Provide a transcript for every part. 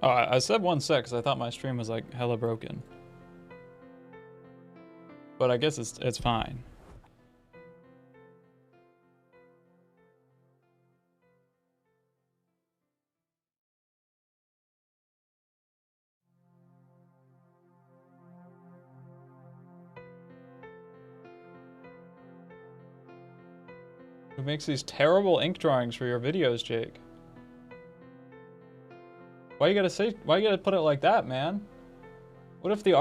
Oh, I said 1 sec because I thought my stream was like hella broken. But I guess it's fine. Who makes these terrible ink drawings for your videos, Jake? Why you gotta put it like that, man? What if the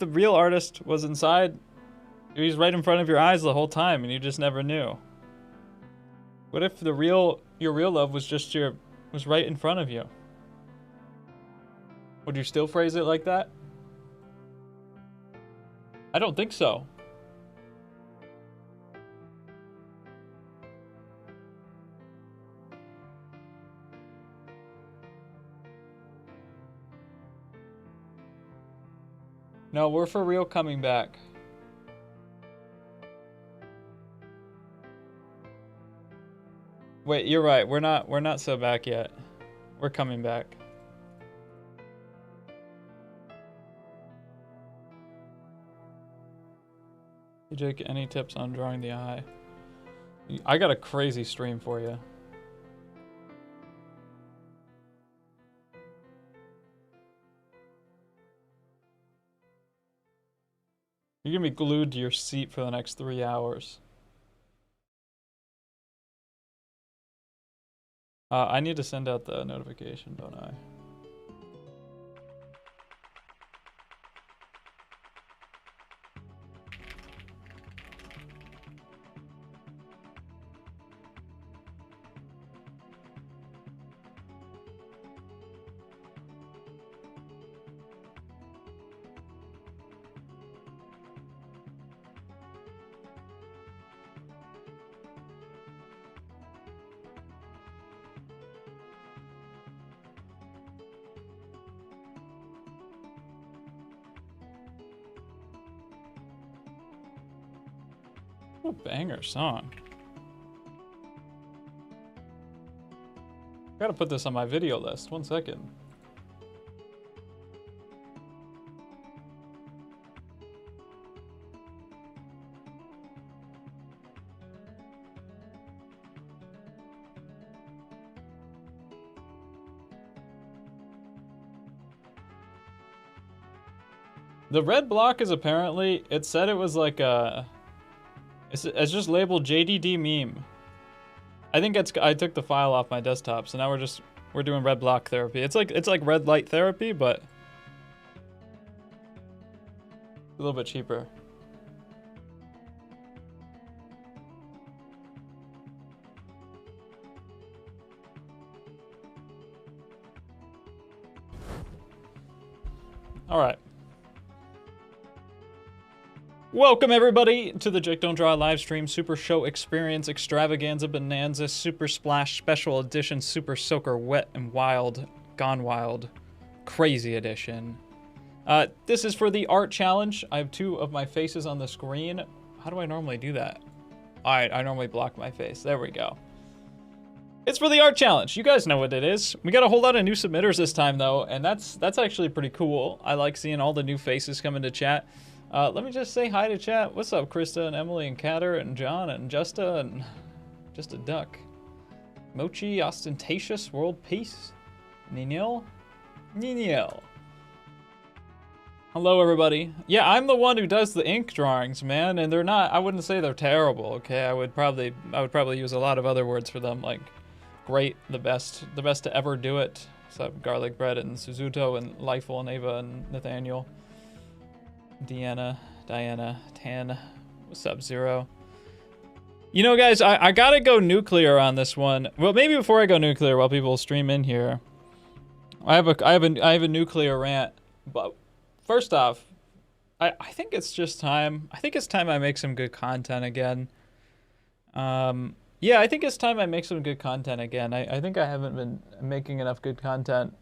real artist was inside? He's right in front of your eyes the whole time and you just never knew. What if your real love was just was right in front of you? Would you still phrase it like that? I don't think so. No, we're for real coming back. Wait, you're right. We're not so back yet. We're coming back. Hey Jake, any tips on drawing the eye? I got a crazy stream for you. You're gonna be glued to your seat for the next 3 hours. I need to send out the notification, don't I? What a banger song. Gotta put this on my video list. 1 second. The red block is apparently, it said it was like a, it's just labeled JDD meme. I think I took the file off my desktop, so now we're doing red block therapy. It's like red light therapy, but a little bit cheaper. All right. Welcome everybody to the Jake Don't Draw live stream Super Show Experience Extravaganza Bonanza Super Splash Special Edition Super Soaker Wet and Wild Gone Wild Crazy Edition. This is for the art challenge. I have 2 of my faces on the screen. How do I normally do that? I normally block my face. There we go. It's for the art challenge. You guys know what it is. We got a whole lot of new submitters this time though, and that's actually pretty cool. I like seeing all the new faces come into chat. Let me just say hi to chat. What's up, Krista and Emily and Catter and John and Justa and just a duck. Mochi, Ostentatious, World Peace. Ninil. Hello, everybody. Yeah, I'm the one who does the ink drawings, man, and they're not. I wouldn't say they're terrible. Okay, I would probably use a lot of other words for them, like great, the best to ever do it. What's up, Garlic Bread and Suzuto and Lifeful and Ava and Nathaniel. Diana, Tan, what's up, Zero? You know, guys, I gotta go nuclear on this one. Well, maybe before I go nuclear, while people stream in here, I have a nuclear rant. But first off, I think it's just time. I think it's time I make some good content again. Yeah, I think it's time I make some good content again. I think I haven't been making enough good content.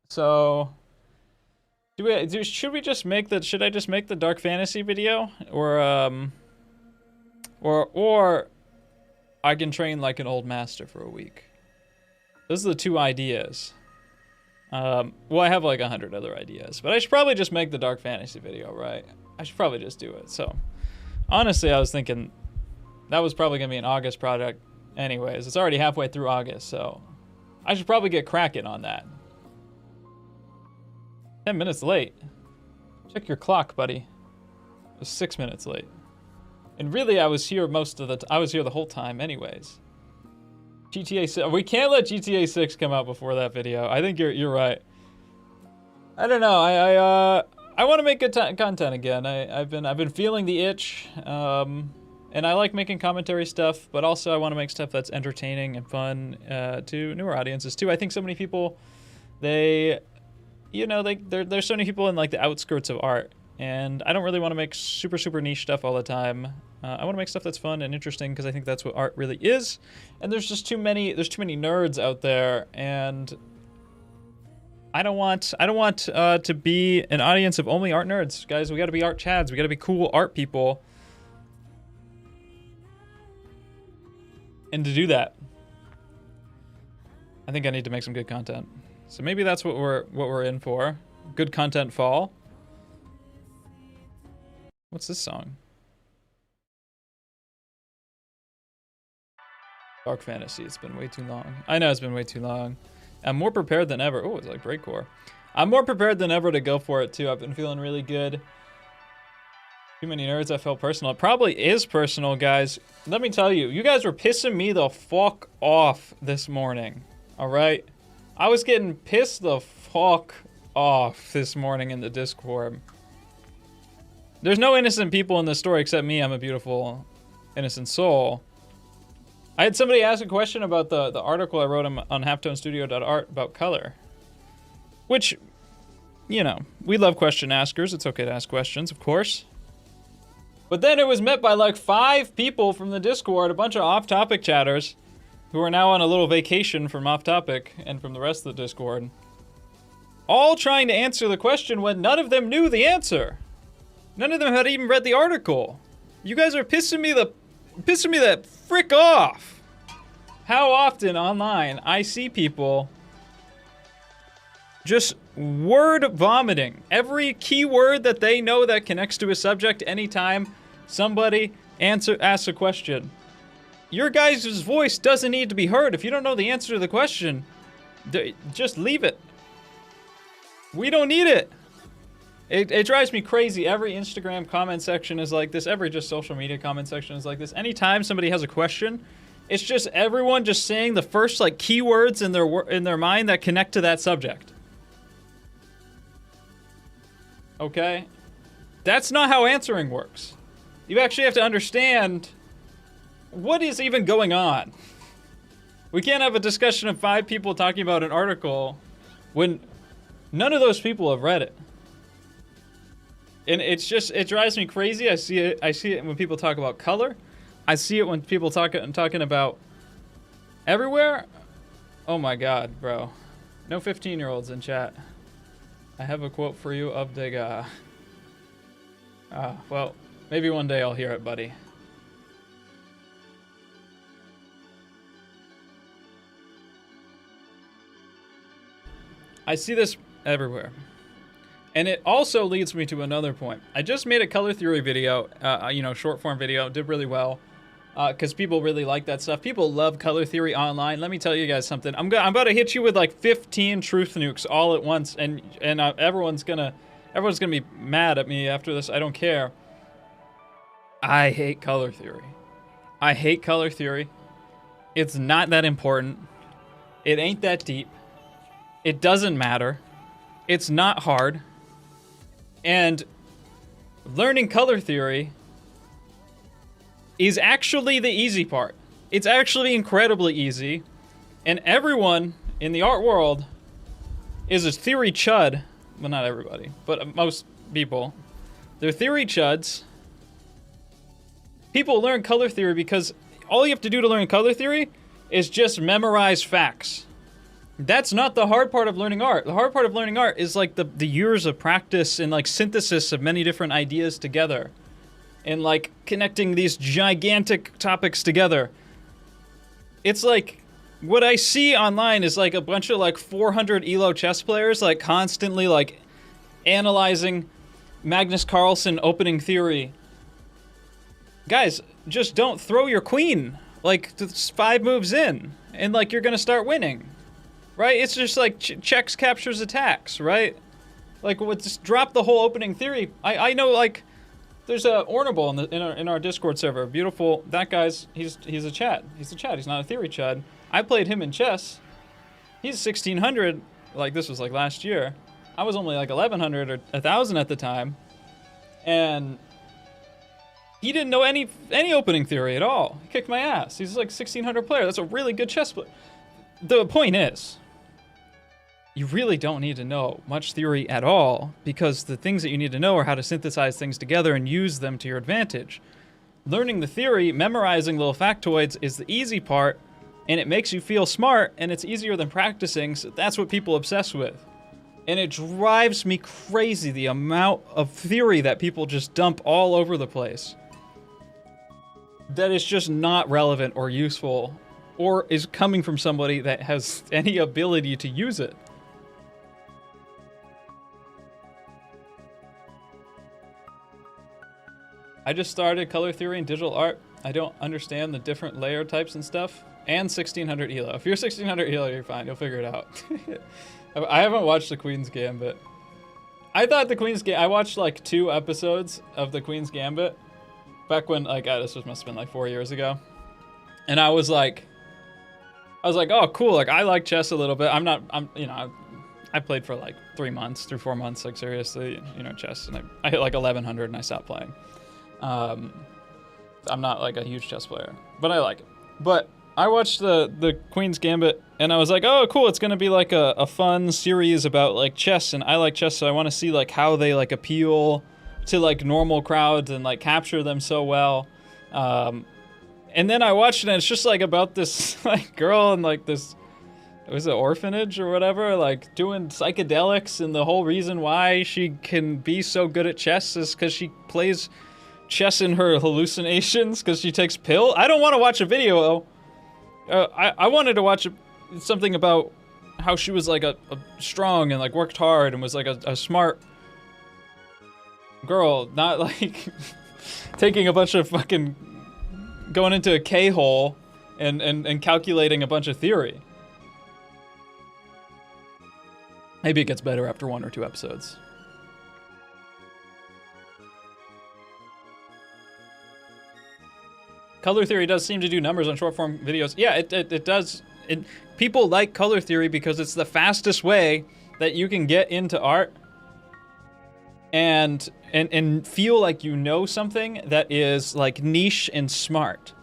So. Should I just make the Dark Fantasy video? Or I can train like an old master for a week. Those are the two ideas. Well, I have like 100 other ideas, but I should probably just make the Dark Fantasy video, right? I should probably just do it. So, honestly, I was thinking that was probably going to be an August project anyways. It's already halfway through August, so I should probably get cracking on that. 10 minutes late. Check your clock, buddy. It was 6 minutes late. And really, I was here I was here the whole time anyways. GTA 6, we can't let GTA 6 come out before that video. I think you're right. I don't know. I want to make good content again. I've been feeling the itch, and I like making commentary stuff, but also I want to make stuff that's entertaining and fun to newer audiences too. I think so many people, there's so many people in like the outskirts of art, and I don't really want to make super niche stuff all the time. I want to make stuff that's fun and interesting because I think that's what art really is. And there's just too many nerds out there, and I don't want to be an audience of only art nerds, guys. We got to be art chads. We got to be cool art people. And to do that, I think I need to make some good content. So maybe that's what we're in for. Good content fall. What's this song? Dark Fantasy. It's been way too long. I know it's been way too long. I'm more prepared than ever. Oh, it's like breakcore. I'm more prepared than ever to go for it too. I've been feeling really good. Too many nerds, I felt personal. It probably is personal, guys. Let me tell you, you guys were pissing me the fuck off this morning. All right? I was getting pissed the fuck off this morning in the Discord. There's no innocent people in this story except me. I'm a beautiful, innocent soul. I had somebody ask a question about the article I wrote on halftonestudio.art about color. Which, you know, we love question askers. It's okay to ask questions, of course. But then it was met by like 5 people from the Discord, a bunch of off-topic chatters, who are now on a little vacation from off-topic and from the rest of the Discord. All trying to answer the question when none of them knew the answer. None of them had even read the article. You guys are pissing me that frick off. How often online I see people just word vomiting every keyword that they know that connects to a subject anytime somebody asks a question. Your guys' voice doesn't need to be heard. If you don't know the answer to the question, just leave it. We don't need it. It drives me crazy. Every Instagram comment section is like this. Every just social media comment section is like this. Anytime somebody has a question, it's just everyone just saying the first like keywords in their mind that connect to that subject. Okay? That's not how answering works. You actually have to understand what is even going on. We can't have a discussion of 5 people talking about an article when none of those people have read it. And it drives me crazy. I see it when people talk about color. I see it when people talking about everywhere. Oh my god, bro. No 15-year-olds in chat. I have a quote for you of Degas. Well, maybe one day I'll hear it, buddy. I see this everywhere. And it also leads me to another point. I just made a color theory video, short form video, did really well. Because people really like that stuff. People love color theory online. Let me tell you guys something. I'm about to hit you with like 15 truth nukes all at once, and everyone's gonna be mad at me after this. I don't care. I hate color theory. I hate color theory. It's not that important. It ain't that deep. It doesn't matter. It's not hard. And learning color theory is actually the easy part. It's actually incredibly easy. And everyone in the art world is a theory chud. Well, not everybody, but most people. They're theory chuds. People learn color theory because all you have to do to learn color theory is just memorize facts. That's not the hard part of learning art. The hard part of learning art is like the years of practice and like synthesis of many different ideas together. And like connecting these gigantic topics together. It's like what I see online is like a bunch of like 400 elo chess players like constantly like analyzing Magnus Carlsen opening theory. Guys, just don't throw your queen like 5 moves in and like you're gonna start winning, right? It's just like checks captures attacks, right? Like just drop the whole opening theory. I know like there's a Ornable in our Discord server. Beautiful. That guy's he's a Chad. He's a Chad. He's not a theory Chad. I played him in chess. He's 1600. Like this was like last year. I was only like 1100 or 1000 at the time, and he didn't know any opening theory at all. He kicked my ass. He's like 1600 player. That's a really good chess player. The point is, you really don't need to know much theory at all, because the things that you need to know are how to synthesize things together and use them to your advantage. Learning the theory, memorizing little factoids is the easy part, and it makes you feel smart, and it's easier than practicing, so that's what people obsess with. And it drives me crazy the amount of theory that people just dump all over the place that is just not relevant or useful, or is coming from somebody that has any ability to use it. I just started color theory and digital art. I don't understand the different layer types and stuff. And 1600 elo. If you're 1600 elo, you're fine. You'll figure it out. I haven't watched the Queen's Gambit. I thought the Queen's Gambit... I watched like 2 episodes of the Queen's Gambit back when, like, this must have been like 4 years ago. And I was like, oh, cool. Like, I like chess a little bit. I played for like 3 months, 4 months, like seriously, chess. And I hit like 1100 and I stopped playing. I'm not like a huge chess player, but I like it. But I watched the Queen's Gambit and I was like, oh, cool. It's going to be like a fun series about like chess, and I like chess. So I want to see like how they like appeal to like normal crowds and like capture them so well. And then I watched it and it's just like about this like girl and like this, it was an orphanage or whatever, like doing psychedelics, and the whole reason why she can be so good at chess is because she plays chess in her hallucinations because she takes pill. I don't want to watch a video. I wanted to watch something about how she was like a strong and like worked hard and was like a smart girl, not like taking a bunch of fucking going into a K-hole and calculating a bunch of theory. Maybe it gets better after 1 or 2 episodes. Color theory does seem to do numbers on short form videos. Yeah, it does. People like color theory because it's the fastest way that you can get into art and feel like you know something that is like niche and smart.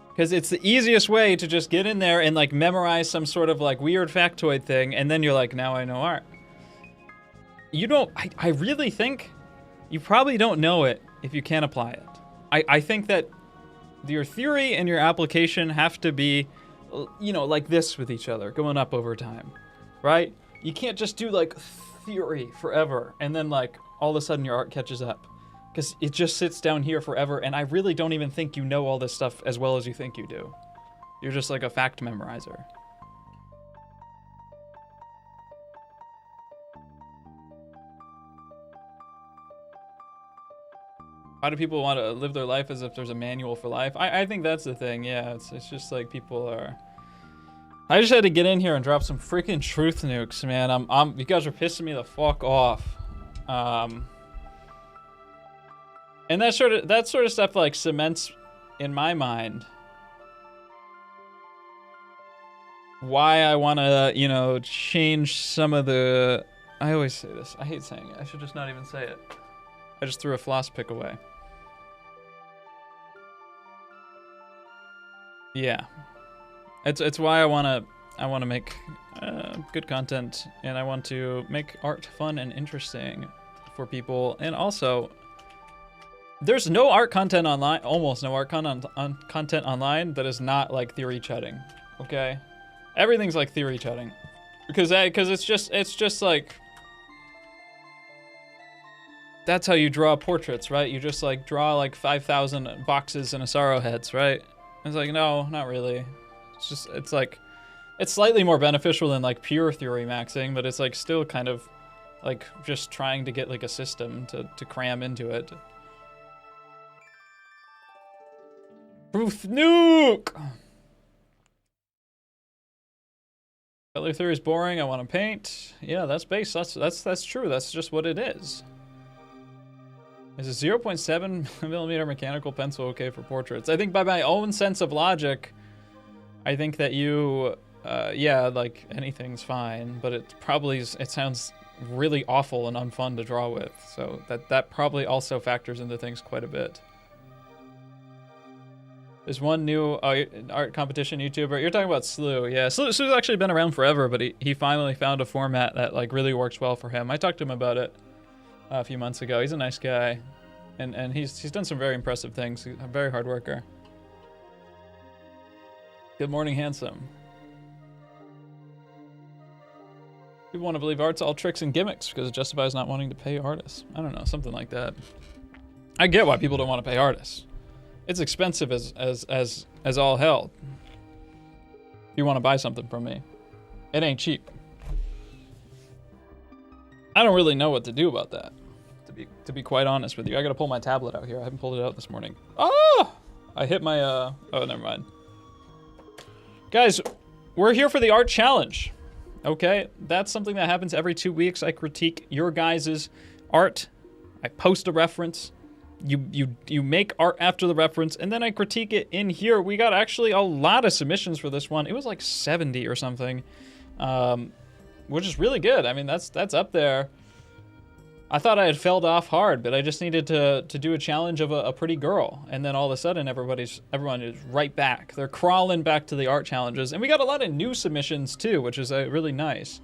Because it's the easiest way to just get in there and like memorize some sort of like weird factoid thing, and then you're like, now I know art. You don't, I really think you probably don't know it if you can't apply it. I think that your theory and your application have to be, like this with each other, going up over time, right? You can't just do like theory forever and then like all of a sudden your art catches up, because it just sits down here forever, and I really don't even think you know all this stuff as well as you think you do. You're just like a fact memorizer. Why do people want to live their life as if there's a manual for life? I think that's the thing, yeah. It's just like people are... I just had to get in here and drop some freaking truth nukes, man. You guys are pissing me the fuck off. And that sort of stuff like cements in my mind why I want to, change some of the... I always say this. I hate saying it. I should just not even say it. I just threw a floss pick away. Yeah, it's why I wanna make good content, and I want to make art fun and interesting for people. And also, there's no art content online, almost no art content online that is not like theory chatting. Okay, everything's like theory chatting, because it's just like, that's how you draw portraits, right? You just like draw like 5,000 boxes and Asaro heads, right? It's like, no, not really. It's like It's slightly more beneficial than like pure theory maxing, but it's like still kind of like just trying to get like a system to cram into it. Proof nuke! Color theory is boring, I want to paint. Yeah, that's base, that's true, that's just what it is. Is a 0.7 millimeter mechanical pencil okay for portraits? I think by my own sense of logic, I think that you, yeah, like anything's fine, but it probably, it sounds really awful and unfun to draw with. So that probably also factors into things quite a bit. There's one new art competition YouTuber. You're talking about Slew. Yeah, Slew's actually been around forever, but he finally found a format that like really works well for him. I talked to him about it a few months ago. He's a nice guy, and he's done some very impressive things. He's a very hard worker. Good morning, handsome. People want to believe art's all tricks and gimmicks because it justifies not wanting to pay artists. I don't know, something like that. I get why people don't want to pay artists. It's expensive as all hell. If you want to buy something from me, it ain't cheap. I don't really know what to do about that, to be quite honest with you. I gotta pull my tablet out here. I haven't pulled it out this morning. Oh! I hit my, oh, never mind. Guys, we're here for the art challenge. Okay? That's something that happens every 2 weeks. I critique your guys' art. I post a reference. You make art after the reference, and then I critique it in here. We got actually a lot of submissions for this one. It was like 70 or something, which is really good. I mean, that's up there. I thought I had failed off hard, but I just needed to do a challenge of a pretty girl, and then all of a sudden everyone is right back. They're crawling back to the art challenges, and we got a lot of new submissions too, which is really nice.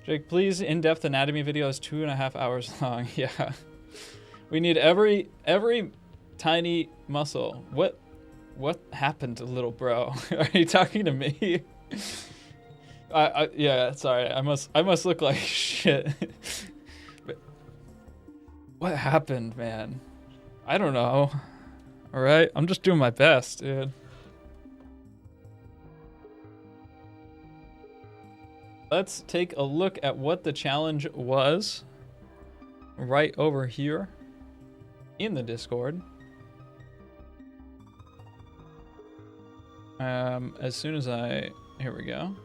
Jake, please, in-depth anatomy video is 2.5 hours long. Yeah. We need every tiny muscle. What happened, little bro? Are you talking to me? Yeah, sorry. I must look like shit. But what happened, man? I don't know. All right, I'm just doing my best, dude. Let's take a look at what the challenge was right over here in the Discord. As soon as here we go.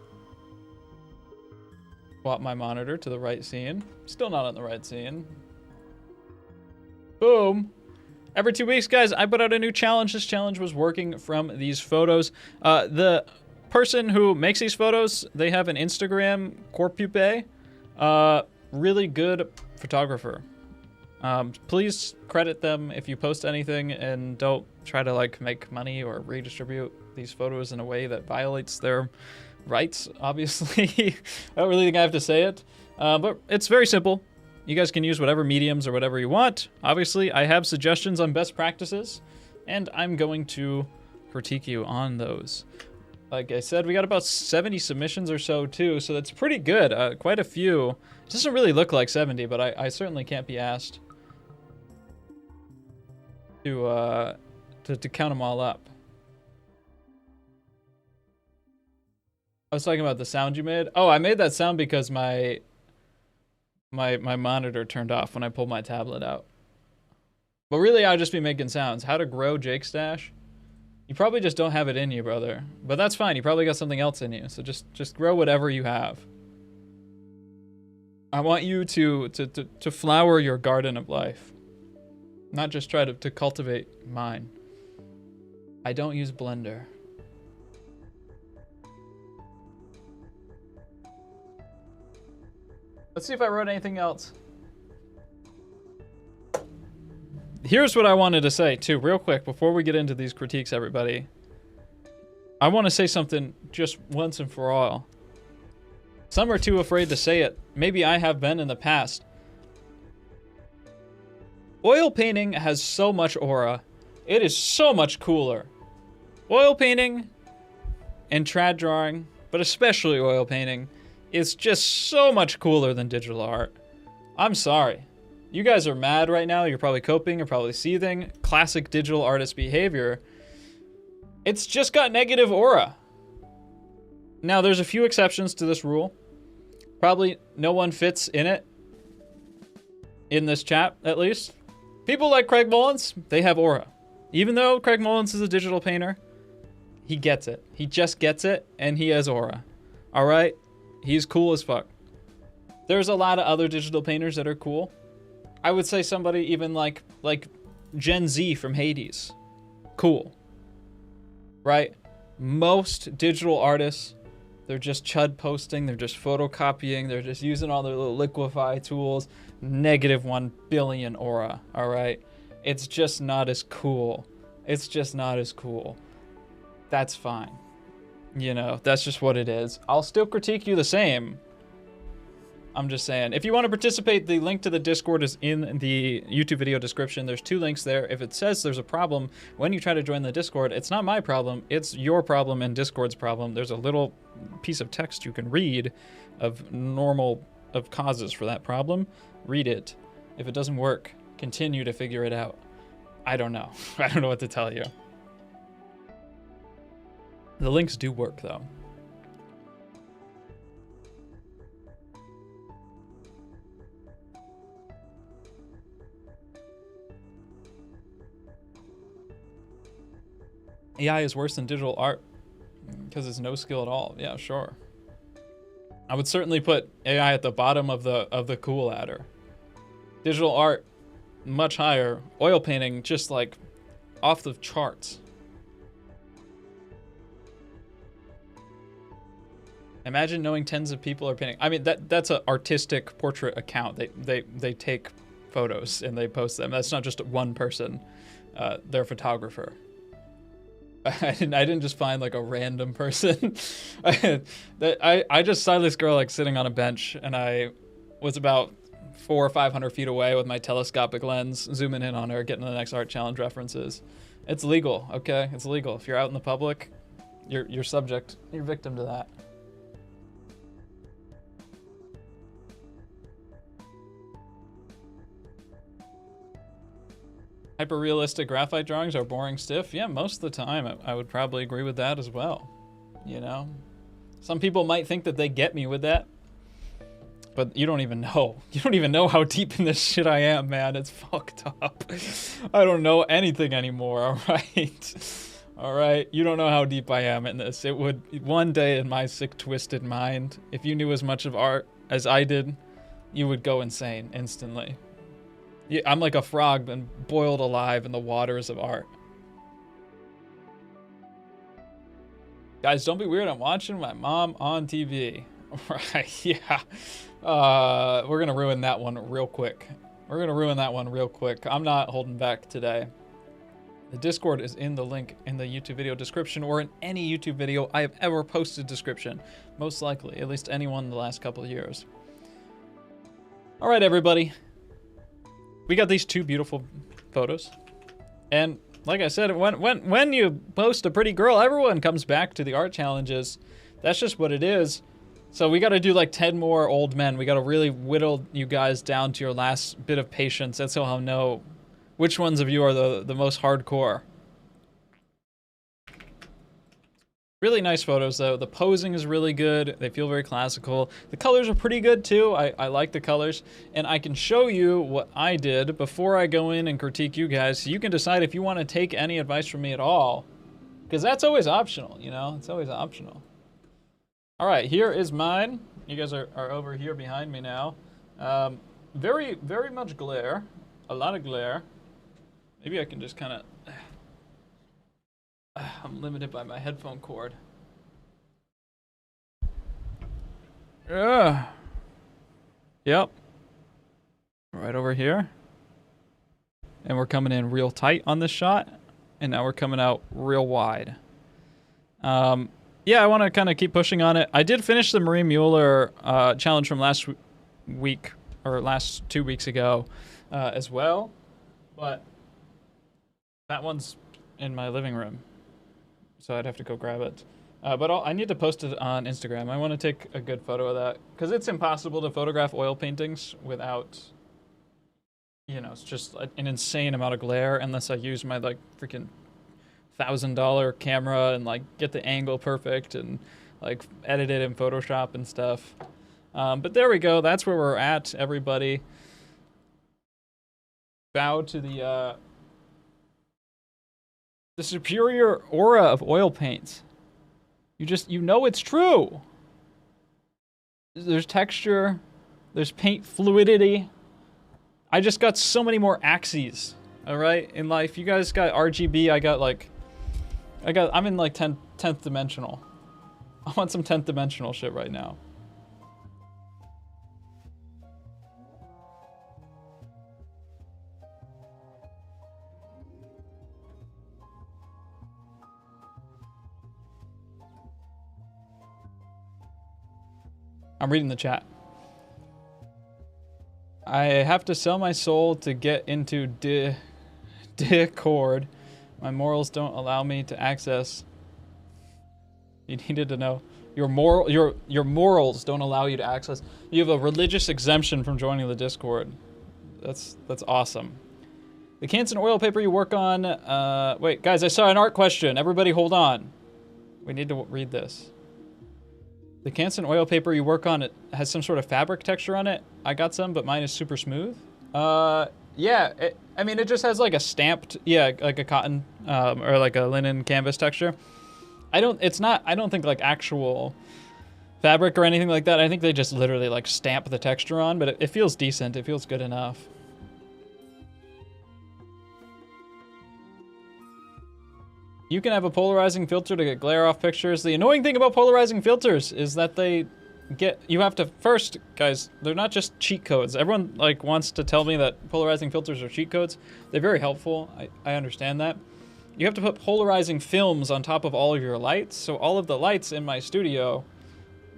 Swap my monitor to the right scene. Still not on the right scene. Boom. Every 2 weeks, guys, I put out a new challenge. This challenge was working from these photos. The person who makes these photos, they have an Instagram, Corpupe. Really good photographer. Please credit them if you post anything, and don't try to like make money or redistribute these photos in a way that violates their rights, obviously. I don't really think I have to say it, but it's very simple. You guys can use whatever mediums or whatever you want. Obviously, I have suggestions on best practices, and I'm going to critique you on those. Like I said, we got about 70 submissions or so too, so that's pretty good. Quite a few. It doesn't really look like 70, but I certainly can't be asked to count them all up. I was talking about the sound you made. Oh, I made that sound because my monitor turned off when I pulled my tablet out. But really, I'd just be making sounds. How to grow Jake Stash? You probably just don't have it in you, brother. But that's fine. You probably got something else in you. So just grow whatever you have. I want you to flower your garden of life. Not just try to cultivate mine. I don't use Blender. Let's see if I wrote anything else. Here's what I wanted to say, too, real quick, before we get into these critiques, everybody. I want to say something just once and for all. Some are too afraid to say it. Maybe I have been in the past. Oil painting has so much aura. It is so much cooler. Oil painting and trad drawing, but especially oil painting, is just so much cooler than digital art. I'm sorry. You guys are mad right now. You're probably coping. You're probably seething. Classic digital artist behavior. It's just got negative aura. Now, there's a few exceptions to this rule. Probably no one fits in it. In this chat, at least. People like Craig Mullins, they have aura. Even though Craig Mullins is a digital painter, he gets it. He just gets it, and he has aura. All right? He's cool as fuck. There's a lot of other digital painters that are cool. I would say somebody even like Gen Z from Hades. Cool. Right? Most digital artists, they're just chud posting, they're just photocopying, they're just using all their little liquify tools. -1 billion aura, all right? It's just not as cool. It's just not as cool. That's fine. You know, that's just what it is. I'll still critique you the same. I'm just saying. If you want to participate, the link to the Discord is in the YouTube video description. There's 2 links there. If it says there's a problem when you try to join the Discord, it's not my problem. It's your problem and Discord's problem. There's a little piece of text you can read of causes for that problem. Read it. If it doesn't work, continue to figure it out. I don't know. I don't know what to tell you. The links do work, though. AI is worse than digital art because it's no skill at all. Yeah, sure. I would certainly put AI at the bottom of the cool ladder. Digital art, much higher. Oil painting, just like off the charts. Imagine knowing tens of people are painting. I mean, that's an artistic portrait account. They take photos and they post them. That's not just one person. They're a photographer. I didn't just find like a random person. I just saw this girl like sitting on a bench, and I was about 400 or 500 feet away with my telescopic lens, zooming in on her, getting the next art challenge references. It's legal, okay? It's legal. If you're out in the public, you're victim to that. Hyper-realistic graphite drawings are boring stiff. Yeah, most of the time, I would probably agree with that as well. You know? Some people might think that they get me with that. But you don't even know. You don't even know how deep in this shit I am, man. It's fucked up. I don't know anything anymore, alright? Alright? You don't know how deep I am in this. It would, one day in my sick, twisted mind, if you knew as much of art as I did, you would go insane instantly. Yeah, I'm like a frog been boiled alive in the waters of art. Guys, don't be weird. I'm watching my mom on TV. Right, yeah. We're gonna ruin that one real quick. We're gonna ruin that one real quick. I'm not holding back today. The Discord is in the link in the YouTube video description, or in any YouTube video I have ever posted description. Most likely, at least anyone in the last couple of years. All right, everybody. We got these 2 beautiful photos. And like I said, when you post a pretty girl, everyone comes back to the art challenges. That's just what it is. So we got to do like 10 more old men. We got to really whittle you guys down to your last bit of patience. That's how I'll know which ones of you are the most hardcore. Really nice photos though. The posing is really good. They feel very classical. The colors are pretty good too. I like the colors. And I can show you what I did before I go in and critique you guys. So you can decide if you want to take any advice from me at all. Because that's always optional, you know? It's always optional. All right, here is mine. You guys are over here behind me now. Very, very much glare. A lot of glare. Maybe I can just kind of... I'm limited by my headphone cord. Yep. Right over here. And we're coming in real tight on this shot. And now we're coming out real wide. Yeah, I want to kind of keep pushing on it. I did finish the Marie Mueller challenge from last week, or last 2 weeks ago as well. But that one's in my living room. So I'd have to go grab it. But I need to post it on Instagram. I want to take a good photo of that. Because it's impossible to photograph oil paintings without, you know, it's just an insane amount of glare unless I use my, like, freaking $1,000 camera and, like, get the angle perfect and, like edit it in Photoshop and stuff. But there we go. That's where we're at, everybody. Bow to the superior aura of oil paints. You know it's true. There's texture. There's paint fluidity. I just got so many more axes. All right, in life, you guys got RGB. I'm in like 10th dimensional. I want some 10th dimensional shit right now. I'm reading the chat. I have to sell my soul to get into Discord. My morals don't allow me to access. You needed to know. Your morals don't allow you to access. You have a religious exemption from joining the Discord. That's awesome. The Canson oil paper you work on. Wait, guys, I saw an art question. Everybody hold on. We need to read this. The Canson oil paper you work on, it has some sort of fabric texture on it. I got some, but mine is super smooth. Yeah, I mean, it just has like a stamped, like a cotton, or like a linen canvas texture. I don't think like actual fabric or anything like that. I think they just literally like stamp the texture on, but it feels decent. It feels good enough. You can have a polarizing filter to get glare off pictures. The annoying thing about polarizing filters is that you have to first, guys, they're not just cheat codes. Everyone like wants to tell me that polarizing filters are cheat codes. They're very helpful. I understand that. You have to put polarizing films on top of all of your lights. So all of the lights in my studio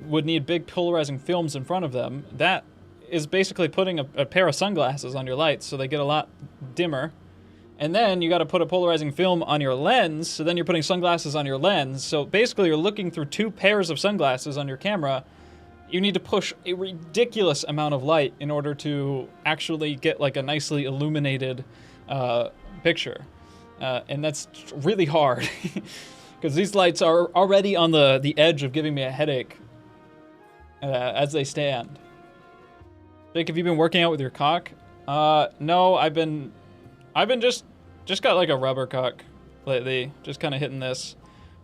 would need big polarizing films in front of them. That is basically putting a pair of sunglasses on your lights so they get a lot dimmer. And then you got to put a polarizing film on your lens, so then you're putting sunglasses on your lens. So basically you're looking through two pairs of sunglasses on your camera. You need to push a ridiculous amount of light in order to actually get like a nicely illuminated picture. And that's really hard because these lights are already on the edge of giving me a headache as they stand. Jake, have you been working out with your cock? No, I've been just got like a rubber cock lately, just kind of hitting this.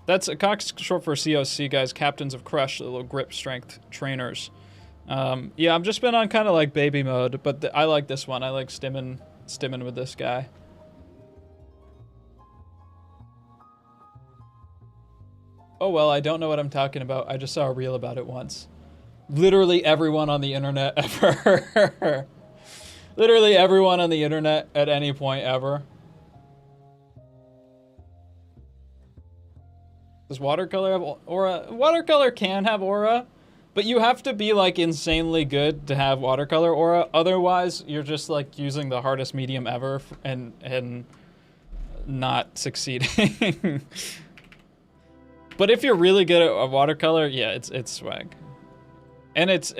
That's a cock's short for COC, guys, Captains of Crush, the little grip strength trainers. Yeah, I've just been on kind of like baby mode, but I like this one. I like stimming with this guy. Oh well, I don't know what I'm talking about. I just saw a reel about it once. Literally everyone on the internet ever. Literally everyone on the internet at any point ever. Does watercolor have aura? Watercolor can have aura, but you have to be like insanely good to have watercolor aura. Otherwise, you're just like using the hardest medium ever and not succeeding. But if you're really good at watercolor, yeah, it's swag. And it's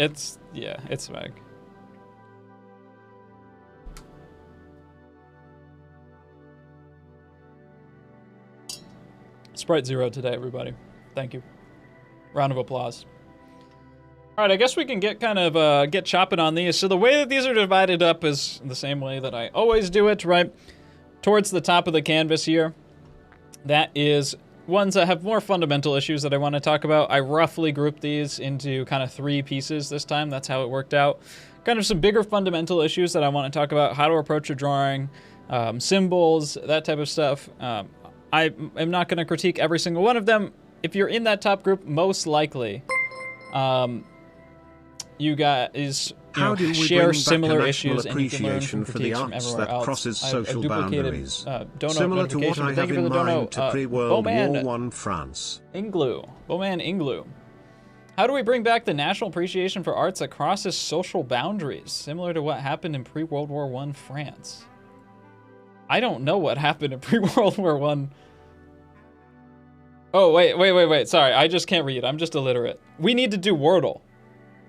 swag. Sprite 0 today, everybody. Thank you. Round of applause. All right, I guess we can get chopping on these. So the way that these are divided up is the same way that I always do it, right? Towards the top of the canvas here, that is ones that have more fundamental issues that I want to talk about. I roughly grouped these into kind of 3 pieces this time. That's how it worked out. Kind of some bigger fundamental issues that I want to talk about, how to approach a drawing, symbols, that type of stuff. I am not going to critique every single one of them. If you're in that top group, most likely, you guys share similar issues and you can learn from critiques from everywhere else. I've duplicated donut similar to what I thank have you for the in mind dono. to pre-World War Bowman I France. Inglu. Bowman Inglu. How do we bring back the national appreciation for arts that crosses social boundaries, similar to what happened in pre-World War I France? I don't know what happened in pre-World War I. Oh, wait. Sorry, I just can't read. I'm just illiterate. We need to do Wordle.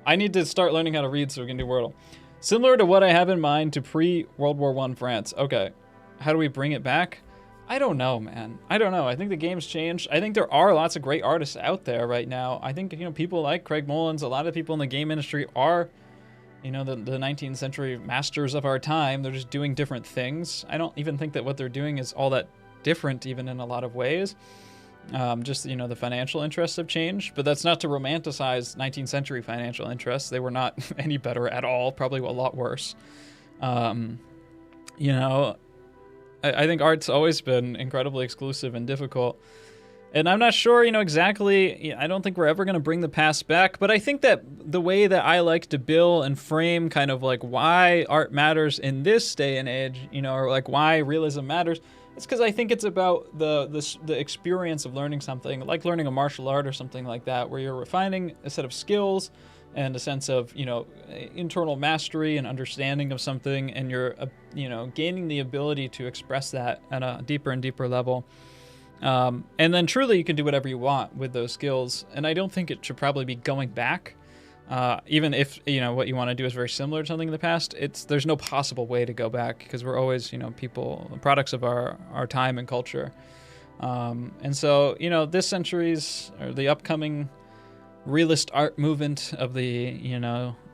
I need to start learning how to read so we can do Wordle. Similar to what I have in mind to pre-World War I France. Okay. How do we bring it back? I don't know, man. I don't know. I think the game's changed. I think there are lots of great artists out there right now. I think, people like Craig Mullins, a lot of people in the game industry are, the 19th century masters of our time. They're just doing different things. I don't even think that what they're doing is all that different, even in a lot of ways. Just, the financial interests have changed, but that's not to romanticize 19th century financial interests. They were not any better at all, probably a lot worse. I think art's always been incredibly exclusive and difficult. And I'm not sure, exactly, I don't think we're ever going to bring the past back, but I think that the way that I like to bill and frame kind of like why art matters in this day and age, or like why realism matters, it's because I think it's about the experience of learning something, like learning a martial art or something like that, where you're refining a set of skills and a sense of, internal mastery and understanding of something, and you're, gaining the ability to express that at a deeper and deeper level. And then truly you can do whatever you want with those skills. And I don't think it should probably be going back. Even if, what you want to do is very similar to something in the past, there's no possible way to go back, because we're always, people, products of our time and culture. And so, this century's, or the upcoming realist art movement of the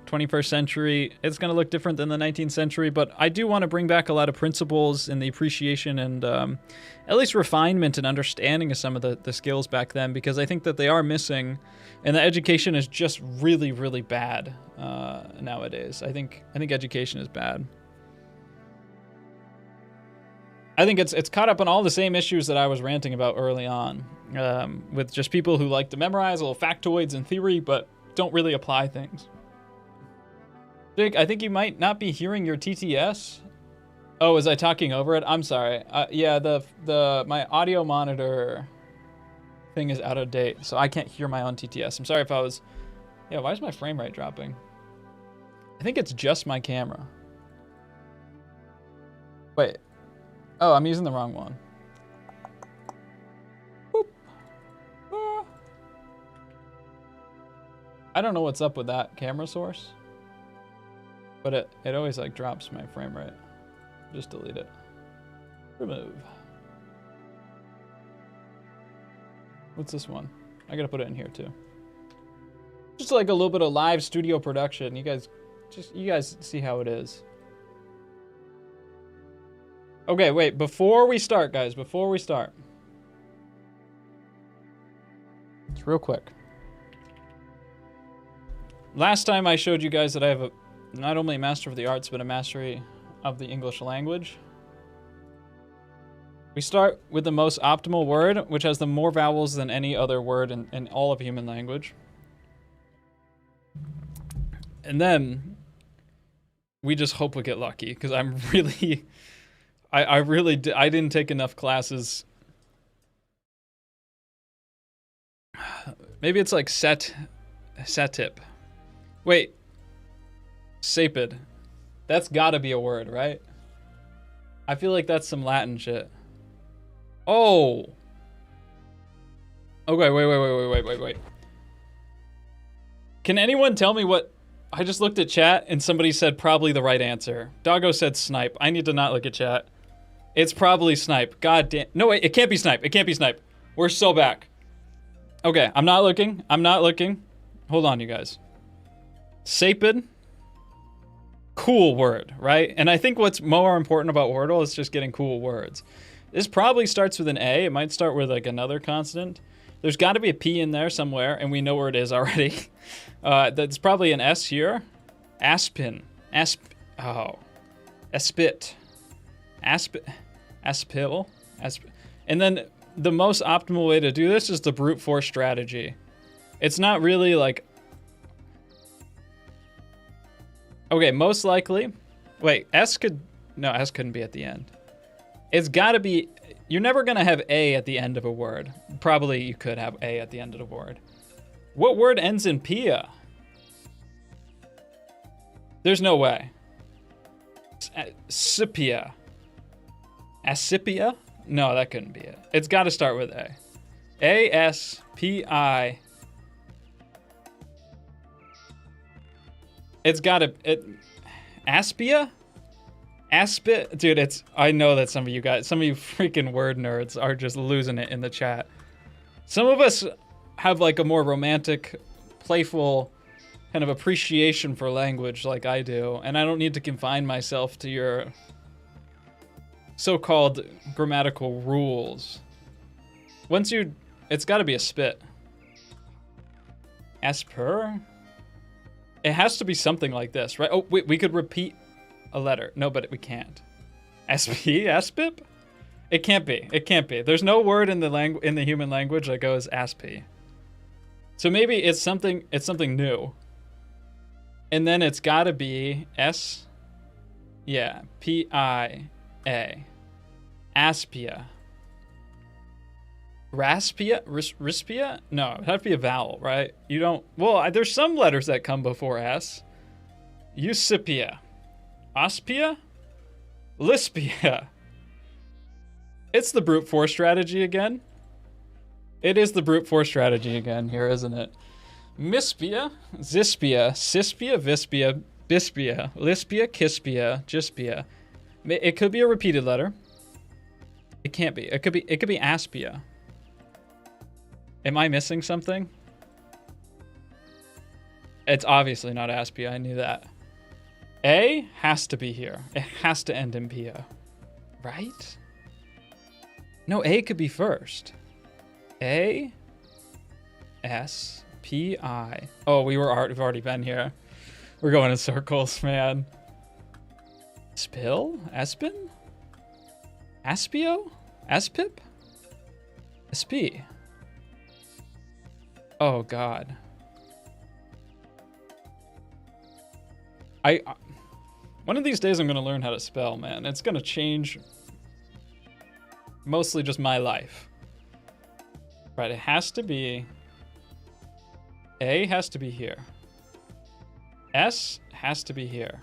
21st century, it's going to look different than the 19th century, but I do want to bring back a lot of principles in the appreciation and at least refinement and understanding of some of the skills back then, because I think that they are missing, and the education is just really, really bad nowadays. I think education is bad. I think it's caught up on all the same issues that I was ranting about early on, with just people who like to memorize little factoids and theory, but don't really apply things. Jake, I think you might not be hearing your TTS. Oh, was I talking over it? I'm sorry. Yeah, my audio monitor thing is out of date, so I can't hear my own TTS. I'm sorry if I was... Yeah, why is my frame rate dropping? I think it's just my camera. Wait. Oh, I'm using the wrong one. Boop. Ah. I don't know what's up with that camera source, but it always like drops my frame rate. Just delete it. Remove. What's this one? I gotta put it in here too. Just like a little bit of live studio production. You guys see how it is. Okay, wait, before we start, guys, it's real quick. Last time I showed you guys that I have not only a master of the arts, but a mastery of the English language. We start with the most optimal word, which has the more vowels than any other word in all of human language. And then we just hope we get lucky, because I'm really... I didn't take enough classes. Maybe it's like setip. Wait. Sapid. That's gotta be a word, right? I feel like that's some Latin shit. Oh. Okay, wait. Can anyone tell me what... I just looked at chat and somebody said probably the right answer. Doggo said snipe. I need to not look at chat. It's probably snipe. God damn. No, wait, it can't be snipe. We're so back. Okay, I'm not looking. Hold on, you guys. Sapid. Cool word, right? And I think what's more important about Wordle is just getting cool words. This probably starts with an A. It might start with like another consonant. There's got to be a P in there somewhere, and we know where it is already. That's probably an S here. Aspin. Aspit. Aspil. And then the most optimal way to do this is the brute force strategy. It's not really like... Okay, most likely... Wait, S couldn't be at the end. It's gotta be... You're never gonna have A at the end of a word. Probably you could have A at the end of a word. What word ends in Pia? There's no way. Scipia. Ascipia? No, that couldn't be it. It's got to start with A. A-S-P-I. It's got to... Aspia? Aspit, dude, I know that some of you freaking word nerds are just losing it in the chat. Some of us have like a more romantic, playful kind of appreciation for language like I do, and I don't need to confine myself to your so-called grammatical rules. It's gotta be a spit. Asper? It has to be something like this, right? Oh, wait, we could repeat a letter. No, but we can't. SP? Aspip? It can't be. It can't be. There's no word in the human language that goes asp. So maybe it's something new. And then it's gotta be S. Yeah, P-I-A. Aspia. Raspia? Rispia? No, it'd have to be a vowel, right? You don't... Well, there's some letters that come before S. Eusipia. Ospia? Lispia. It's the brute force strategy again. It is the brute force strategy again here, isn't it? Mispia, Zispia, Cispia, Vispia, Bispia, Lispia, Kispia, Gispia. It could be a repeated letter. It can't be. It could be Aspia. Am I missing something? It's obviously not Aspia, I knew that. A has to be here. It has to end in Pia. Right? No, A could be first. A, S, P, I. Oh, we've already been here. We're going in circles, man. Spill? Espin? Aspio? Aspip? Asp. Oh, God. One of these days I'm going to learn how to spell, man. It's going to change mostly just my life. Right, it has to be... A has to be here. S has to be here.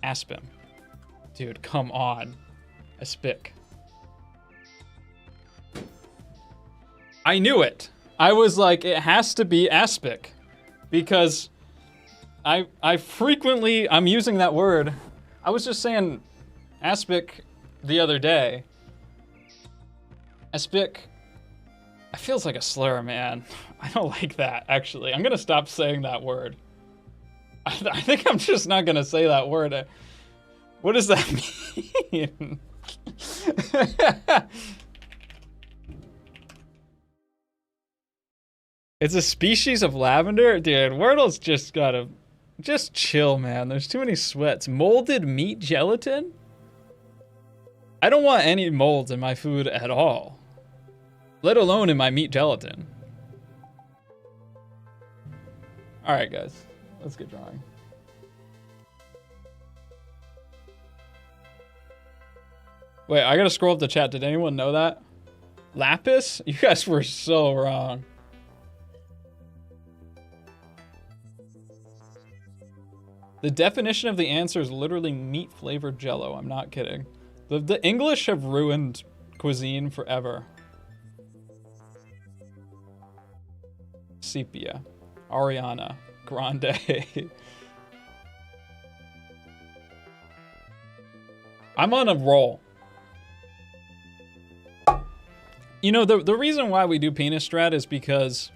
Aspin. Dude, come on. Aspic. I knew it. I was like, it has to be aspic. Because I'm using that word. I was just saying aspic the other day. Aspic, it feels like a slur, man. I don't like that, actually. I'm gonna stop saying that word. I think I'm just not gonna say that word. What does that mean? It's a species of lavender? Dude, Wordle's just chill, man. There's too many sweats. Molded meat gelatin? I don't want any molds in my food at all. Let alone in my meat gelatin. Alright, guys. Let's get drawing. Wait, I gotta scroll up the chat. Did anyone know that? Lapis? You guys were so wrong. The definition of the answer is literally meat-flavored jello. I'm not kidding. The English have ruined cuisine forever. Sepia. Ariana. Grande. I'm on a roll. You know, the reason why we do penis strat is because...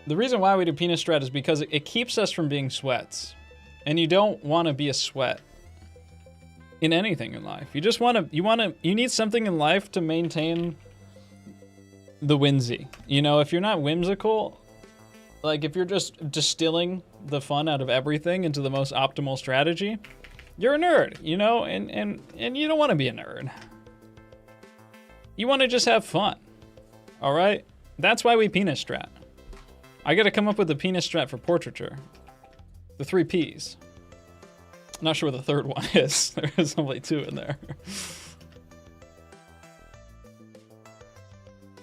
The reason why we do penis strat is because it keeps us from being sweats. And you don't want to be a sweat in anything in life. You just want to, you need something in life to maintain the whimsy. You know, if you're not whimsical, like if you're just distilling the fun out of everything into the most optimal strategy, you're a nerd, you know, and you don't want to be a nerd. You want to just have fun. All right? That's why we penis strat. I got to come up with a penis strat for portraiture. The 3 Ps. Not sure what the third one is. There's only 2 in there.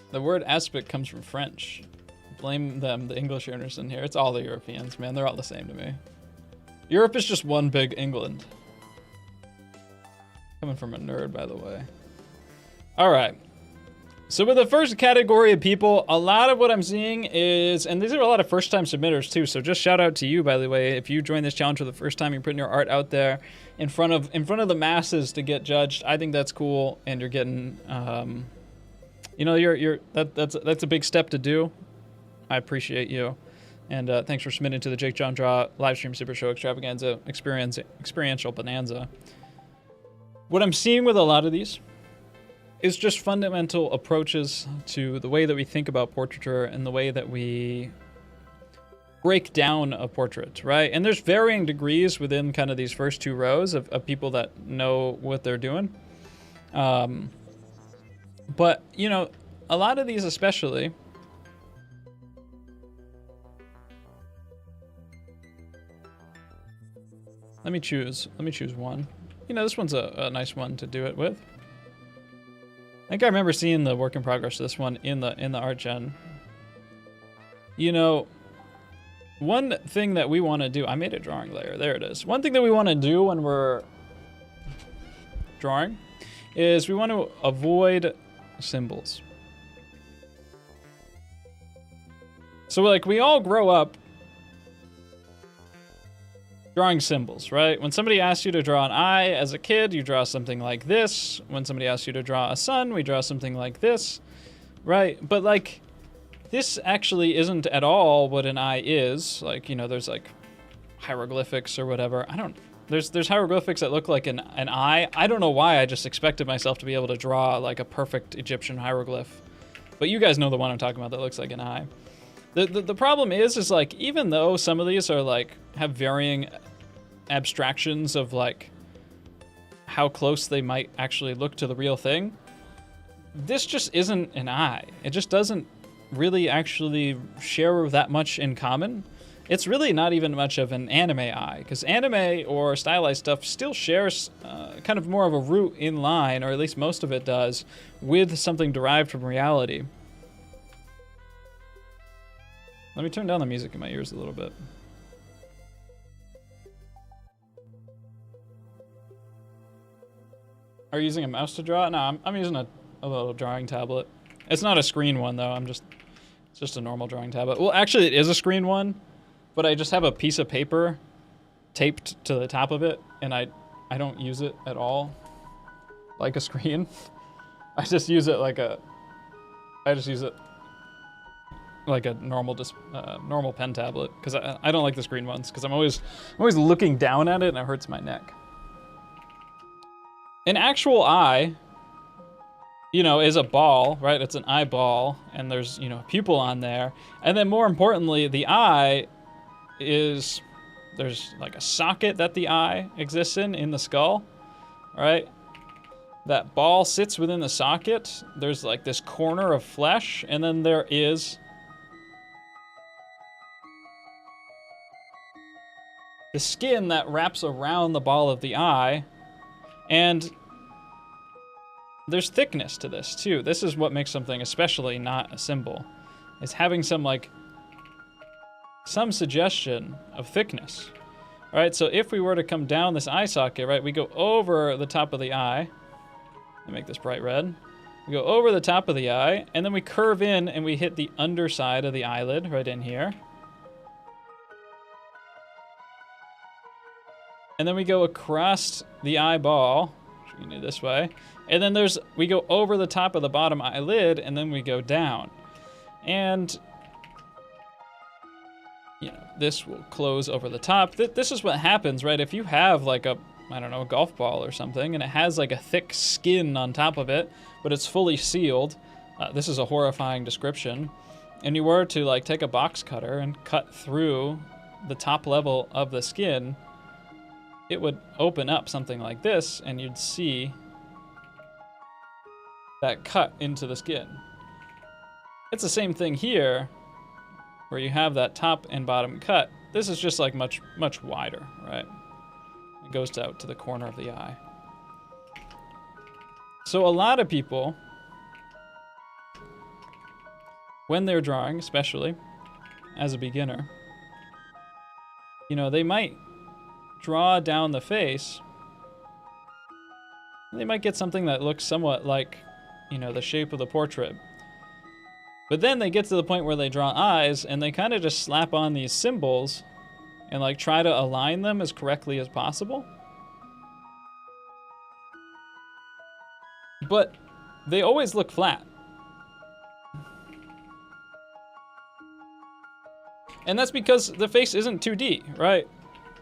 The word aspic comes from French. Blame them, the English learners in here. It's all the Europeans, man. They're all the same to me. Europe is just one big England. Coming from a nerd, by the way. All right. So with the first category of people, a lot of what I'm seeing is, and these are a lot of first-time submitters too, so just shout out to you, by the way. If you join this challenge for the first time, you're putting your art out there in front of the masses to get judged. I think that's cool, and you're getting, you know, that's a big step to do. I appreciate you, and thanks for submitting to the Jake John Draw Livestream Super Show Extravaganza Experiential Bonanza. What I'm seeing with a lot of these is just fundamental approaches to the way that we think about portraiture and the way that we break down a portrait, right? And there's varying degrees within kind of these first two rows of people that know what they're doing. But, you know, a lot of these especially, let me choose one. You know, this one's a nice one to do it with. I think I remember seeing the work in progress of this one in the art gen. You know, one thing that we want to do, I made a drawing layer, there it is. One thing that we want to do when we're drawing is we want to avoid symbols. So like we all grow up drawing symbols, right? When somebody asks you to draw an eye as a kid, you draw something like this. When somebody asks you to draw a sun, we draw something like this, right? But like, this actually isn't at all what an eye is. Like, you know, there's like hieroglyphics or whatever. There's hieroglyphics that look like an eye. I don't know why I just expected myself to be able to draw like a perfect Egyptian hieroglyph. But you guys know the one I'm talking about that looks like an eye. The problem is like, even though some of these are like, have varying abstractions of like how close they might actually look to the real thing, this just isn't an eye. It just doesn't really actually share that much in common. It's really not even much of an anime eye, because anime or stylized stuff still shares kind of more of a root in line, or at least most of it does, with something derived from reality. Let me turn down the music in my ears a little bit. Are you using a mouse to draw? No, I'm using a little drawing tablet. It's not a screen one though. It's just a normal drawing tablet. Well, actually it is a screen one, but I just have a piece of paper taped to the top of it, and I don't use it at all like a screen. I just use it like a normal pen tablet, because I don't like the screen ones, because I'm always looking down at it and it hurts my neck. An actual eye, you know, is a ball, right? It's an eyeball, and there's, you know, a pupil on there. And then more importantly, the eye is, there's like a socket that the eye exists in the skull, right? That ball sits within the socket. There's like this corner of flesh, and then there is the skin that wraps around the ball of the eye. And there's thickness to this too. This is what makes something especially not a symbol, is having some suggestion of thickness. All right, so if we were to come down this eye socket, right, we go over the top of the eye. Let me make this bright red. We go over the top of the eye, and then we curve in and we hit the underside of the eyelid right in here. And then we go across the eyeball, which we can do this way. And then we go over the top of the bottom eyelid, and then we go down. And, you know, this will close over the top. This is what happens, right? If you have like a golf ball or something, and it has like a thick skin on top of it, but it's fully sealed. This is a horrifying description. And you were to like take a box cutter and cut through the top level of the skin, it would open up something like this, and you'd see that cut into the skin. It's the same thing here, where you have that top and bottom cut. This is just like much wider, right? It goes out to the corner of the eye. So a lot of people, when they're drawing, especially as a beginner, you know, they might draw down the face. They might get something that looks somewhat like, you know, the shape of the portrait. But then they get to the point where they draw eyes, and they kind of just slap on these symbols and like try to align them as correctly as possible. But they always look flat. And that's because the face isn't 2D, right?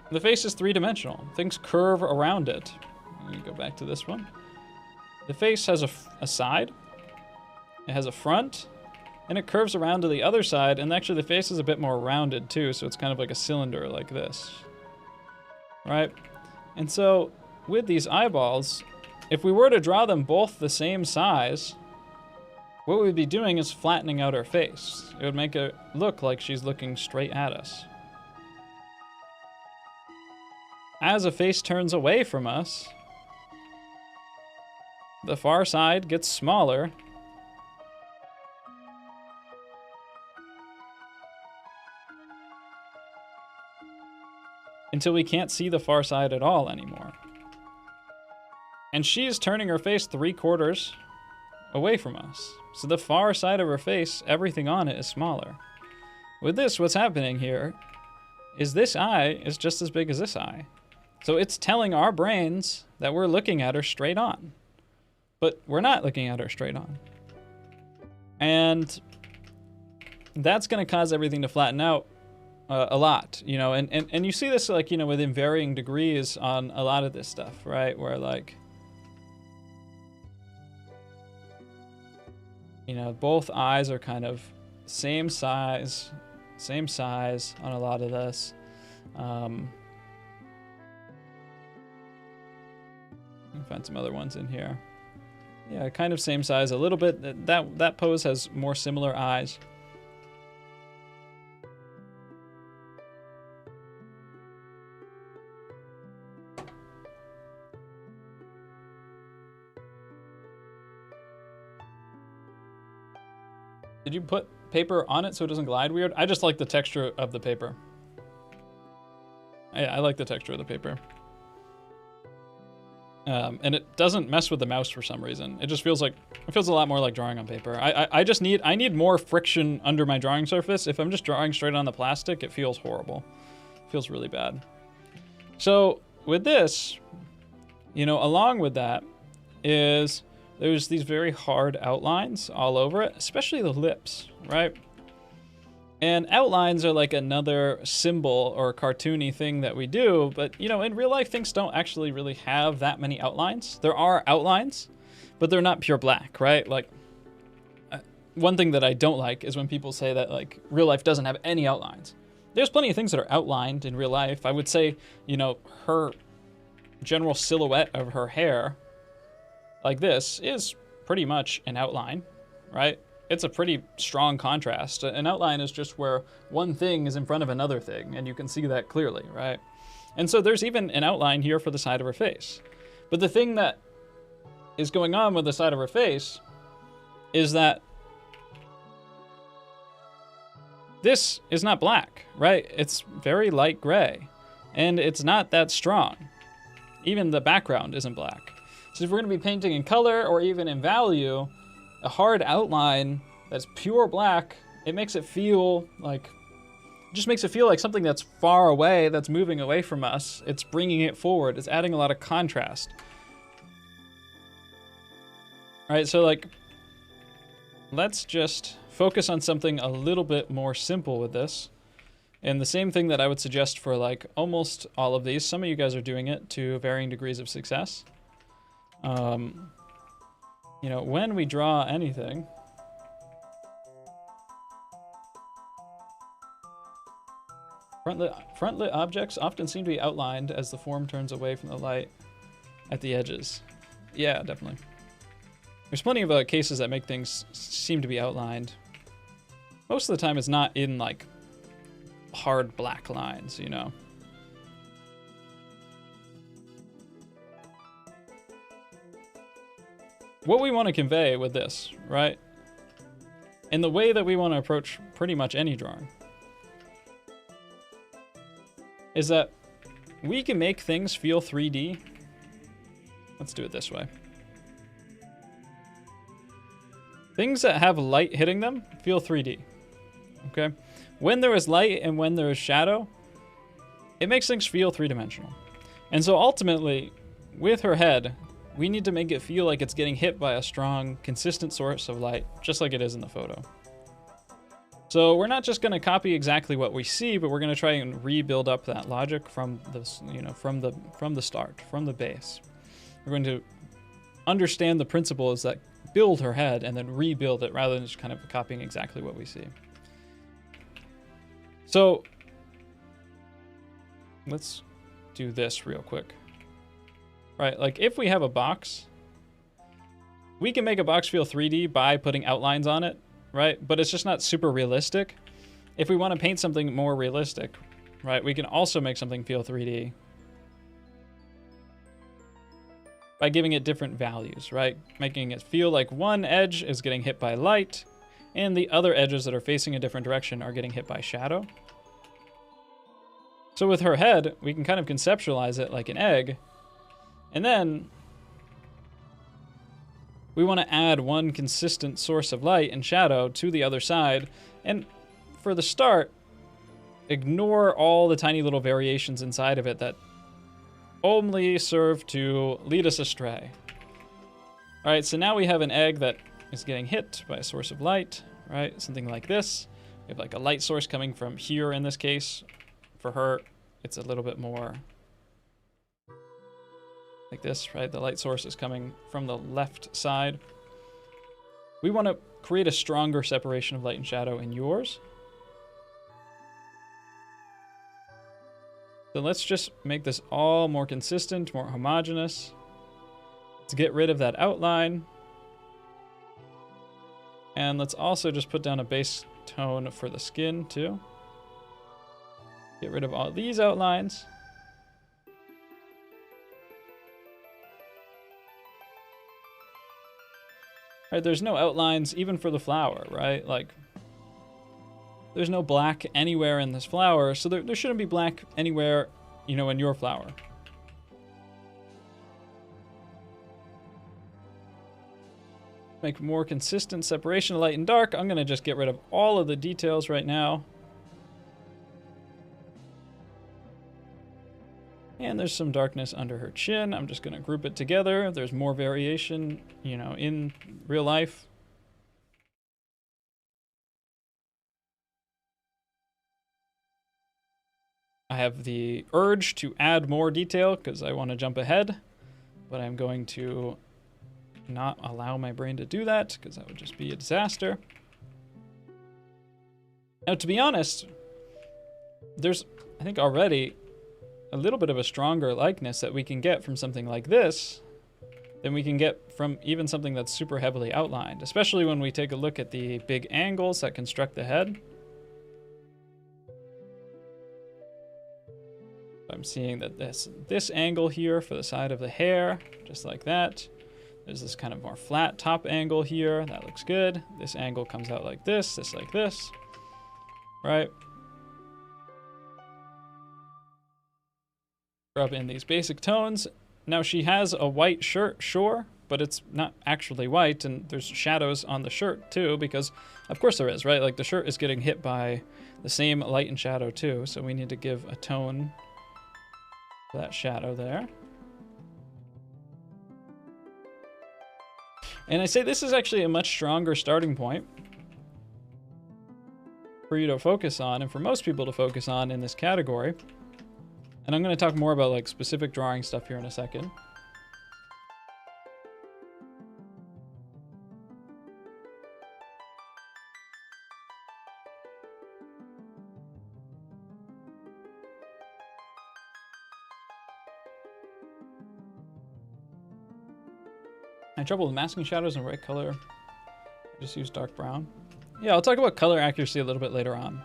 The face is three-dimensional. Things curve around it. Let me go back to this one. The face has a side, it has a front, and it curves around to the other side, and actually the face is a bit more rounded too, so it's kind of like a cylinder like this, right? And so with these eyeballs, if we were to draw them both the same size, what we'd be doing is flattening out her face. It would make it look like she's looking straight at us. As a face turns away from us, the far side gets smaller, until we can't see the far side at all anymore. And she's turning her face 3/4 away from us. So the far side of her face, everything on it is smaller. With this, what's happening here is this eye is just as big as this eye. So it's telling our brains that we're looking at her straight on. But we're not looking at her straight on. And that's gonna cause everything to flatten out a lot, you know, and you see this like, you know, within varying degrees on a lot of this stuff, right? Where like, you know, both eyes are kind of same size on a lot of this. Let me find some other ones in here. Yeah, kind of same size a little bit. That pose has more similar eyes. Did you put paper on it so it doesn't glide weird? I just like the texture of the paper. I like the texture of the paper. And it doesn't mess with the mouse for some reason. It just feels like, it feels a lot more like drawing on paper. I need more friction under my drawing surface. If I'm just drawing straight on the plastic, it feels horrible. It feels really bad. So with this, you know, along with that is there's these very hard outlines all over it, especially the lips, right? And outlines are like another symbol or cartoony thing that we do, but you know, in real life, things don't actually really have that many outlines. There are outlines, but they're not pure black, right? Like, one thing that I don't like is when people say that like real life doesn't have any outlines. There's plenty of things that are outlined in real life. I would say, you know, her general silhouette of her hair, like this, is pretty much an outline, right? It's a pretty strong contrast. An outline is just where one thing is in front of another thing, and you can see that clearly, right? And so there's even an outline here for the side of her face. But the thing that is going on with the side of her face is that this is not black, right? It's very light gray, and it's not that strong. Even the background isn't black. So if we're gonna be painting in color or even in value, a hard outline that's pure black, it makes it feel like, just makes it feel like something that's far away, that's moving away from us. It's bringing it forward. It's adding a lot of contrast. All right, so like, let's just focus on something a little bit more simple with this. And the same thing that I would suggest for like almost all of these. Some of you guys are doing it to varying degrees of success. You know, when we draw anything, front lit objects often seem to be outlined as the form turns away from the light at the edges. Yeah, definitely. There's plenty of cases that make things seem to be outlined. Most of the time it's not in like hard black lines, you know. What we want to convey with this, right? And the way that we want to approach pretty much any drawing is that we can make things feel 3D. Let's do it this way. things that have light hitting them feel 3D. Okay? When there is light and when there is shadow, it makes things feel three-dimensional. And so ultimately, with her head, we need to make it feel like it's getting hit by a strong, consistent source of light, just like it is in the photo. So we're not just going to copy exactly what we see, but we're going to try and rebuild up that logic from this, from the start, from the base. We're going to understand the principles that build her head and then rebuild it rather than just kind of copying exactly what we see. So let's do this real quick. Right, like if we have a box, we can make a box feel 3D by putting outlines on it, right? But it's just not super realistic. If we want to paint something more realistic, right, we can also make something feel 3D by giving it different values, right? Making it feel like one edge is getting hit by light and the other edges that are facing a different direction are getting hit by shadow. So with her head, we can kind of conceptualize it like an egg. And then we want to add one consistent source of light and shadow to the other side. And for the start, ignore all the tiny little variations inside of it that only serve to lead us astray. All right, so now we have an egg that is getting hit by a source of light, right? Something like this. We have like a light source coming from here in this case. For her, it's a little bit more like this, right? The light source is coming from the left side. We want to create a stronger separation of light and shadow in yours. So let's just make this all more consistent, more homogeneous. Let's get rid of that outline. And let's also just put down a base tone for the skin too. Get rid of all these outlines. Right, there's no outlines even for the flower, right? Like, there's no black anywhere in this flower, so there shouldn't be black anywhere, in your flower. Make more consistent separation of light and dark. I'm gonna just get rid of all of the details right now. And there's some darkness under her chin. I'm just going to group it together. There's more variation, in real life. I have the urge to add more detail because I want to jump ahead, but I'm going to not allow my brain to do that because that would just be a disaster. Now, to be honest, there's, I think already, a little bit of a stronger likeness that we can get from something like this than we can get from even something that's super heavily outlined, especially when we take a look at the big angles that construct the head. I'm seeing that this angle here for the side of the hair, just like that. There's this kind of more flat top angle here. That looks good. This angle comes out like this like this, right? Rub in these basic tones. Now she has a white shirt, sure, but it's not actually white, and there's shadows on the shirt too, because of course there is, right? Like the shirt is getting hit by the same light and shadow too, so we need to give a tone to that shadow there. And I say this is actually a much stronger starting point for you to focus on, and for most people to focus on in this category. And I'm going to talk more about like specific drawing stuff here in a second. I have trouble with masking shadows in right color. I just use dark brown. Yeah, I'll talk about color accuracy a little bit later on.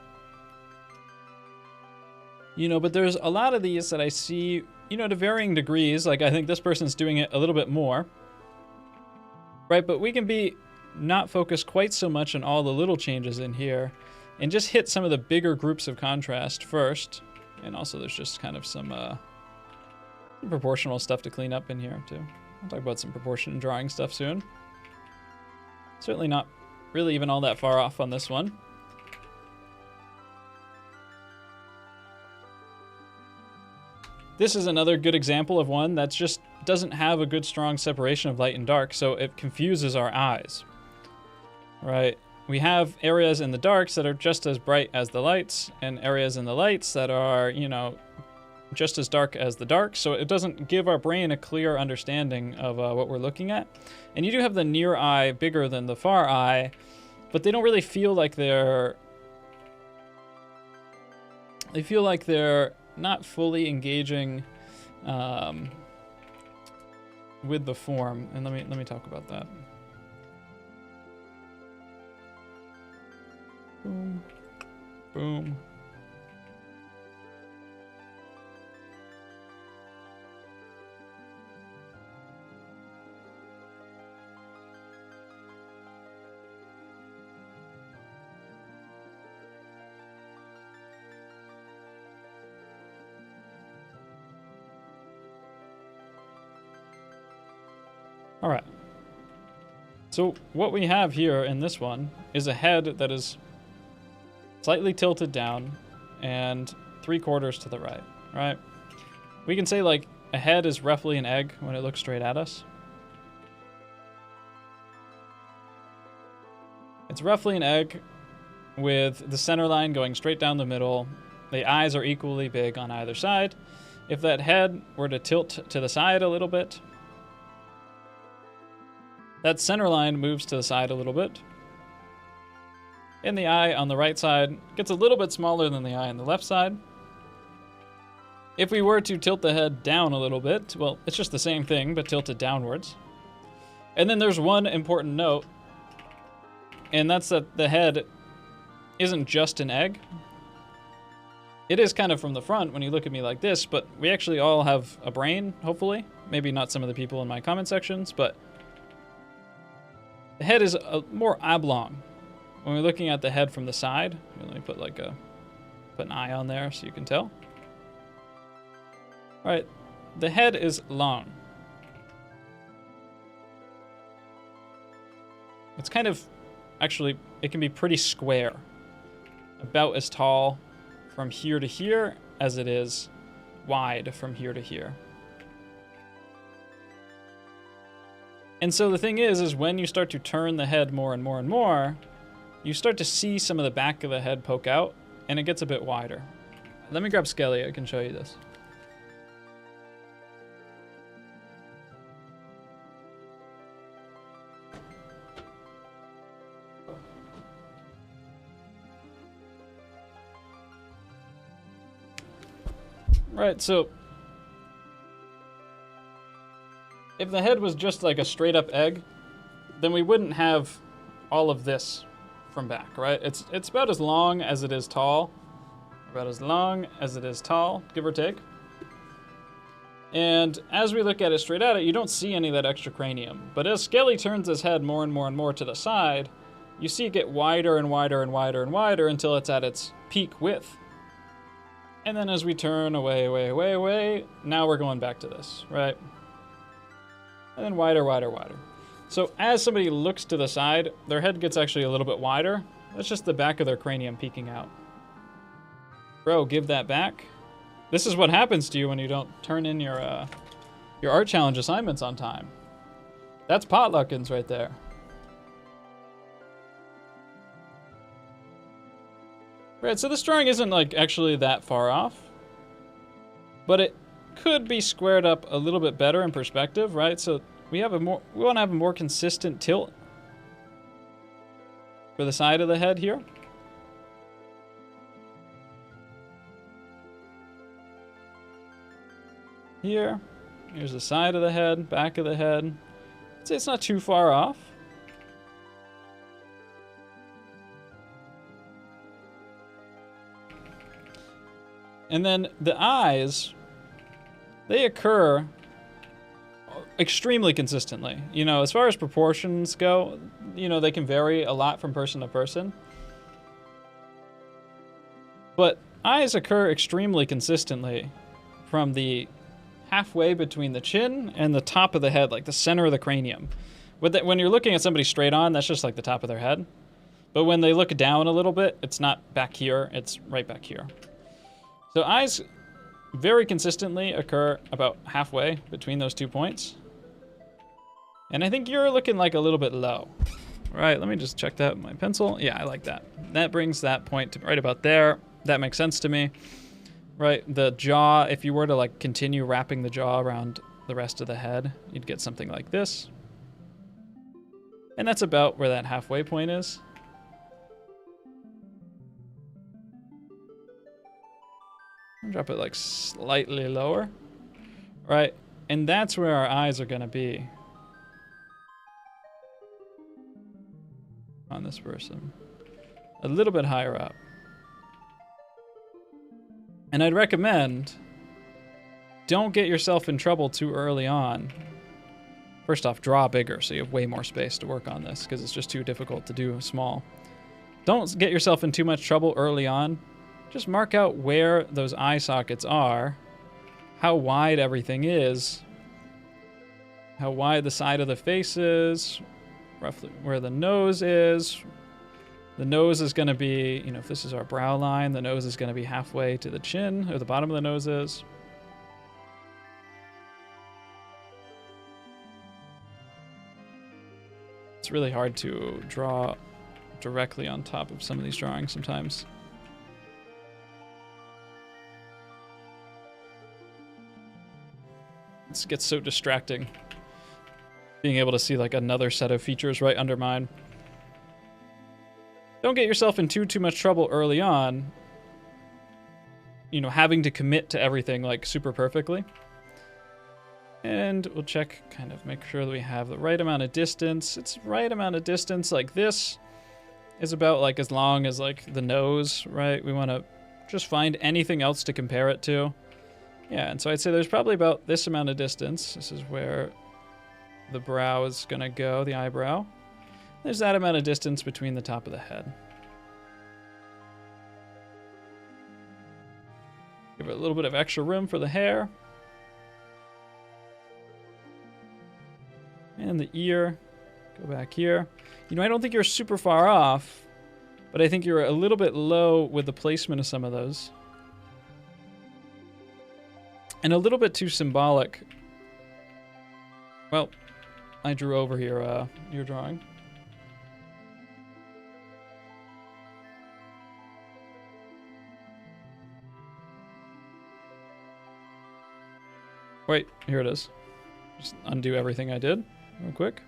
But there's a lot of these that I see, to varying degrees. Like, I think this person's doing it a little bit more. Right, but we can be not focused quite so much on all the little changes in here and just hit some of the bigger groups of contrast first. And also there's just kind of some proportional stuff to clean up in here too. I'll talk about some proportion and drawing stuff soon. Certainly not really even all that far off on this one. This is another good example of one that just doesn't have a good strong separation of light and dark, so it confuses our eyes. Right? We have areas in the darks that are just as bright as the lights, and areas in the lights that are, you know, just as dark as the dark, so it doesn't give our brain a clear understanding of what we're looking at. And you do have the near eye bigger than the far eye, but they don't really feel like they're... They feel like they're not fully engaging with the form. And let me talk about that. Boom. Boom. All right. So what we have here in this one is a head that is slightly tilted down and 3/4 to the right, right? We can say like a head is roughly an egg when it looks straight at us. It's roughly an egg with the center line going straight down the middle. The eyes are equally big on either side. If that head were to tilt to the side a little bit, that center line moves to the side a little bit. And the eye on the right side gets a little bit smaller than the eye on the left side. If we were to tilt the head down a little bit, well, it's just the same thing, but tilted downwards. And then there's one important note, and that's that the head isn't just an egg. It is kind of from the front when you look at me like this, but we actually all have a brain, hopefully. Maybe not some of the people in my comment sections, but the head is a more oblong. When we're looking at the head from the side, let me put like put an eye on there so you can tell. All right, the head is long. It's kind of, actually, it can be pretty square. About as tall from here to here as it is wide from here to here. And so the thing is when you start to turn the head more and more and more, you start to see some of the back of the head poke out, and it gets a bit wider. Let me grab Skelly, I can show you this. Right, so if the head was just like a straight up egg, then we wouldn't have all of this from back, right? It's about as long as it is tall. About as long as it is tall, give or take. And as we look at it straight at it, you don't see any of that extra cranium. But as Skelly turns his head more and more and more to the side, you see it get wider and wider and wider and wider until it's at its peak width. And then as we turn away, away, away, away, now we're going back to this, right? And then wider, wider, wider. So as somebody looks to the side, their head gets actually a little bit wider. That's just the back of their cranium peeking out. Bro, give that back. This is what happens to you when you don't turn in your art challenge assignments on time. That's potluckins right there. Right, so this drawing isn't like actually that far off, but it could be squared up a little bit better in perspective, right? So we want to have a more consistent tilt for the side of the head here. Here's the side of the head, back of the head. I'd say it's not too far off. And then the eyes, they occur extremely consistently. You know, as far as proportions go, you know, they can vary a lot from person to person. But eyes occur extremely consistently from the halfway between the chin and the top of the head, like the center of the cranium. When you're looking at somebody straight on, that's just like the top of their head. But when they look down a little bit, it's not back here, it's right back here. So eyes very consistently occur about halfway between those 2 points. And I think you're looking like a little bit low. All right, let me just check that with my pencil. Yeah, I like that. That brings that point to right about there. That makes sense to me. Right, the jaw, if you were to like continue wrapping the jaw around the rest of the head, you'd get something like this. And that's about where that halfway point is. I'll drop it like slightly lower. Right, and that's where our eyes are gonna be. On this person. A little bit higher up. And I'd recommend, don't get yourself in trouble too early on. First off, draw bigger so you have way more space to work on this because it's just too difficult to do small. Don't get yourself in too much trouble early on. Just mark out where those eye sockets are, how wide everything is, how wide the side of the face is, roughly where the nose is. The nose is going to be, you know, if this is our brow line, the nose is going to be halfway to the chin, or the bottom of the nose is. It's really hard to draw directly on top of some of these drawings sometimes. It gets so distracting. Being able to see like another set of features right under mine. Don't get yourself in too much trouble early on, you know, having to commit to everything like super perfectly. And we'll check, kind of make sure that we have the right amount of distance. It's right amount of distance. Like this is about like as long as like the nose, right? We want to just find anything else to compare it to. Yeah, and so I'd say there's probably about this amount of distance. This is where the brow is gonna go, the eyebrow. There's that amount of distance between the top of the head. Give it a little bit of extra room for the hair. And the ear. Go back here. You know, I don't think you're super far off, but I think you're a little bit low with the placement of some of those. And a little bit too symbolic. Well, I drew over here, your drawing. Wait, here it is. Just undo everything I did real quick.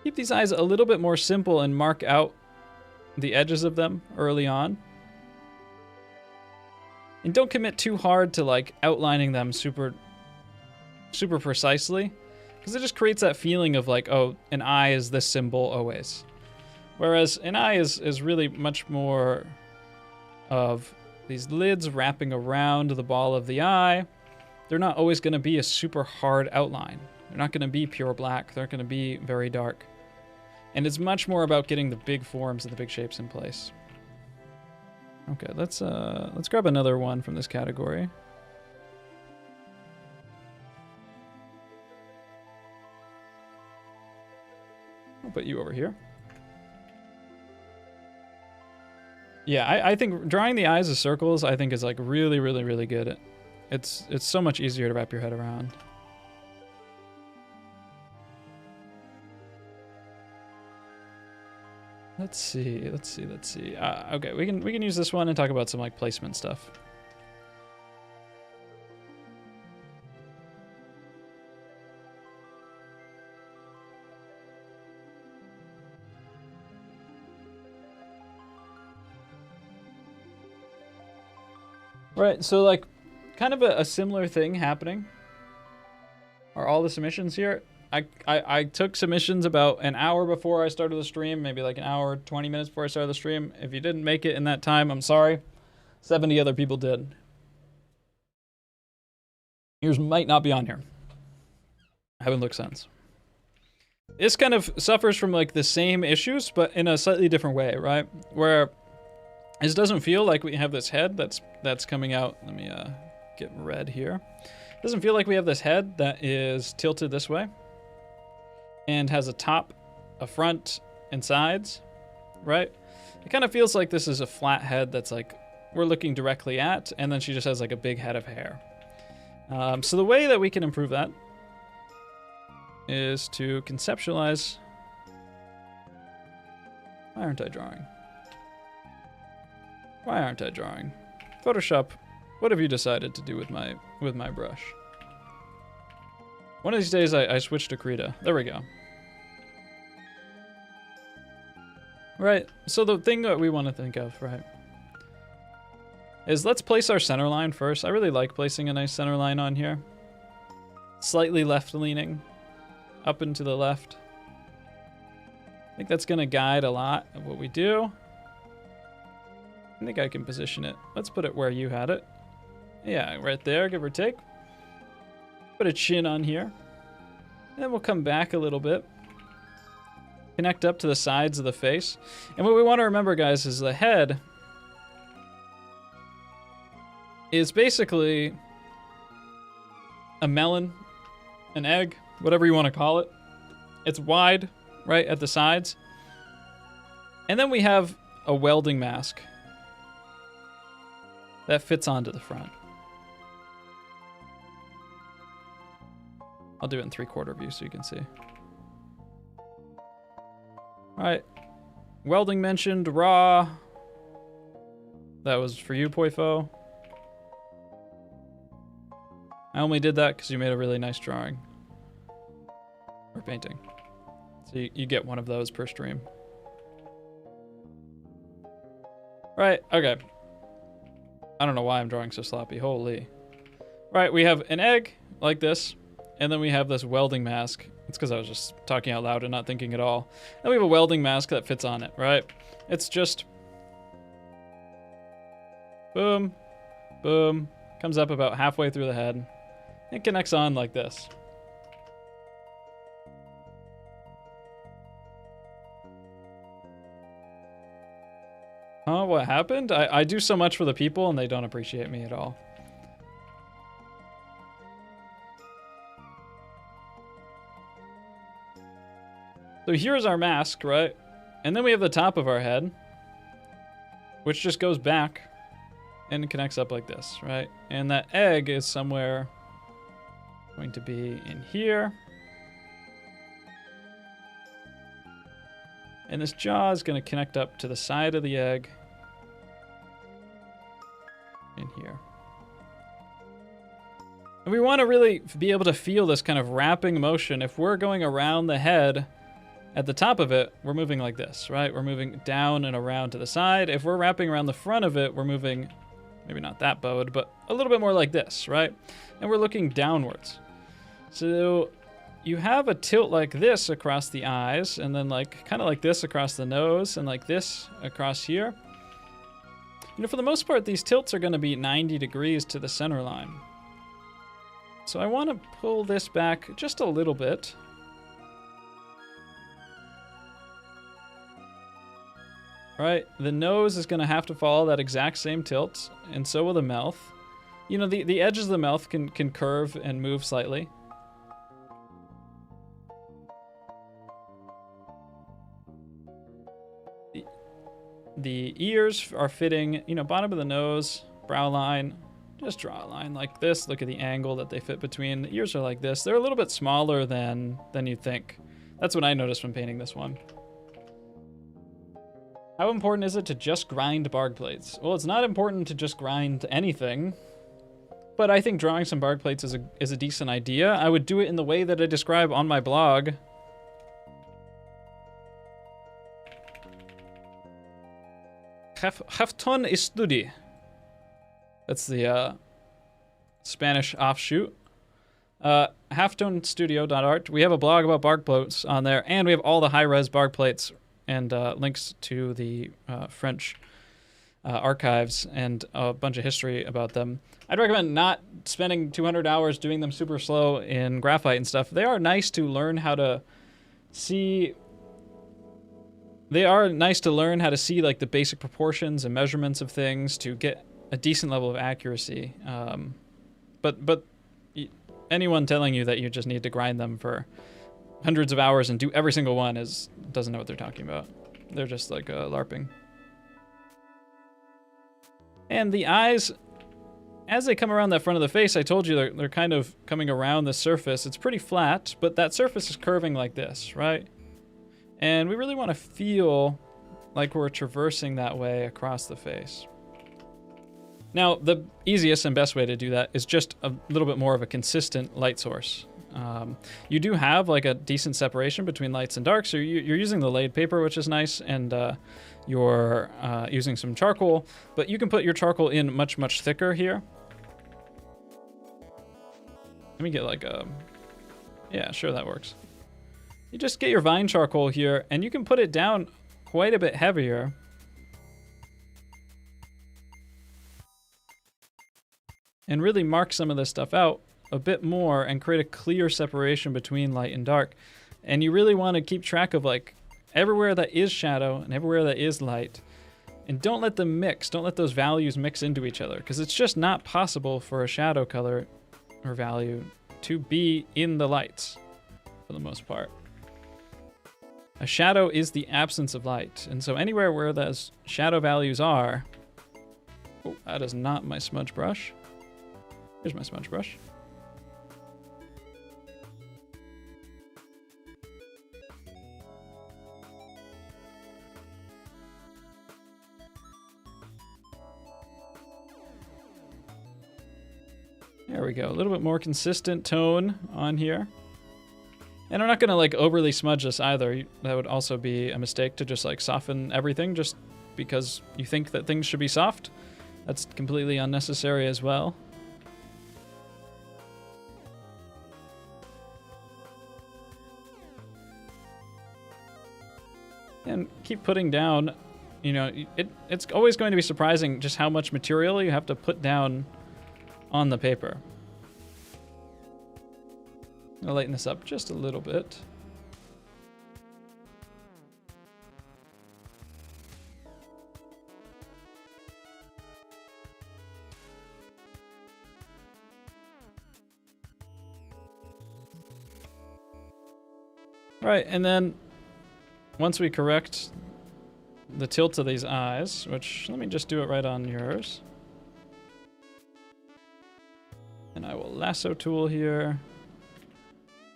Keep these eyes a little bit more simple and mark out the edges of them early on. And don't commit too hard to like outlining them super precisely, because it just creates that feeling of like, oh, an eye is this symbol always. Whereas an eye is really much more of these lids wrapping around the ball of the eye. They're not always going to be a super hard outline. They're not going to be pure black. They're going to be very dark. And it's much more about getting the big forms and the big shapes in place. Okay, let's grab another one from this category. I'll put you over here. Yeah, I think drawing the eyes as circles, I think is like really, really, really good. It's so much easier to wrap your head around. Let's see. Okay, we can use this one and talk about some like placement stuff. Right, so like kind of a similar thing happening. Are all the submissions here? I took submissions about an hour before I started the stream, maybe like an hour, 20 minutes before I started the stream. If you didn't make it in that time, I'm sorry. 70 other people did. Yours might not be on here. I haven't looked since. This kind of suffers from like the same issues, but in a slightly different way, right? Where this doesn't feel like we have this head that's coming out. Let me get red here. It doesn't feel like we have this head that is tilted this way. and has a top, a front, and sides, right? It kind of feels like this is a flat head that's like we're looking directly at, and then she just has like a big head of hair. So the way that we can improve that is to conceptualize. Why aren't I drawing? Why aren't I drawing? Photoshop, what have you decided to do with my brush? One of these days I switch to Krita. There we go. Right, so the thing that we want to think of, right, is let's place our center line first. I really like placing a nice center line on here. Slightly left leaning, up and to the left. I think that's gonna guide a lot of what we do. I think I can position it. Let's put it where you had it. Yeah, right there, give or take. Put a chin on here. And then we'll come back a little bit. Connect up to the sides of the face. And what we want to remember, guys, is the head is basically a melon, an egg, whatever you want to call it. It's wide, right, at the sides. And then we have a welding mask that fits onto the front. I'll do it in 3/4 view so you can see. All right, welding mentioned, raw. That was for you, Poifo. I only did that because you made a really nice drawing. Or painting. So you get one of those per stream. Right, okay. I don't know why I'm drawing so sloppy, holy. Right, we have an egg, like this, and then we have this welding mask. It's because I was just talking out loud and not thinking at all. Then we have a welding mask that fits on it, right? It's just... boom, boom, comes up about halfway through the head. It connects on like this. Huh, what happened? I do so much for the people and they don't appreciate me at all. So here's our mask, right? And then we have the top of our head, which just goes back and connects up like this, right? And that egg is somewhere going to be in here. And this jaw is going to connect up to the side of the egg in here. And we want to really be able to feel this kind of wrapping motion. If we're going around the head, at the top of it, we're moving like this, right? We're moving down and around to the side. If we're wrapping around the front of it, we're moving, maybe not that bowed, but a little bit more like this, right? And we're looking downwards. So you have a tilt like this across the eyes, and then like kind of like this across the nose, and like this across here. You know, for the most part, these tilts are going to be 90 degrees to the center line. So I want to pull this back just a little bit. Right, the nose is going to have to follow that exact same tilt, and so will the mouth. You know, the edges of the mouth can curve and move slightly. The ears are fitting, you know, bottom of the nose, brow line. Just draw a line like this. Look at the angle that they fit between. The ears are like this. They're a little bit smaller than you'd think. That's what I noticed when painting this one. How important is it to just grind barg plates? Well, it's not important to just grind anything, but I think drawing some barg plates is a decent idea. I would do it in the way that I describe on my blog. Halftone Estudi. That's the Spanish offshoot. Halftonestudio.art. We have a blog about barg plates on there, and we have all the high-res barg plates and links to the French archives and a bunch of history about them. I'd recommend not spending 200 hours doing them super slow in graphite and stuff. They are nice to learn how to see. They are nice to learn how to see like the basic proportions and measurements of things to get a decent level of accuracy. But anyone telling you that you just need to grind them for hundreds of hours and do every single one doesn't know what they're talking about. They're just like LARPing. And the eyes, as they come around that front of the face, I told you they're kind of coming around the surface. It's pretty flat, but that surface is curving like this, right? And we really want to feel like we're traversing that way across the face. Now, the easiest and best way to do that is just a little bit more of a consistent light source. You do have like a decent separation between lights and darks, so you're using the laid paper, which is nice, and you're using some charcoal, but you can put your charcoal in much, much thicker here. Let me get like a, yeah, sure, that works. You just get your vine charcoal here, and you can put it down quite a bit heavier. And really mark some of this stuff out a bit more and create a clear separation between light and dark. And you really want to keep track of like everywhere that is shadow and everywhere that is light. And don't let them mix. Don't let those values mix into each other, because it's just not possible for a shadow color or value to be in the lights for the most part. A shadow is the absence of light. And so anywhere where those shadow values are... Oh, that is not my smudge brush. Here's my smudge brush. There we go, a little bit more consistent tone on here. And I'm not gonna like overly smudge this either. That would also be a mistake to just like soften everything just because you think that things should be soft. That's completely unnecessary as well. And keep putting down, you know, it's always going to be surprising just how much material you have to put down on the paper. I'll lighten this up just a little bit. Right, and then once we correct the tilt of these eyes, which let me just do it right on yours. And I will lasso tool here.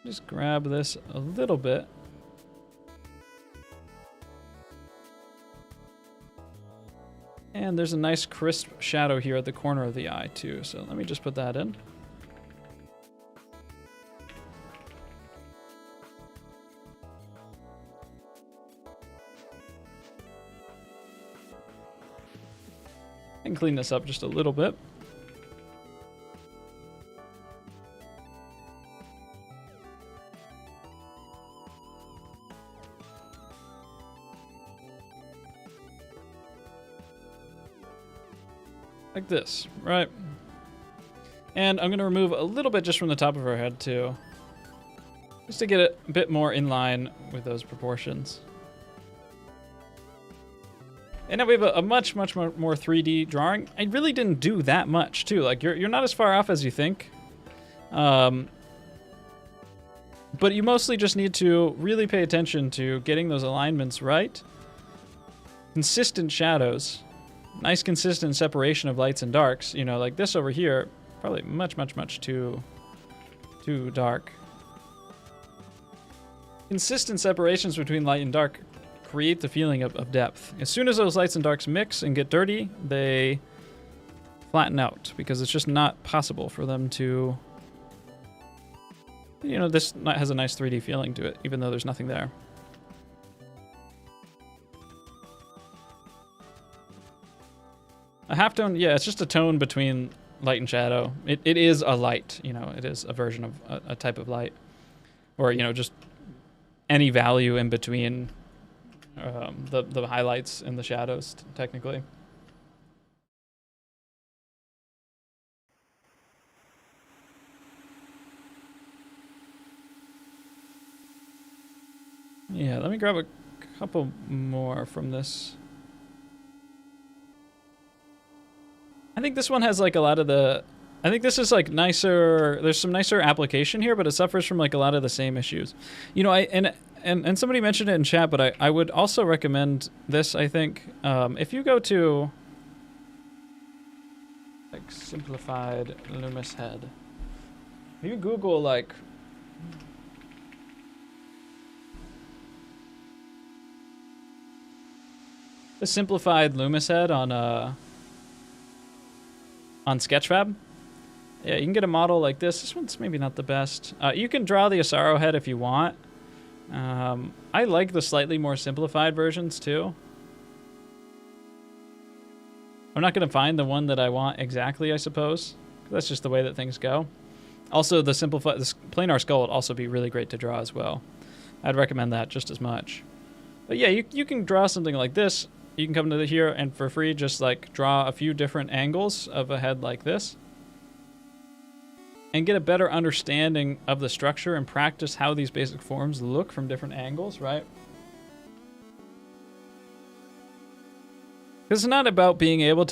Just grab this a little bit. And there's a nice crisp shadow here at the corner of the eye too. So let me just put that in. And clean this up just a little bit. Like this, right? And I'm going to remove a little bit just from the top of her head too, just to get it a bit more in line with those proportions. And now we have a much more 3D drawing. I really didn't do that much too. Like you're not as far off as you think. But you mostly just need to really pay attention to getting those alignments right. Consistent shadows. Nice consistent separation of lights and darks. You know, like this over here, probably much too dark. Consistent separations between light and dark create the feeling of depth. As soon as those lights and darks mix and get dirty, they flatten out because it's just not possible for them to, you know, this has a nice 3D feeling to it, even though there's nothing there. A halftone, yeah, it's just a tone between light and shadow. It is a light, you know, it is a version of a type of light. Or, you know, just any value in between the highlights and the shadows, technically. Yeah, let me grab a couple more from this. I think this one has like a lot of the I think this is like nicer. There's some nicer application here, but it suffers from like a lot of the same issues. You know, and somebody mentioned it in chat, but I would also recommend this. I think if you go to like simplified Loomis head, if you Google like the simplified Loomis head on Sketchfab. Yeah, you can get a model like this. This one's maybe not the best. You can draw the Asaro head if you want. I like the slightly more simplified versions too. I'm not going to find the one that I want exactly, I suppose. That's just the way that things go. Also, this planar skull would also be really great to draw as well. I'd recommend that just as much. But yeah, you can draw something like this. You can come to here and for free just like draw a few different angles of a head like this. And get a better understanding of the structure and practice how these basic forms look from different angles, right? It's not about being able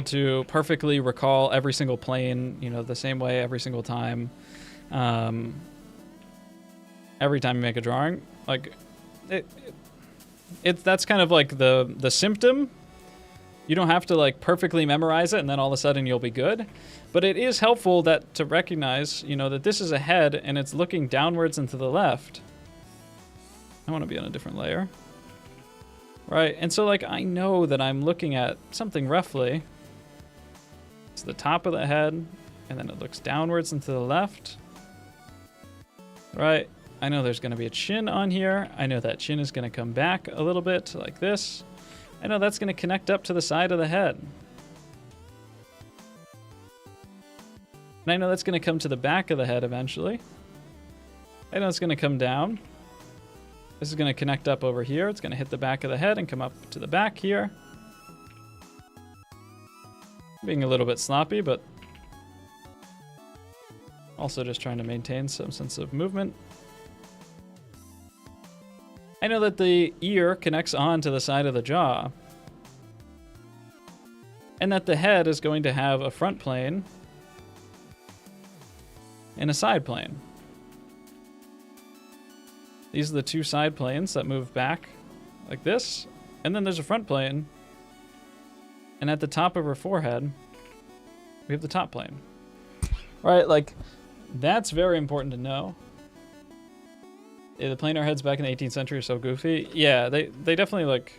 to perfectly recall every single plane, you know, the same way every single time. Every time you make a drawing, like that's kind of like the symptom. You don't have to like perfectly memorize it and then all of a sudden you'll be good. But it is helpful to recognize, you know, that this is a head and it's looking downwards and to the left. I want to be on a different layer. Right, and so like I know that I'm looking at something roughly. It's the top of the head and then it looks downwards and to the left. Right, I know there's going to be a chin on here. I know that chin is going to come back a little bit like this. I know that's going to connect up to the side of the head. And I know that's going to come to the back of the head eventually. I know it's going to come down. This is going to connect up over here. It's going to hit the back of the head and come up to the back here. Being a little bit sloppy, but also just trying to maintain some sense of movement. I know that the ear connects on to the side of the jaw. And that the head is going to have a front plane and a side plane. These are the two side planes that move back like this. And then there's a front plane. And at the top of her forehead, we have the top plane. Right, like, that's very important to know. Yeah, the planar heads back in the 18th century are so goofy. Yeah, they definitely, like,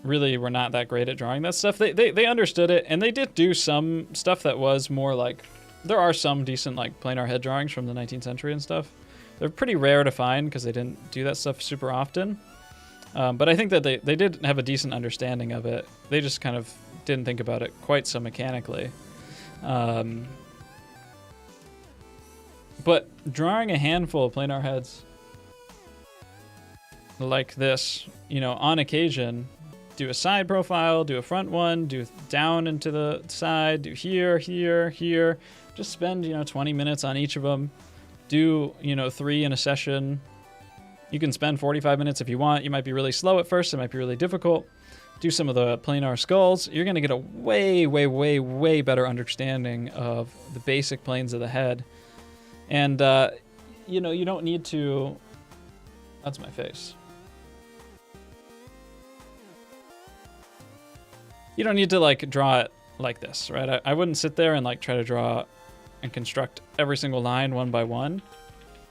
really were not that great at drawing that stuff. They understood it, and they did do some stuff that was more like... There are some decent, like, planar head drawings from the 19th century and stuff. They're pretty rare to find because they didn't do that stuff super often. But I think that they did have a decent understanding of it. They just kind of didn't think about it quite so mechanically. But drawing a handful of planar heads like this, you know, on occasion, do a side profile, do a front one, do down into the side, do here, here, here. Just spend, 20 minutes on each of them. Do, 3 in a session. You can spend 45 minutes if you want. You might be really slow at first. It might be really difficult. Do some of the planar skulls. You're going to get a way, way, way, way better understanding of the basic planes of the head. And, you don't need to... That's my face. You don't need to, draw it like this, right? I wouldn't sit there and, try to draw and construct every single line one by one.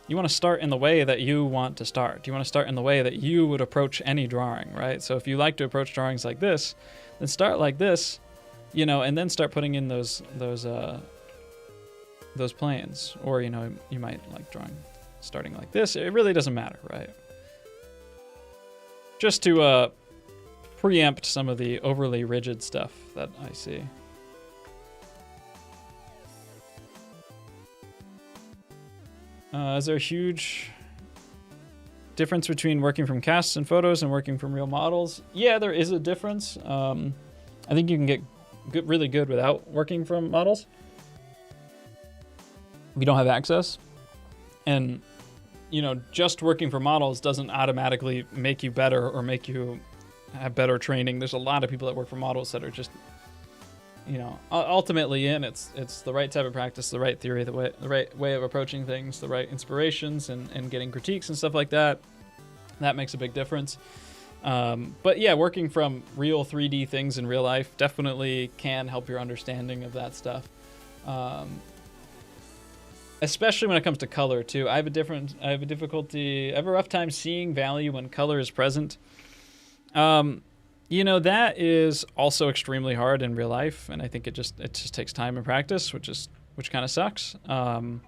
You want to start in the way that you want to start. You want to start in the way that you would approach any drawing, right? So if you like to approach drawings like this, then start like this, and then start putting in those planes. Or, you might like drawing starting like this. It really doesn't matter, right? Just to preempt some of the overly rigid stuff that I see. Is there a huge difference between working from casts and photos and working from real models? Yeah, there is a difference. I think you can get really good without working from models. If you don't have access. And, just working for models doesn't automatically make you better or make you have better training. There's a lot of people that work for models that are just, you know, ultimately it's the right type of practice, the right theory, the right way of approaching things, the right inspirations, and getting critiques and stuff like that. That makes a big difference. But yeah, working from real 3D things in real life definitely can help your understanding of that stuff. Especially when it comes to color too. I have a rough time seeing value when color is present. You know, that is also extremely hard in real life, and I think it just takes time and practice, which kind of sucks. And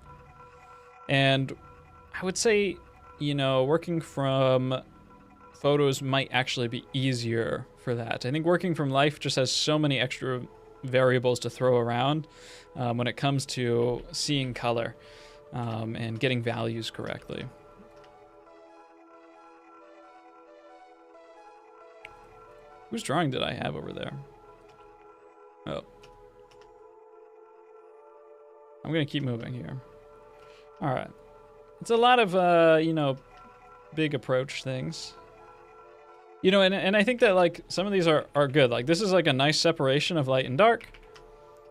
I would say, you know, working from photos might actually be easier for that. I think working from life just has so many extra variables to throw around when it comes to seeing color and getting values correctly. Whose drawing did I have over there? Oh. I'm gonna keep moving here. All right. It's a lot of, you know, big approach things. You know, and I think that, like, some of these are good. Like, this is, like, a nice separation of light and dark,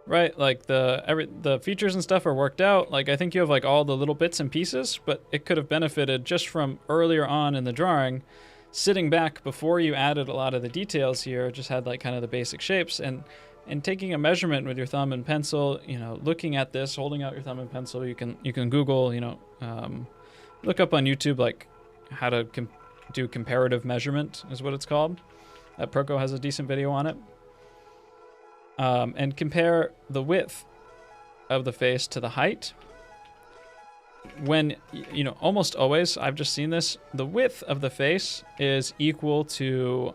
right? Like, the features and stuff are worked out. Like, I think you have, like, all the little bits and pieces, but it could have benefited just from earlier on in the drawing, sitting back before you added a lot of the details here, just had, like, kind of the basic shapes, and taking a measurement with your thumb and pencil, you know, looking at this, holding out your thumb and pencil. You can Google, you know, look up on YouTube, like, how to do comparative measurement is what it's called. Proko has a decent video on it. And compare the width of the face to the height. When, you know, almost always, I've just seen this, the width of the face is equal to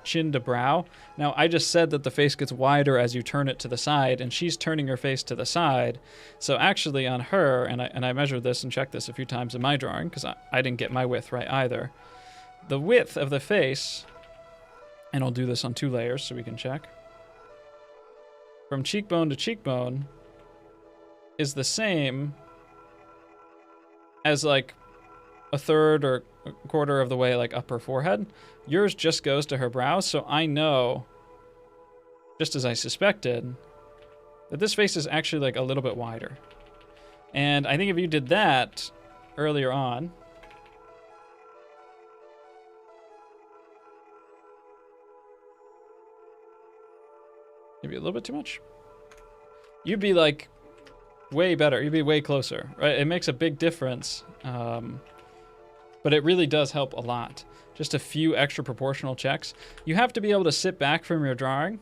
chin to brow. Now, I just said that the face gets wider as you turn it to the side, and she's turning her face to the side. So actually on her, and I measured this and checked this a few times in my drawing, because I didn't get my width right either. The width of the face, and I'll do this on 2 layers so we can check, from cheekbone to cheekbone is the same as, like, a third or a quarter of the way, like, up her forehead. Yours just goes to her brows, so I know, just as I suspected, that this face is actually, like, a little bit wider. And I think if you did that earlier on, maybe a little bit too much, you'd be, like, way better. You'd be way closer, right? It makes a big difference, but it really does help a lot. Just a few extra proportional checks. You have to be able to sit back from your drawing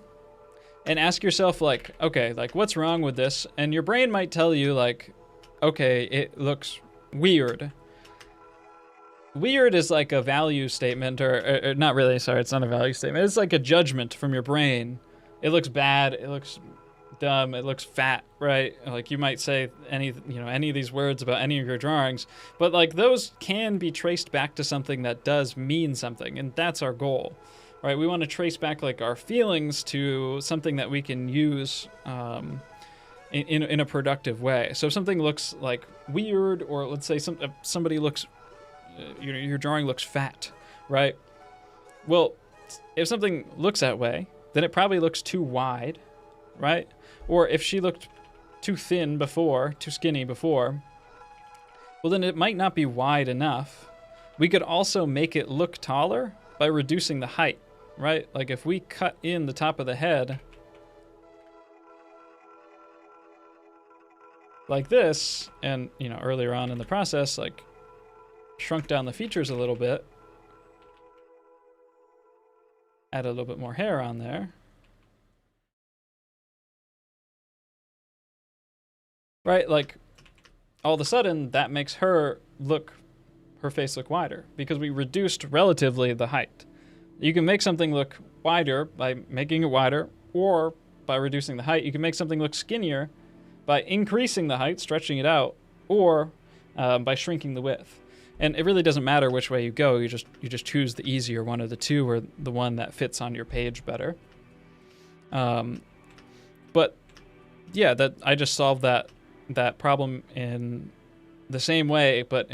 and ask yourself, like, okay, like, what's wrong with this? And your brain might tell you, like, okay, it looks weird. Weird is like a value statement, or not really, sorry, it's not a value statement. It's like a judgment from your brain. It looks bad, it looks dumb, it looks fat, right? Like, you might say any of these words about any of your drawings, but, like, those can be traced back to something that does mean something, and that's our goal, right? We want to trace back, like, our feelings to something that we can use in a productive way. So if something looks, like, weird, or let's say somebody looks, your drawing looks fat, right? Well, if something looks that way, then it probably looks too wide, right? Or if she looked too thin before, too skinny before, well, then it might not be wide enough. We could also make it look taller by reducing the height, right? Like, if we cut in the top of the head like this, and, you know, earlier on in the process, like, shrunk down the features a little bit, add a little bit more hair on there, right? Like, all of a sudden, that makes her face look wider, because we reduced relatively the height. You can make something look wider by making it wider, or by reducing the height. You can make something look skinnier by increasing the height, stretching it out, or by shrinking the width. And it really doesn't matter which way you go. You just choose the easier one of the two, or the one that fits on your page better. But yeah, that I just solved that problem in the same way, but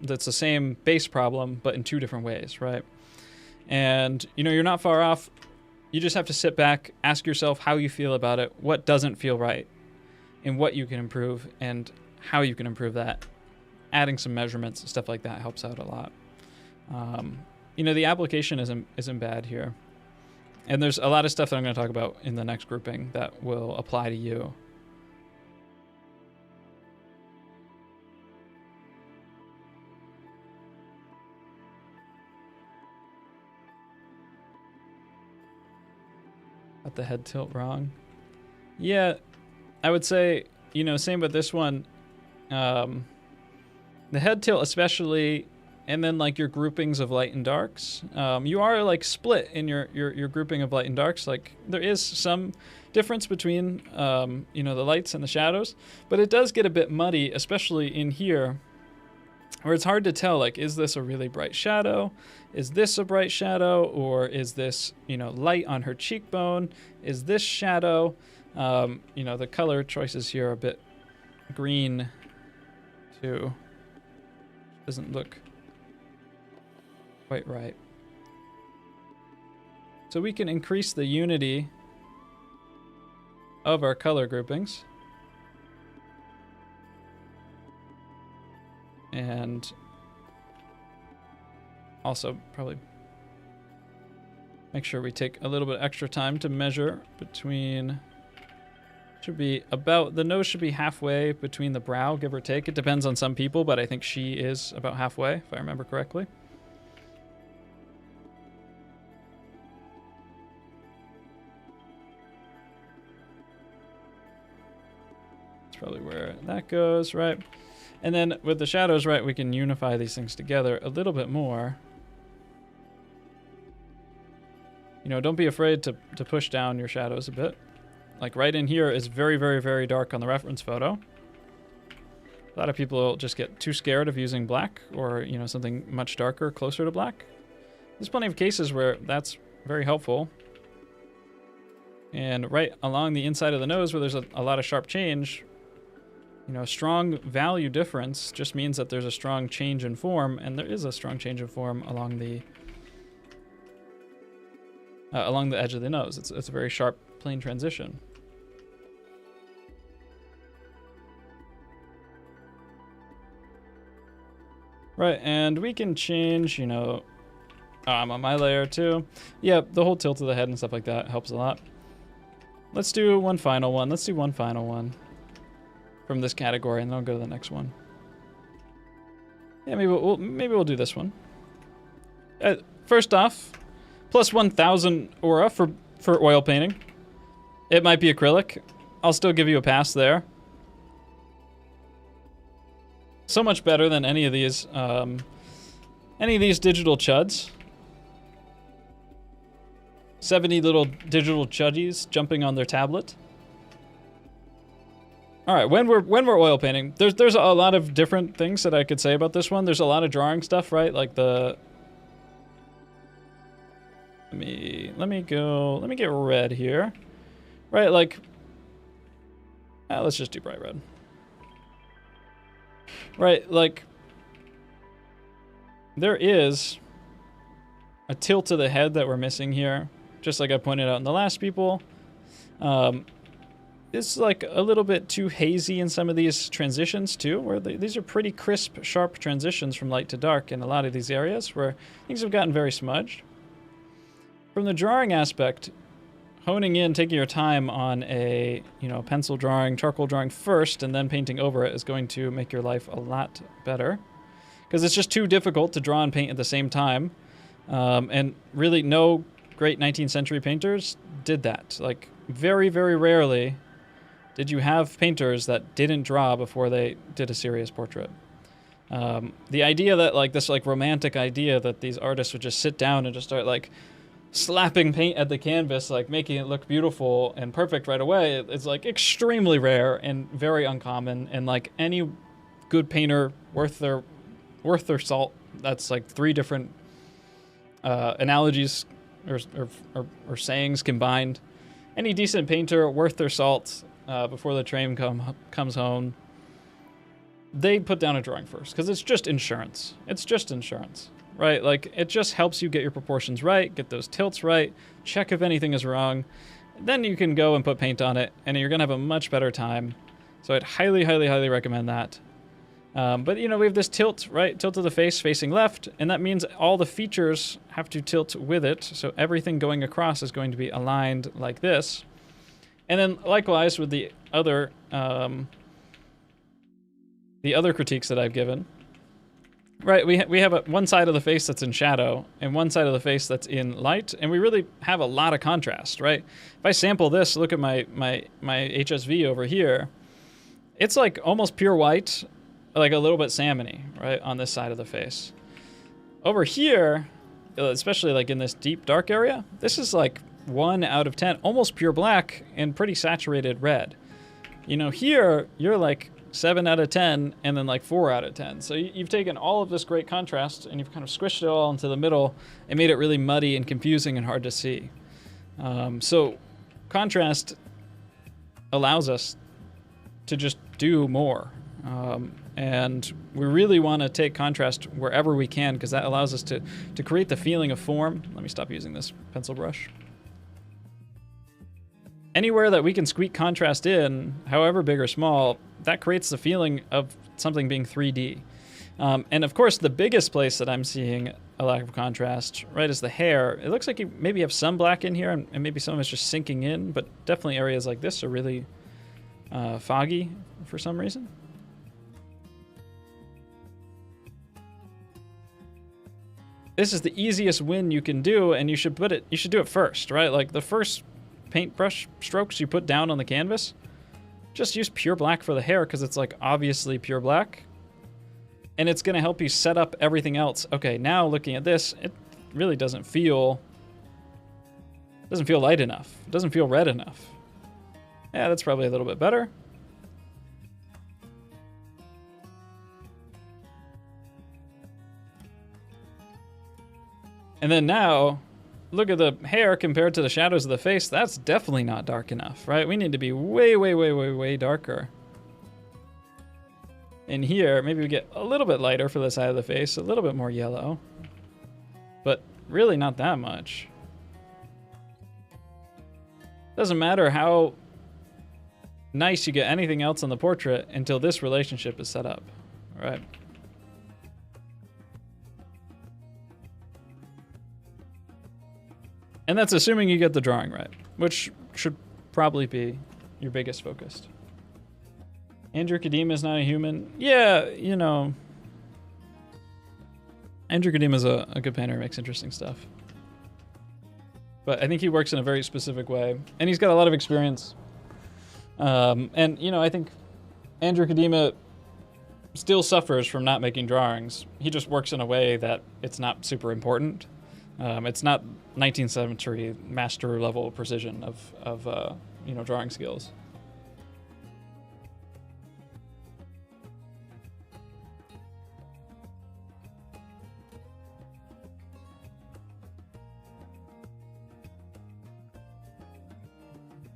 that's the same base problem, but in 2 different ways, right? And, you know, you're not far off. You just have to sit back, ask yourself how you feel about it, what doesn't feel right, and what you can improve, and how you can improve that. Adding some measurements and stuff like that helps out a lot. You know, the application isn't bad here. And there's a lot of stuff that I'm going to talk about in the next grouping that will apply to you. Got the head tilt wrong. Yeah, I would say, you know, same with this one. The head tilt especially, and then like your groupings of light and darks. You are like split in your grouping of light and darks. Like there is some difference between, you know, the lights and the shadows, but it does get a bit muddy, especially in here, where it's hard to tell, like, is this a really bright shadow? Is this a bright shadow? Or is this, you know, light on her cheekbone? Is this shadow? You know, the color choices here are a bit green too. Doesn't look quite right. So we can increase the unity of our color groupings. And also probably make sure we take a little bit extra time to measure between, should be about, the nose should be halfway between the brow, give or take. It depends on some people, but I think she is about halfway, if I remember correctly. That's probably where that goes, right? And then with the shadows, right, we can unify these things together a little bit more. You know, don't be afraid to push down your shadows a bit. Like right in here is very, very, very dark on the reference photo. A lot of people just get too scared of using black or, you know, something much darker, closer to black. There's plenty of cases where that's very helpful. And right along the inside of the nose where there's a lot of sharp change, you know, a strong value difference just means that there's a strong change in form, and there is a strong change in form along the edge of the nose. It's a very sharp plane transition. Right, and we can change, you know, I'm on my layer too. Yeah, the whole tilt of the head and stuff like that helps a lot. Let's do one final one. Let's do one final one from this category, and then I'll go to the next one. Yeah, maybe we'll do this one. First off, plus 1,000 aura for oil painting. It might be acrylic. I'll still give you a pass there. So much better than any of these digital chuds. 70 little digital chuddies jumping on their tablet. All right, when we're oil painting, there's a lot of different things that I could say about this one. There's a lot of drawing stuff, right? Like the let me get red here. Right, like let's just do bright red. Right, like there is a tilt to the head that we're missing here, just like I pointed out in the last people. It's like a little bit too hazy in some of these transitions too, where these are pretty crisp, sharp transitions from light to dark in a lot of these areas where things have gotten very smudged. From the drawing aspect, honing in, taking your time on a, you know, pencil drawing, charcoal drawing first, and then painting over it is going to make your life a lot better. Because it's just too difficult to draw and paint at the same time. And really no great 19th century painters did that. Like very, very rarely did you have painters that didn't draw before they did a serious portrait. The idea that like this like romantic idea that these artists would just sit down and just start like slapping paint at the canvas, like making it look beautiful and perfect right away, it's like extremely rare and very uncommon. And like any good painter worth their salt, that's like 3 different analogies or sayings combined. Any decent painter worth their salt before the train comes home, they put down a drawing first because it's just insurance. It's just insurance. right? Like, it just helps you get your proportions right, get those tilts right, check if anything is wrong. Then you can go and put paint on it, and you're going to have a much better time. So I'd highly, highly, highly recommend that. But, you know, we have this tilt, right? Tilt of the face facing left, and that means all the features have to tilt with it. So everything going across is going to be aligned like this. And then likewise with the other critiques that I've given. Right, we have one side of the face that's in shadow and one side of the face that's in light, and we really have a lot of contrast, right? If I sample this, look at my HSV over here, it's like almost pure white, like a little bit salmony, right, on this side of the face. Over here, especially like in this deep dark area, this is like 1 out of 10, almost pure black and pretty saturated red. You know, here, you're like 7 out of 10, and then like 4 out of 10. So you've taken all of this great contrast and you've kind of squished it all into the middle and made it really muddy and confusing and hard to see. So contrast allows us to just do more. And we really want to take contrast wherever we can, because that allows us to create the feeling of form. Let me stop using this pencil brush. Anywhere that we can squeak contrast in, however big or small, that creates the feeling of something being 3D. And of course, the biggest place that I'm seeing a lack of contrast, right, is the hair. It looks like you maybe have some black in here, and maybe some of it's just sinking in, but definitely areas like this are really foggy for some reason. This is the easiest win you can do, and you should do it first, right? Like the first paintbrush strokes you put down on the canvas, just use pure black for the hair because it's like obviously pure black, and it's going to help you set up everything else. Okay, now looking at this, it really doesn't feel light enough. It doesn't feel red enough. Yeah, that's probably a little bit better. And then now, look at the hair compared to the shadows of the face. That's definitely not dark enough, right? We need to be way, way, way, way, way darker. In here, maybe we get a little bit lighter for the side of the face, a little bit more yellow. But really not that much. Doesn't matter how nice you get anything else on the portrait until this relationship is set up, right? And that's assuming you get the drawing right, which should probably be your biggest focus. Andrew Kadima is not a human. Yeah, you know, Andrew Kadima is a good painter, makes interesting stuff. But I think he works in a very specific way, and he's got a lot of experience. And, you know, I think Andrew Kadima still suffers from not making drawings. He just works in a way that it's not super important. It's not 19th century master level precision of you know, drawing skills.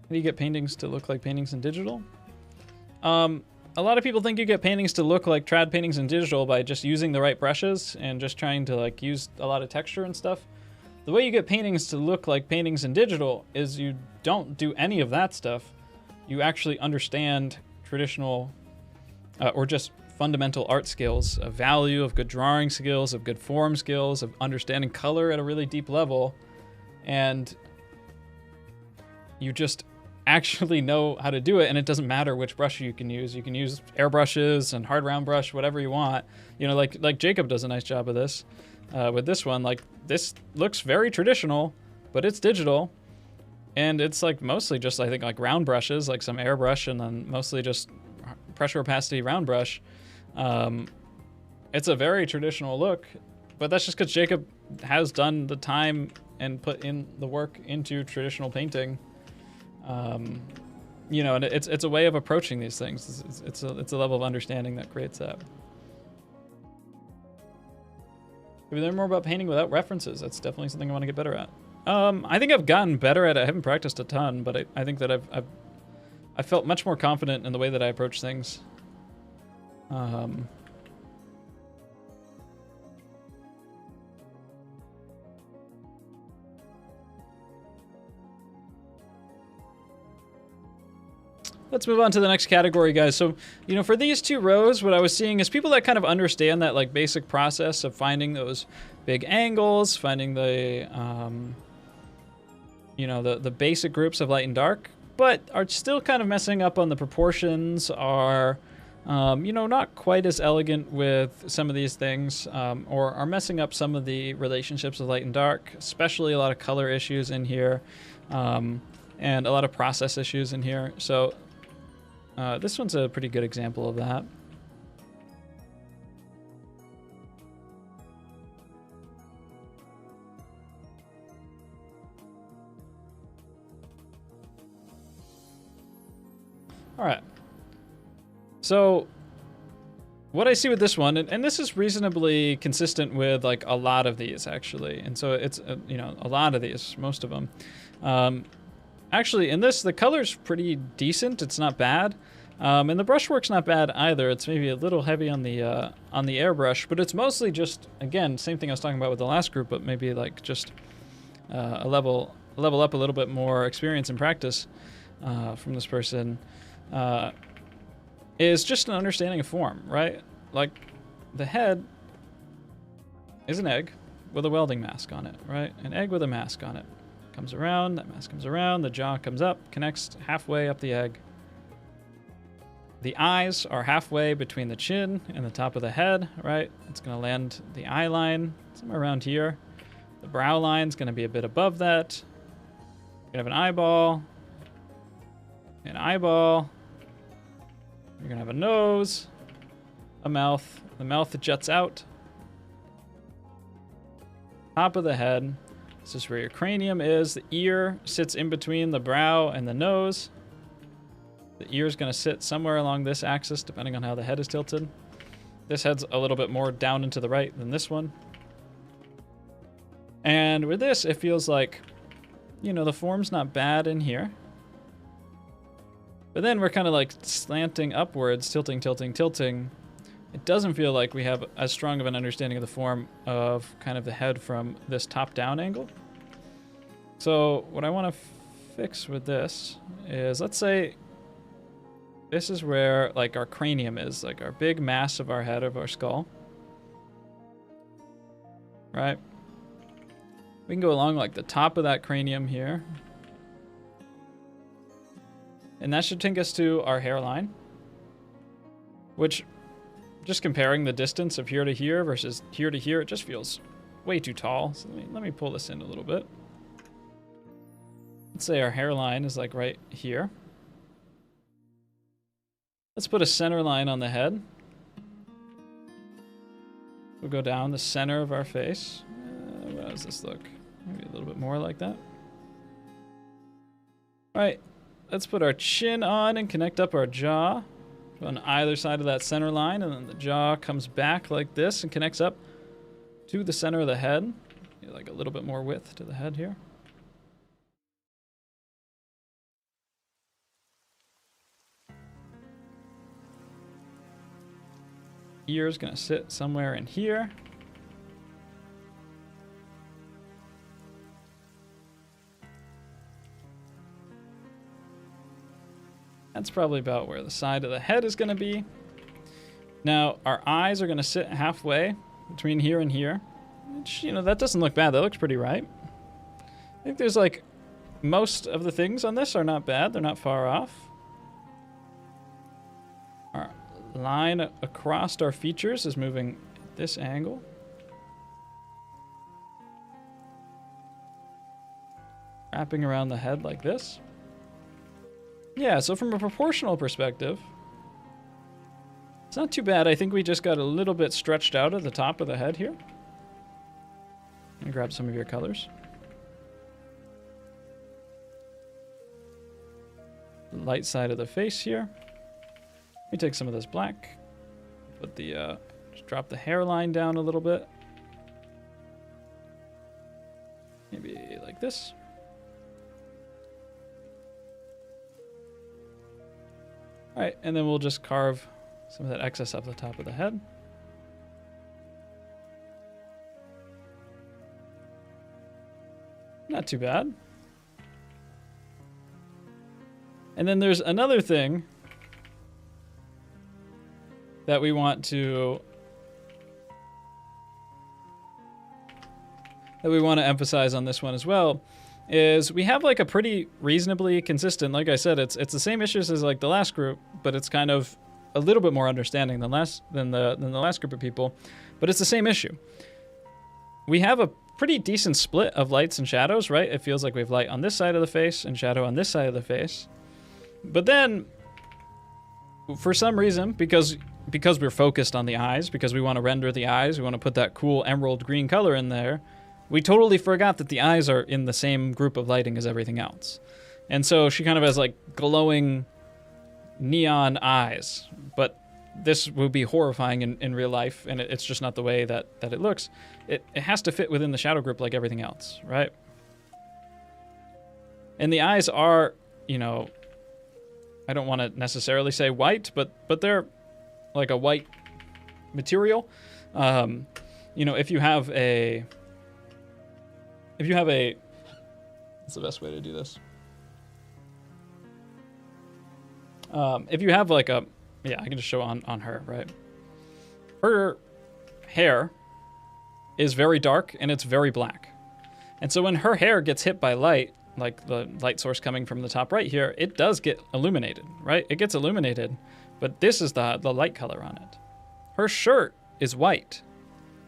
How do you get paintings to look like paintings in digital? A lot of people think you get paintings to look like trad paintings in digital by just using the right brushes and just trying to like use a lot of texture and stuff. The way you get paintings to look like paintings in digital is you don't do any of that stuff. You actually understand traditional or just fundamental art skills, of value, of good drawing skills, of good form skills, of understanding color at a really deep level. And you just actually know how to do it, and it doesn't matter which brush you can use. You can use airbrushes and hard round brush, whatever you want. You know, like Jacob does a nice job of this. With this one, like, this looks very traditional, but it's digital. And it's like mostly just, I think, like round brushes, like some airbrush, and then mostly just pressure opacity round brush. It's a very traditional look, but that's just because Jacob has done the time and put in the work into traditional painting. You know, and it's a way of approaching these things. It's a level of understanding that creates that. If you learn more about painting without references, that's definitely something I want to get better at. I think I've gotten better at it. I haven't practiced a ton, but I think that I felt much more confident in the way that I approach things. let's move on to the next category, guys. So, you know, for these two rows, what I was seeing is people that kind of understand that like basic process of finding those big angles, finding the, you know, the basic groups of light and dark, but are still kind of messing up on the proportions, are, you know, not quite as elegant with some of these things, or are messing up some of the relationships of light and dark, especially a lot of color issues in here, and a lot of process issues in here. So this one's a pretty good example of that. All right. So what I see with this one, and this is reasonably consistent with like a lot of these actually, and so it's you know, a lot of these, most of them. Actually, in this, the color's pretty decent. It's not bad, and the brushwork's not bad either. It's maybe a little heavy on the airbrush, but it's mostly just, again, same thing I was talking about with the last group, but maybe like just a level up a little bit more experience and practice from this person. Is just an understanding of form, right? Like, the head is an egg with a welding mask on it, right? An egg with a mask on it. Comes around, that mask comes around, the jaw comes up, connects halfway up the egg. The eyes are halfway between the chin and the top of the head, right? It's gonna land the eye line somewhere around here. The brow line's gonna be a bit above that. You're gonna have an eyeball, an eyeball. You're gonna have a nose, a mouth. The mouth juts out. Top of the head. This is where your cranium is. The ear sits in between the brow and the nose. The ear is gonna sit somewhere along this axis, depending on how the head is tilted. This head's a little bit more down and to the right than this one. And with this, it feels like, you know, the form's not bad in here. But then we're kind of like slanting upwards, tilting. It doesn't feel like we have as strong of an understanding of the form of kind of the head from this top-down angle. So what I want to fix with this is, let's say this is where like our cranium is, like our big mass of our head, of our skull. Right? We can go along like the top of that cranium here. And that should take us to our hairline, which, just comparing the distance of here to here versus here to here, it just feels way too tall. So let me pull this in a little bit. Let's say our hairline is like right here. Let's put a center line on the head. We'll go down the center of our face. How does this look? Maybe a little bit more like that. All right. Let's put our chin on and connect up our jaw on either side of that center line, and then the jaw comes back like this and connects up to the center of the head. Like a little bit more width to the head here. Ear is going to sit somewhere in here. That's probably about where the side of the head is going to be. Now, our eyes are going to sit halfway between here and here. Which, you know, that doesn't look bad. That looks pretty right. I think there's like, most of the things on this are not bad. They're not far off. Our line across our features is moving at this angle. Wrapping around the head like this. Yeah, so from a proportional perspective, it's not too bad. I think we just got a little bit stretched out at the top of the head here. Let me grab some of your colors. The light side of the face here. Let me take some of this black. Put the, just drop the hairline down a little bit. Maybe like this. All right, and then we'll just carve some of that excess off the top of the head. Not too bad. And then there's another thing that we want to emphasize on this one as well, is we have like a pretty reasonably consistent, like I said, it's the same issues as like the last group, but it's kind of a little bit more understanding than the last group of people, but it's the same issue. We have a pretty decent split of lights and shadows, right? It feels like we have light on this side of the face and shadow on this side of the face. But then, for some reason, because we're focused on the eyes, because we want to render the eyes, we want to put that cool emerald green color in there, we totally forgot that the eyes are in the same group of lighting as everything else. And so she kind of has like glowing neon eyes, but this would be horrifying in real life, and it's just not the way that it looks. It has to fit within the shadow group like everything else, right? And the eyes are, you know, I don't want to necessarily say white, but they're like a white material. You know, if you have a, what's the best way to do this? If you have like a, yeah, I can just show on her, right? Her hair is very dark and it's very black. And so when her hair gets hit by light, like the light source coming from the top right here, it does get illuminated, right? It gets illuminated, but this is the light color on it. Her shirt is white.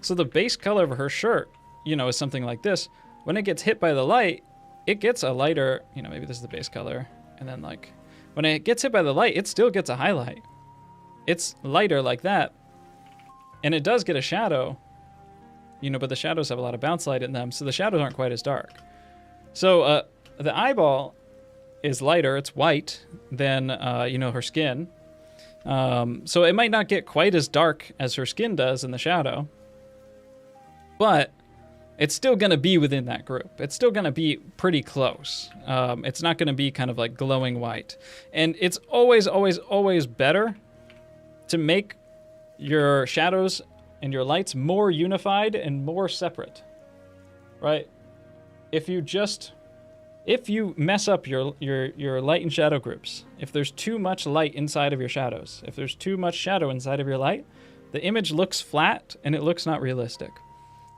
So the base color of her shirt, you know, is something like this. When it gets hit by the light, it gets a lighter, you know, maybe this is the base color. And then like, when it gets hit by the light, it still gets a highlight. It's lighter like that. And it does get a shadow, you know, but the shadows have a lot of bounce light in them, so the shadows aren't quite as dark. So the eyeball is lighter, it's white, than, you know, her skin. So it might not get quite as dark as her skin does in the shadow, but it's still going to be within that group. It's still going to be pretty close. It's not going to be kind of like glowing white. And it's always, always, always better to make your shadows and your lights more unified and more separate, right? If you mess up your light and shadow groups, if there's too much light inside of your shadows, if there's too much shadow inside of your light, the image looks flat and it looks not realistic.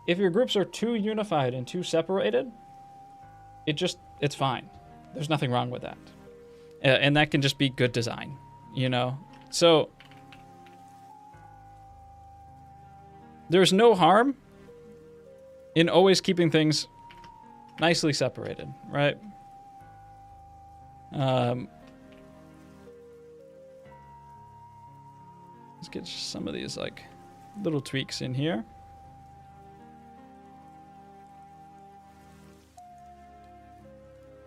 If your groups are too unified and too separated, it's fine. There's nothing wrong with that. And that can just be good design, you know? So there's no harm in always keeping things nicely separated, right? Let's get some of these like little tweaks in here.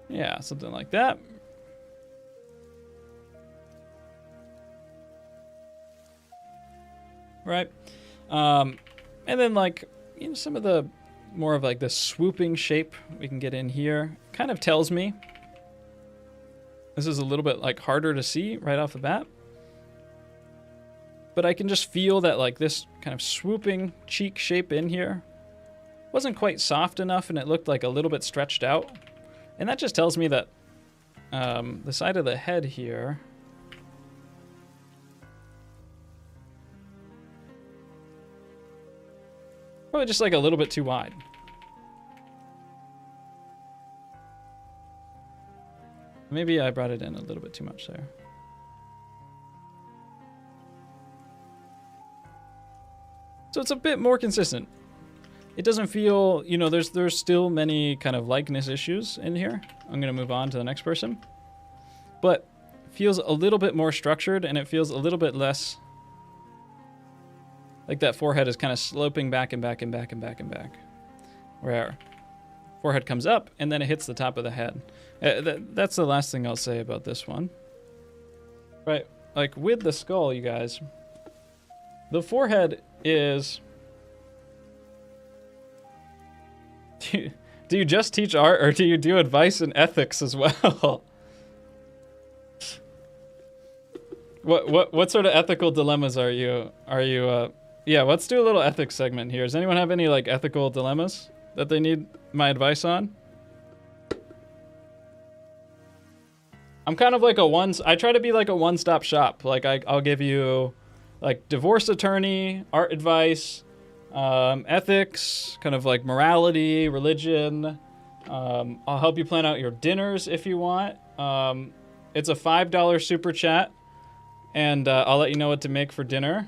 Yeah, something like that. Right. And then like, you know, some of the more of like the swooping shape we can get in here kind of tells me this is a little bit like harder to see right off the bat. But I can just feel that like this kind of swooping cheek shape in here wasn't quite soft enough and it looked like a little bit stretched out. And that just tells me that the side of the head here probably just like a little bit too wide. Maybe I brought it in a little bit too much there. So it's a bit more consistent. It doesn't feel, you know, there's still many kind of likeness issues in here. I'm going to move on to the next person. But it feels a little bit more structured and it feels a little bit less like that forehead is kind of sloping back and back and back and back and back. Where forehead comes up and then it hits the top of the head. That's the last thing I'll say about this one. Right, like with the skull, you guys, the forehead is... Do you just teach art or do you do advice and ethics as well? What sort of ethical dilemmas are you yeah, let's do a little ethics segment here. Does anyone have any like ethical dilemmas that they need my advice on? I'm kind of like I try to be like a one-stop shop. Like I'll give you like divorce attorney, art advice, ethics, kind of like morality, religion. I'll help you plan out your dinners if you want. It's a $5 super chat, and I'll let you know what to make for dinner.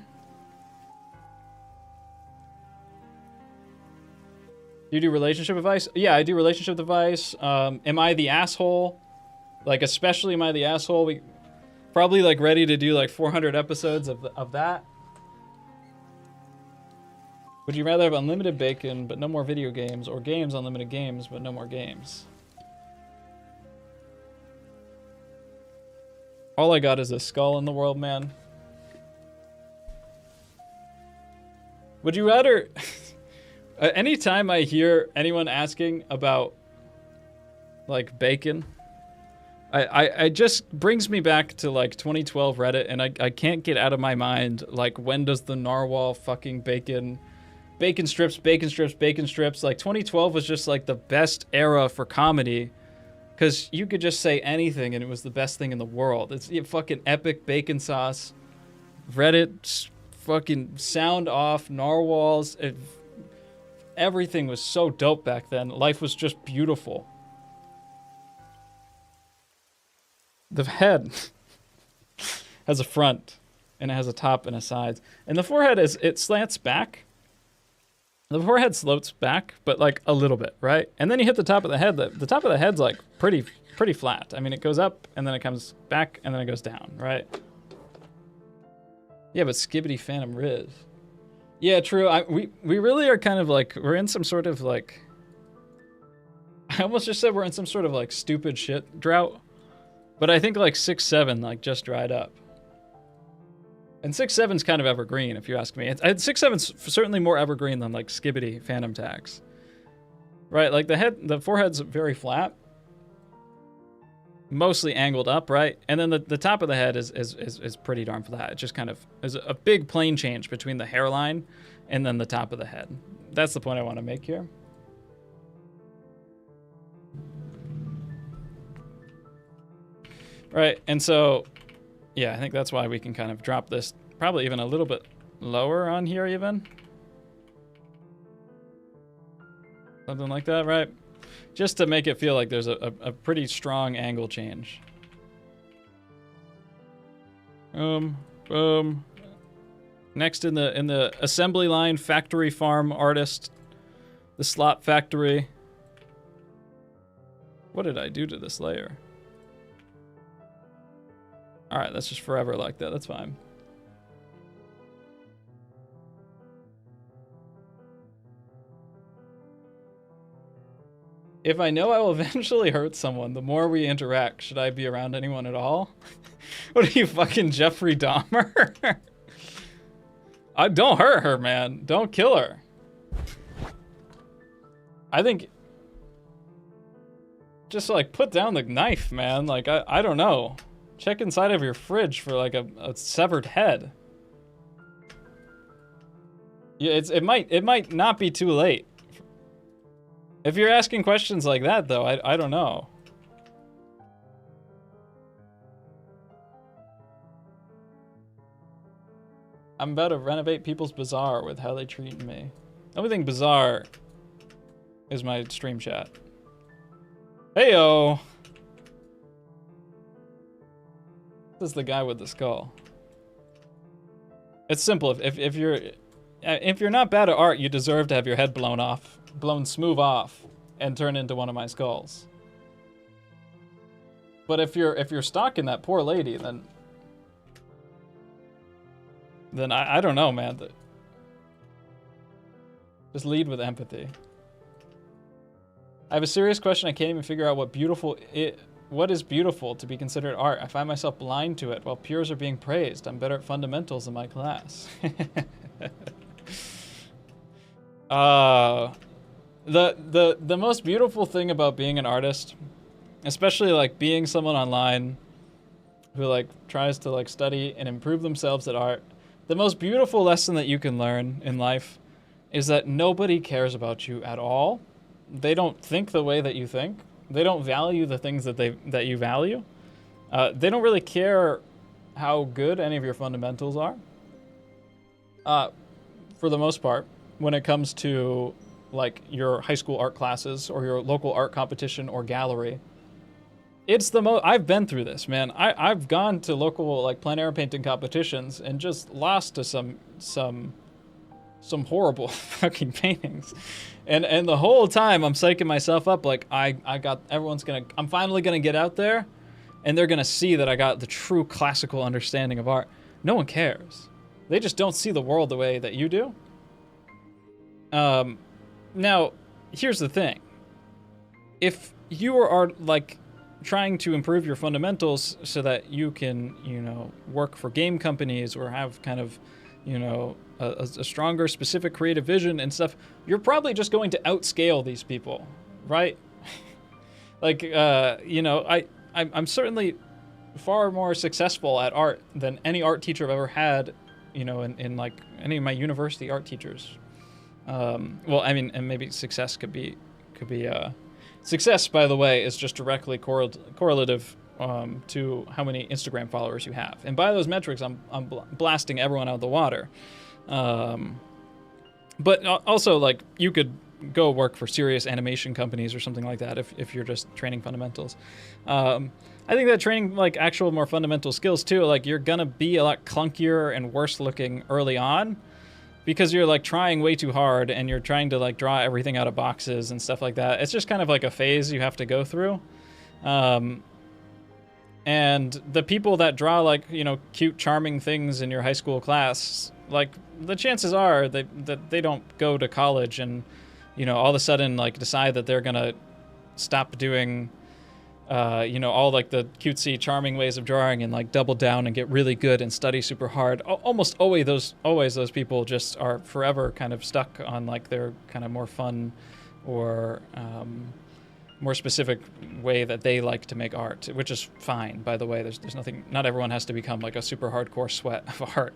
Do you do relationship advice? Yeah, I do relationship advice. Am I the asshole? Like, especially am I the asshole? We probably like ready to do like 400 episodes of that. Would you rather have unlimited bacon but no more video games, or games, unlimited games but no more games? All I got is a skull in the world, man. Would you rather... Anytime I hear anyone asking about, like, bacon, I just brings me back to, like, 2012 Reddit, and I can't get out of my mind, like, when does the narwhal fucking bacon strips, like, 2012 was just, like, the best era for comedy, because you could just say anything, and it was the best thing in the world. It's fucking epic bacon sauce, Reddit, fucking sound off, narwhals, everything was so dope back then. Life was just beautiful. The head has a front, and it has a top and a sides. And the forehead it slants back. The forehead slopes back, but like a little bit, right? And then you hit the top of the head. The top of the head's like pretty flat. I mean, it goes up, and then it comes back, and then it goes down, right? Yeah, but Skibidi Phantom Riz. Yeah, true. We really are kind of like, we're in some sort of like, I almost just said we're in some sort of like stupid shit drought, but I think like 6-7 like just dried up. And 6-7's kind of evergreen, if you ask me. 6-7's certainly more evergreen than like Skibidi Phantom Tax. Right, like the forehead's very flat, mostly angled up, right? And then the top of the head is pretty darn flat. It just kind of is a big plane change between the hairline and then the top of the head. That's the point I want to make here. Right, and so, yeah, I think that's why we can kind of drop this probably even a little bit lower on here even. Something like that, right? Just to make it feel like there's a pretty strong angle change. Next in the assembly line, factory farm artist, the slot factory. What did I do to this layer? All right, that's just forever like that. That's fine. If I know I will eventually hurt someone, the more we interact, should I be around anyone at all? What are you, fucking Jeffrey Dahmer? Don't hurt her, man. Don't kill her. I think... just, like, put down the knife, man. Like, I don't know. Check inside of your fridge for, like, a severed head. Yeah, it might not be too late. If you're asking questions like that, though, I don't know. I'm about to renovate People's Bazaar with how they treat me. Everything bizarre is my stream chat. Heyo! This is the guy with the skull. It's simple. If you're not bad at art, you deserve to have your head blown smooth off, and turn into one of my skulls. But if you're stalking that poor lady, then I don't know, man. Just lead with empathy. I have a serious question. I can't even figure out what is beautiful to be considered art. I find myself blind to it while peers are being praised. I'm better at fundamentals in my class. The most beautiful thing about being an artist, especially like being someone online who like tries to like study and improve themselves at art, the most beautiful lesson that you can learn in life is that nobody cares about you at all. They don't think the way that you think. They don't value the things that you value. They don't really care how good any of your fundamentals are. For the most part, when it comes to like your high school art classes or your local art competition or gallery, it's the most. I've been through this, man. I've gone to local like plein air painting competitions and just lost to some horrible fucking paintings, and the whole time I'm psyching myself up like I'm finally gonna get out there, and they're gonna see that I got the true classical understanding of art. No one cares. They just don't see the world the way that you do. Now, here's the thing. If you are like trying to improve your fundamentals so that you can, work for game companies or have kind of, a stronger specific creative vision and stuff, you're probably just going to outscale these people, right? Like, I'm certainly far more successful at art than any art teacher I've ever had, in like any of my university art teachers. Well, I mean, and maybe success could be success, by the way, is just directly correlative to how many Instagram followers you have. And by those metrics, I'm blasting everyone out of the water. But also, like, you could go work for serious animation companies or something like that if you're just training fundamentals. I think that training, like, actual more fundamental skills, too, like, you're gonna be a lot clunkier and worse looking early on because you're, like, trying way too hard and you're trying to, like, draw everything out of boxes and stuff like that. It's just kind of like a phase you have to go through. And the people that draw, like, cute, charming things in your high school class, like, the chances are that they don't go to college and, all of a sudden, like, decide that they're gonna stop doing, all, like, the cutesy, charming ways of drawing and, like, double down and get really good and study super hard. Almost always those people just are forever kind of stuck on, like, their kind of more fun or more specific way that they like to make art, which is fine, by the way. There's nothing, not everyone has to become like a super hardcore sweat of art.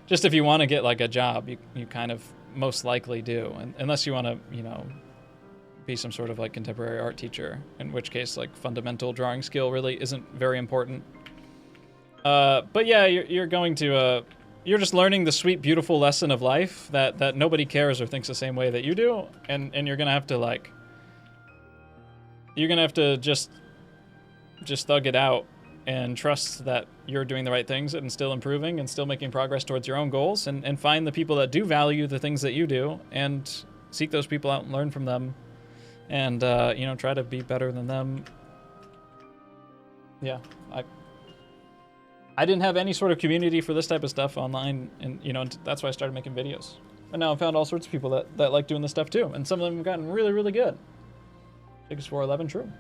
Just if you want to get like a job, you kind of most likely do, and unless you want to, be some sort of like contemporary art teacher, in which case like fundamental drawing skill really isn't very important. But yeah, you're going to, you're just learning the sweet, beautiful lesson of life that nobody cares or thinks the same way that you do, and you're gonna have to like, you're gonna have to just thug it out and trust that you're doing the right things and still improving and still making progress towards your own goals, and find the people that do value the things that you do and seek those people out and learn from them, and try to be better than them. Yeah, I didn't have any sort of community for this type of stuff online, and that's why I started making videos. And now I've found all sorts of people that like doing this stuff too, and some of them have gotten really, really good. Figures 411, true.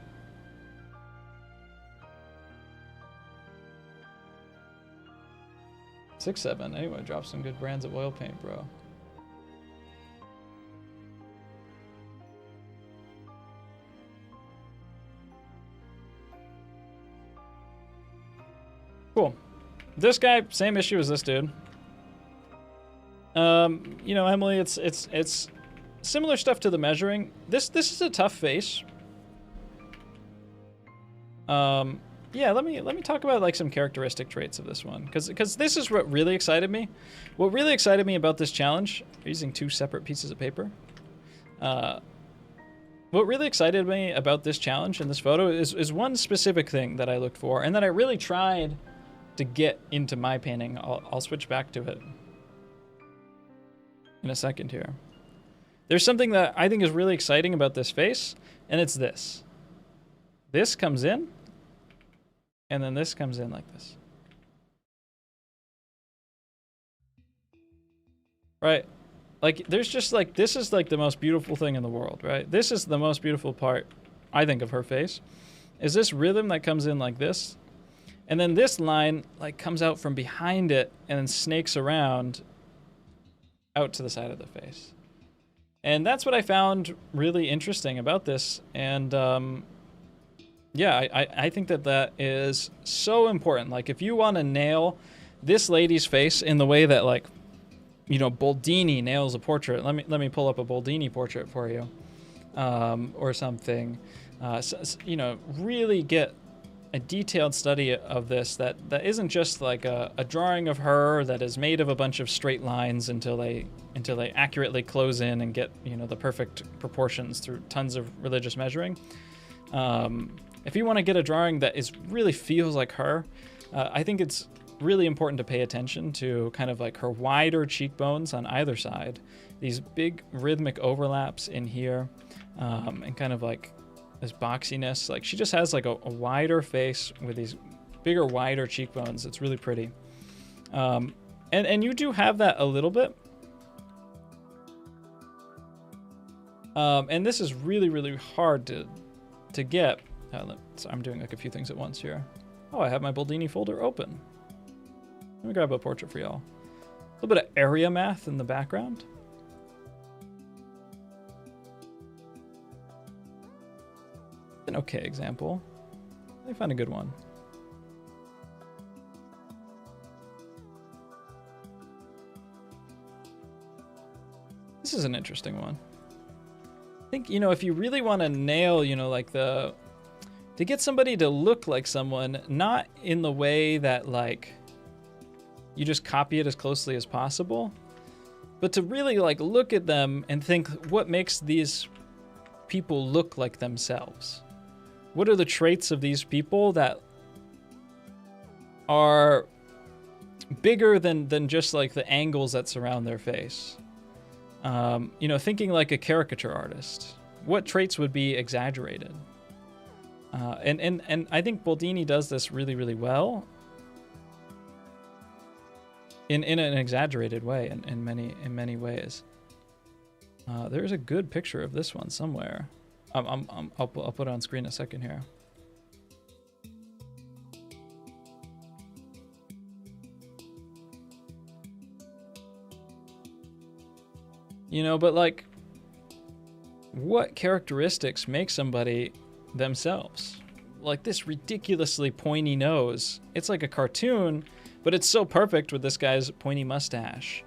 Six, 7. Anyway, drop some good brands of oil paint, bro. Cool. This guy, same issue as this dude. Emily, it's similar stuff to the measuring. This is a tough face. Yeah, let me talk about like some characteristic traits of this one, because this is what really excited me. What really excited me about this challenge, using 2 separate pieces of paper. What really excited me about this challenge and this photo is one specific thing that I looked for and that I really tried to get into my painting. I'll switch back to it in a second here. There's something that I think is really exciting about this face, and it's this. This comes in, and then this comes in like this. Right? Like, there's just like, this is like the most beautiful thing in the world, right? This is the most beautiful part, I think, of her face, is this rhythm that comes in like this. And then this line like comes out from behind it and then snakes around out to the side of the face. And that's what I found really interesting about this. And yeah, I think that is so important. Like, if you want to nail this lady's face in the way that, like, Boldini nails a portrait. Let me pull up a Boldini portrait for you, or something. Really get a detailed study of this that isn't just like a drawing of her that is made of a bunch of straight lines until they accurately close in and get, you know, the perfect proportions through tons of religious measuring. If you want to get a drawing that really feels like her, I think it's really important to pay attention to kind of like her wider cheekbones on either side, these big rhythmic overlaps in here, and kind of like this boxiness. Like she just has like a wider face with these bigger, wider cheekbones. It's really pretty. And you do have that a little bit. And this is really, really hard to get. So I'm doing like a few things at once here. Oh, I have my Boldini folder open. Let me grab a portrait for y'all. A little bit of area math in the background. An okay example. Let me find a good one. This is an interesting one. I think, you know, if you really want to nail, you know, like to get somebody to look like someone, not in the way that like you just copy it as closely as possible, but to really like look at them and think what makes these people look like themselves. What are the traits of these people that are bigger than just like the angles that surround their face? You know, thinking like a caricature artist, what traits would be exaggerated? And I think Boldini does this really, really well in an exaggerated way in many ways. There's a good picture of this one somewhere. I'll put it on screen in a second here. You know, but like, what characteristics make somebody themselves? Like this ridiculously pointy nose. It's like a cartoon, but it's so perfect with this guy's pointy mustache.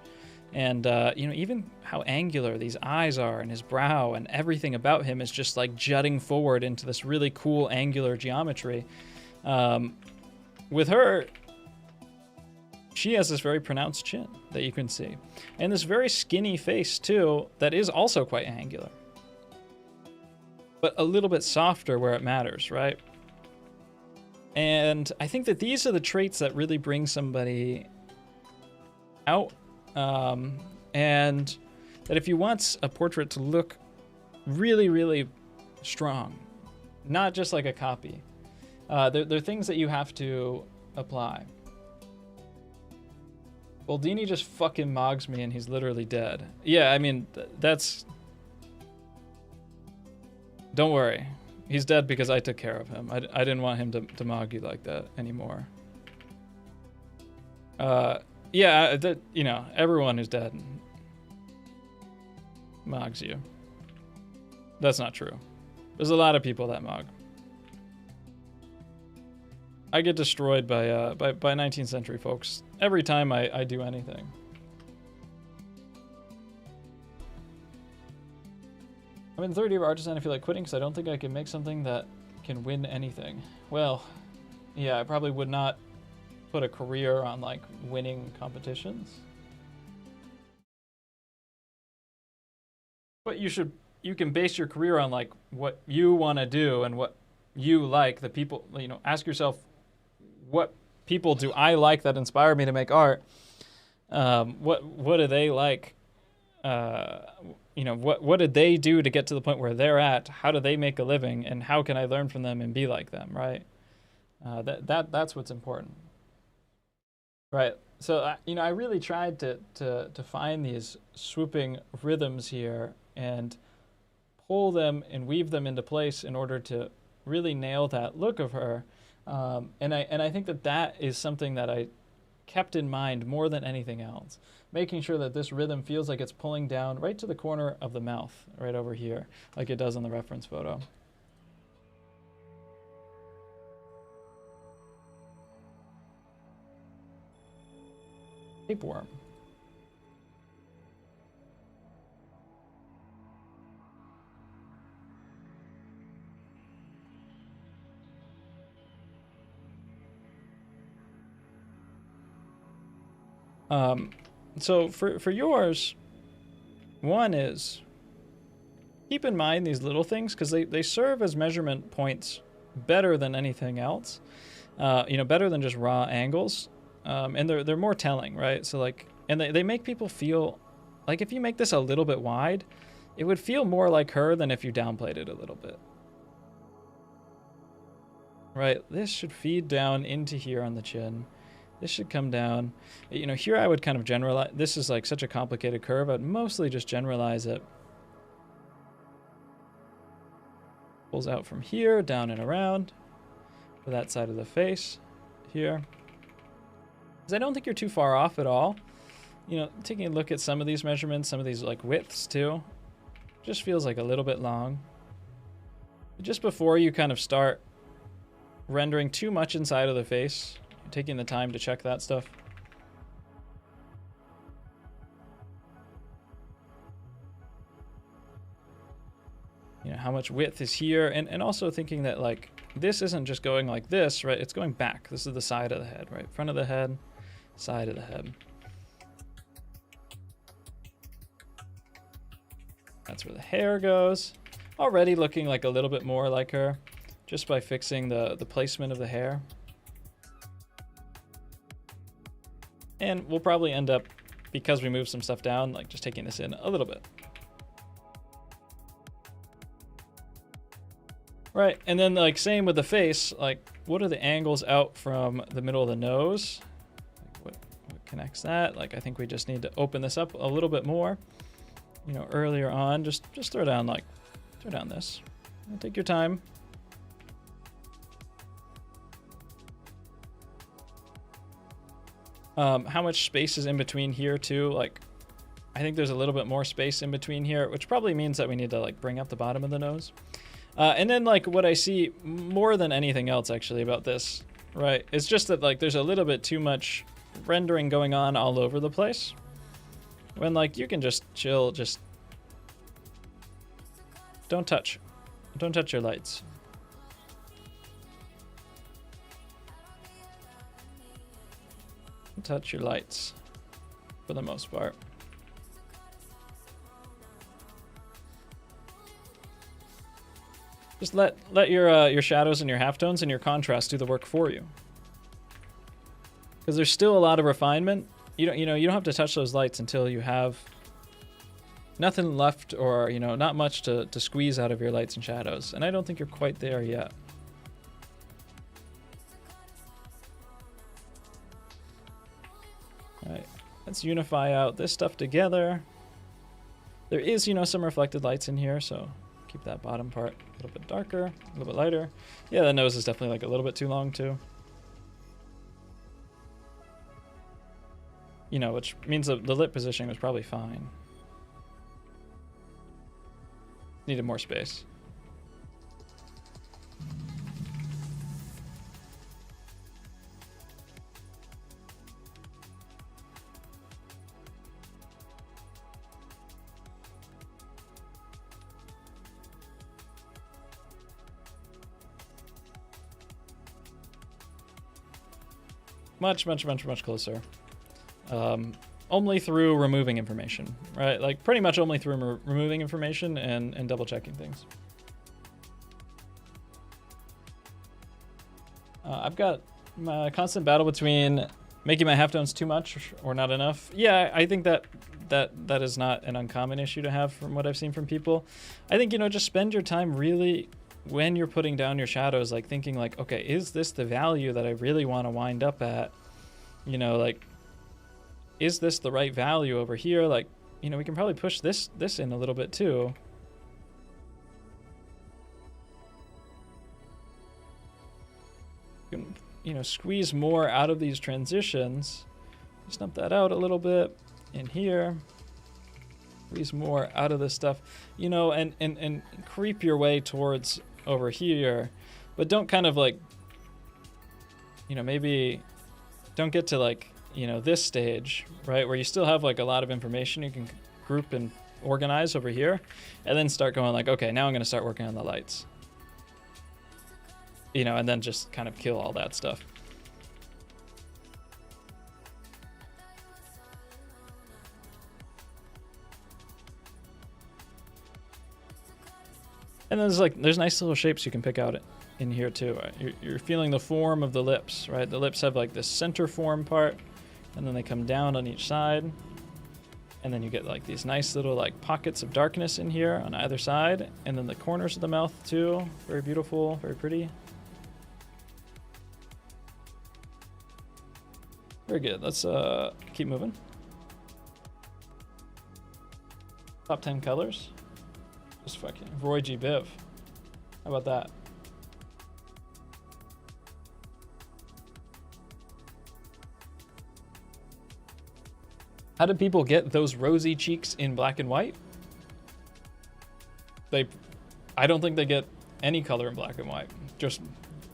And, you know, even how angular these eyes are and his brow and everything about him is just like jutting forward into this really cool angular geometry. With her, she has this very pronounced chin that you can see. And this very skinny face, too, that is also quite angular. But a little bit softer where it matters, right? And I think that these are the traits that really bring somebody out. And that if you want a portrait to look really, really strong, not just like a copy, there are things that you have to apply. Boldini just fucking mogs me and he's literally dead. Yeah, I mean, that's... Don't worry. He's dead because I took care of him. I didn't want him to mog you like that anymore. Yeah, you know, everyone who's dead mogs you. That's not true. There's a lot of people that mog. I get destroyed by 19th century folks every time I do anything. I'm in third year of artisan. I feel like quitting because I don't think I can make something that can win anything. Well, yeah, I probably would not put a career on like winning competitions. But you can base your career on like what you want to do and what you like. The people, you know, ask yourself, what people do I like that inspire me to make art? What do they like? You know, what did they do to get to the point where they're at? How do they make a living? And how can I learn from them and be like them, right? That's what's important. Right. So, you know, I really tried to find these swooping rhythms here and pull them and weave them into place in order to really nail that look of her. And I think that is something that I kept in mind more than anything else. Making sure that this rhythm feels like it's pulling down right to the corner of the mouth, right over here, like it does on the reference photo. Tapeworm. So for yours, one is keep in mind these little things because they serve as measurement points better than anything else. Better than just raw angles. And they're more telling, right? So like, and they make people feel like if you make this a little bit wide, it would feel more like her than if you downplayed it a little bit. Right, this should feed down into here on the chin. This should come down. Here I would kind of generalize. This is like such a complicated curve. I'd mostly just generalize it. Pulls out from here, down and around for that side of the face here. Because I don't think you're too far off at all. Taking a look at some of these measurements, some of these like widths too, just feels like a little bit long. Just before you kind of start rendering too much inside of the face, taking the time to check that stuff. How much width is here, and also thinking that like this isn't just going like this, right? It's going back. This is the side of the head, right? Front of the head, side of the head. That's where the hair goes. Already looking like a little bit more like her just by fixing the placement of the hair. And we'll probably end up, because we moved some stuff down, like just taking this in a little bit. Right, and then like same with the face, like what are the angles out from the middle of the nose? Like what connects that? Like I think we just need to open this up a little bit more. Earlier on, just throw down this. Take your time. How much space is in between here too? Like, I think there's a little bit more space in between here, which probably means that we need to like bring up the bottom of the nose. And then like what I see more than anything else actually about this, right, is just that like there's a little bit too much rendering going on all over the place. When like you can just chill, just don't touch your lights. Don't touch your lights for the most part. Just let your shadows and your halftones and your contrast do the work for you. Because there's still a lot of refinement. You don't have to touch those lights until you have nothing left, or not much to squeeze out of your lights and shadows. And I don't think you're quite there yet. All right, let's unify out this stuff together. There is some reflected lights in here, so keep that bottom part a little bit darker, a little bit lighter. Yeah, the nose is definitely like a little bit too long too. Which means the lip positioning was probably fine. Needed more space. Much closer. Only through removing information, right? Like pretty much only through removing information and double checking things. I've got my constant battle between making my halftones too much or not enough. Yeah, I think that is not an uncommon issue to have from what I've seen from people. I think, just spend your time really when you're putting down your shadows, like thinking like, okay, is this the value that I really want to wind up at? Like, is this the right value over here? Like, we can probably push this in a little bit too. You can, squeeze more out of these transitions. Snap that out a little bit in here. Squeeze more out of this stuff, and creep your way towards over here, but don't kind of like, maybe don't get to like, this stage, right, where you still have like a lot of information you can group and organize over here, and then start going like, okay, now I'm going to start working on the lights, and then just kind of kill all that stuff. And then there's nice little shapes you can pick out in here too. You're feeling the form of the lips, right? The lips have like this center form part, and then they come down on each side. And then you get like these nice little like pockets of darkness in here on either side. And then the corners of the mouth too. Very beautiful, very pretty. Very good. Let's keep moving. Top 10 colors. Just fucking Roy G. Biv. How about that? How do people get those rosy cheeks in black and white? I don't think they get any color in black and white. Just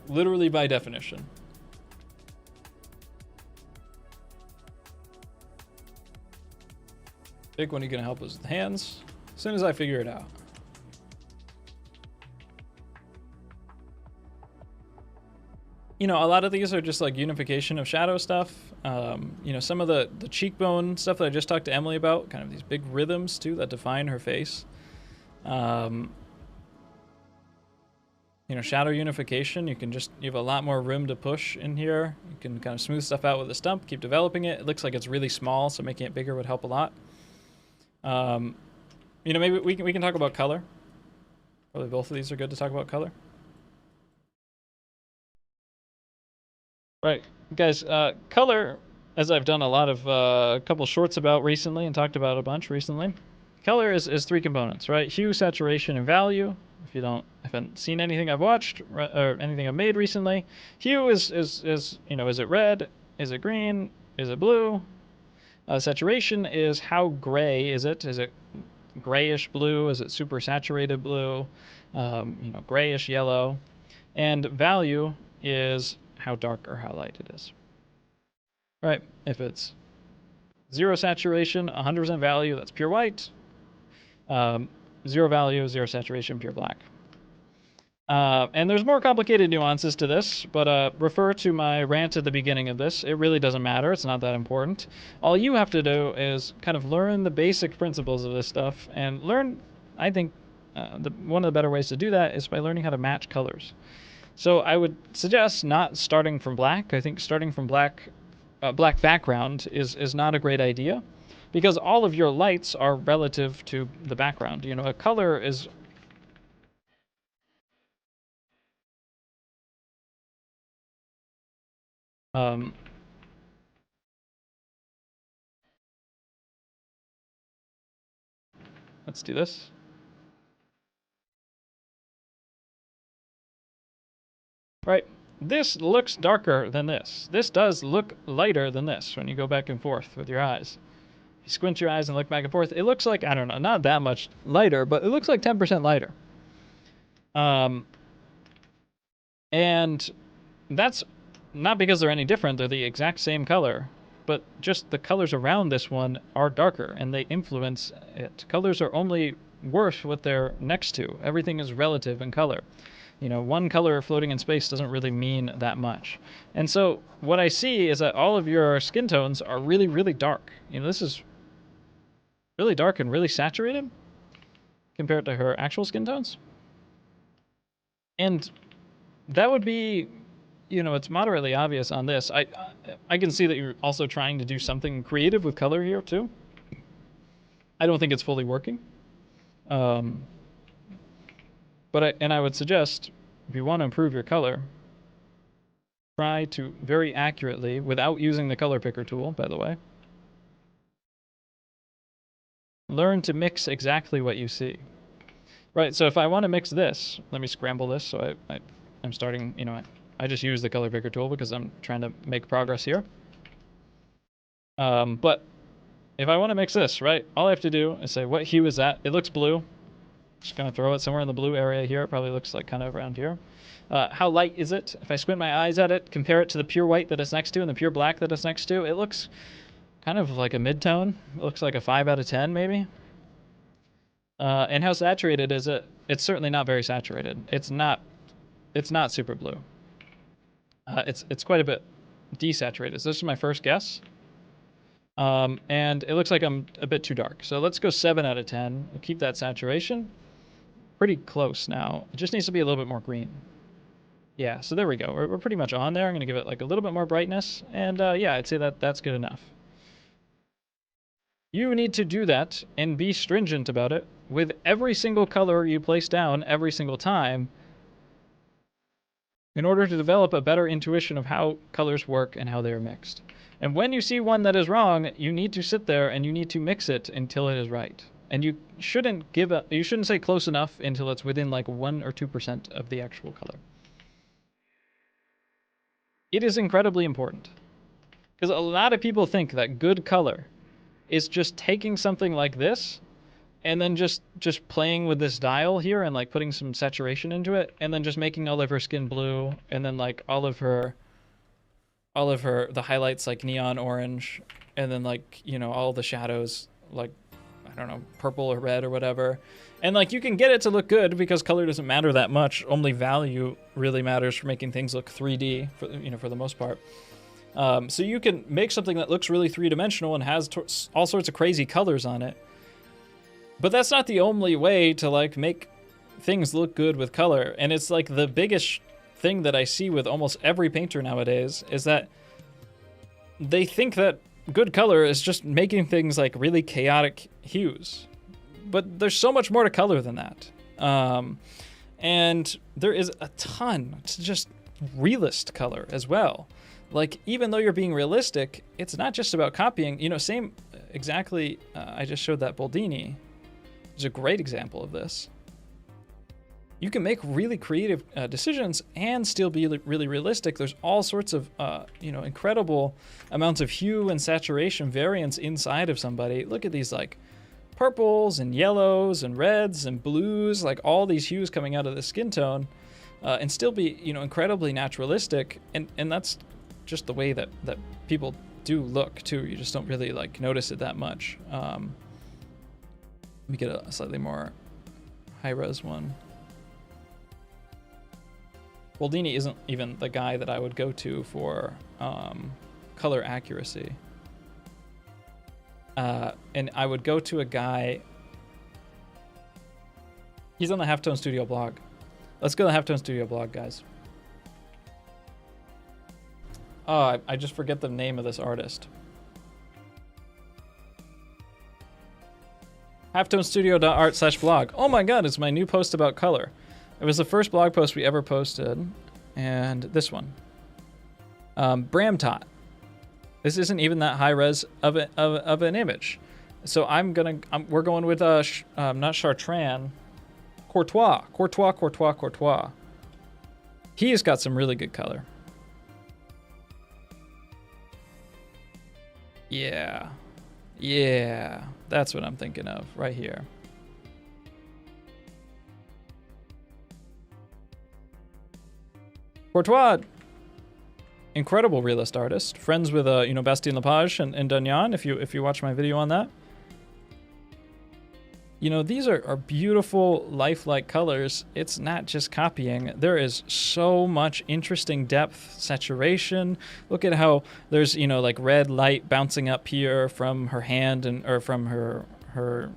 literally by definition. Vic, when are you gonna help us with the hands? As soon as I figure it out. You know, a lot of these are just like unification of shadow stuff. You know, some of the cheekbone stuff that I just talked to Emily about, kind of these big rhythms too that define her face. You know, shadow unification, you have a lot more room to push in here. You can kind of smooth stuff out with a stump, keep developing it. It looks like it's really small, so making it bigger would help a lot. You know, maybe we can talk about color. Probably both of these are good to talk about color. Right, guys, color, as I've done a lot of, a couple shorts about recently and talked about a bunch recently, color is three components, right? Hue, saturation, and value. If you haven't seen anything I've watched or anything I've made recently, hue is you know, is it red? Is it green? Is it blue? Saturation is how gray is it? Is it grayish blue? Is it super saturated blue? You know, grayish yellow. And value is how dark or how light it is. Right, if it's 0 saturation, 100% value, that's pure white. 0 value, 0 saturation, pure black. And there's more complicated nuances to this, but refer to my rant at the beginning of this. It really doesn't matter. It's not that important. All you have to do is kind of learn the basic principles of this stuff and learn, I think, one of the better ways to do that is by learning how to match colors. So I would suggest not starting from black. I think starting from black background is not a great idea because all of your lights are relative to the background. You know, a color is... let's do this. Right, this looks darker than this. This does look lighter than this when you go back and forth with your eyes. You squint your eyes and look back and forth. It looks like, I don't know, not that much lighter, but it looks like 10% lighter. And that's not because they're any different. They're the exact same color, but just the colors around this one are darker and they influence it. Colors are only worth what they're next to. Everything is relative in color. You know, one color floating in space doesn't really mean that much. And so what I see is that all of your skin tones are really, really dark. You know, this is really dark and really saturated compared to her actual skin tones. And that would be, you know, it's moderately obvious on this. I can see that you're also trying to do something creative with color here too. I don't think it's fully working. But I would suggest, if you want to improve your color, try to very accurately, without using the color picker tool, by the way, learn to mix exactly what you see. Right, so if I want to mix this, let me scramble this, so I'm starting, you know, I just use the color picker tool because I'm trying to make progress here. But if I want to mix this, right, all I have to do is say, what hue is that? It looks blue. Just gonna throw it somewhere in the blue area here. It probably looks like kind of around here. How light is it? If I squint my eyes at it, compare it to the pure white that it's next to and the pure black that it's next to, it looks kind of like a mid-tone. It looks like a 5 out of 10 maybe. And how saturated is it? It's certainly not very saturated. It's not super blue. It's quite a bit desaturated. So this is my first guess. And it looks like I'm a bit too dark. So let's go 7 out of 10. We'll keep that saturation. pretty close now. It just needs to be a little bit more green. Yeah, so there we go. We're pretty much on there. I'm going to give it like a little bit more brightness. And yeah, I'd say that that's good enough. You need to do that and be stringent about it with every single color you place down every single time in order to develop a better intuition of how colors work and how they are mixed. And when you see one that is wrong, you need to sit there and you need to mix it until it is right. And you shouldn't say close enough until it's within like 1 or 2% of the actual color. It is incredibly important. Because a lot of people think that good color is just taking something like this and then just playing with this dial here and like putting some saturation into it and then just making all of her skin blue and then like all of her the highlights like neon orange and then like, you know, all the shadows like, I don't know, purple or red or whatever. And like you can get it to look good because color doesn't matter that much. Only value really matters for making things look 3D for, you know, for the most part. So you can make something that looks really three-dimensional and has all sorts of crazy colors on it. But that's not the only way to like make things look good with color. And it's like the biggest thing that I see with almost every painter nowadays is that they think that good color is just making things like really chaotic hues. But there's so much more to color than that. And there is a ton to just realist color as well. Like, even though you're being realistic, it's not just about copying. You know, same exactly, I just showed that Boldini. It's a great example of this. You can make really creative decisions and still be really realistic. There's all sorts of, you know, incredible amounts of hue and saturation variance inside of somebody. Look at these, like, purples and yellows and reds and blues, like all these hues coming out of the skin tone, and still be, you know, incredibly naturalistic. And that's just the way that people do look too. You just don't really like notice it that much. Let me get a slightly more high-res one. Boldini isn't even the guy that I would go to for color accuracy. And I would go to a guy. He's on the Halftone Studio blog. Let's go to the Halftone Studio blog, guys. Oh, I just forget the name of this artist. halftonestudio.art/blog. Oh my god, it's my new post about color. It was the first blog post we ever posted, and this one. Bramtot. This isn't even that high res of an image. So we're going with not Chartrand, Courtois. He's got some really good color. Yeah, that's what I'm thinking of right here. Courtois, incredible realist artist. Friends with Bastien Lepage and Dagnan, if you watch my video on that. You know, these are beautiful, lifelike colors. It's not just copying. There is so much interesting depth, saturation. Look at how there's, you know, like red light bouncing up here from her hand or from her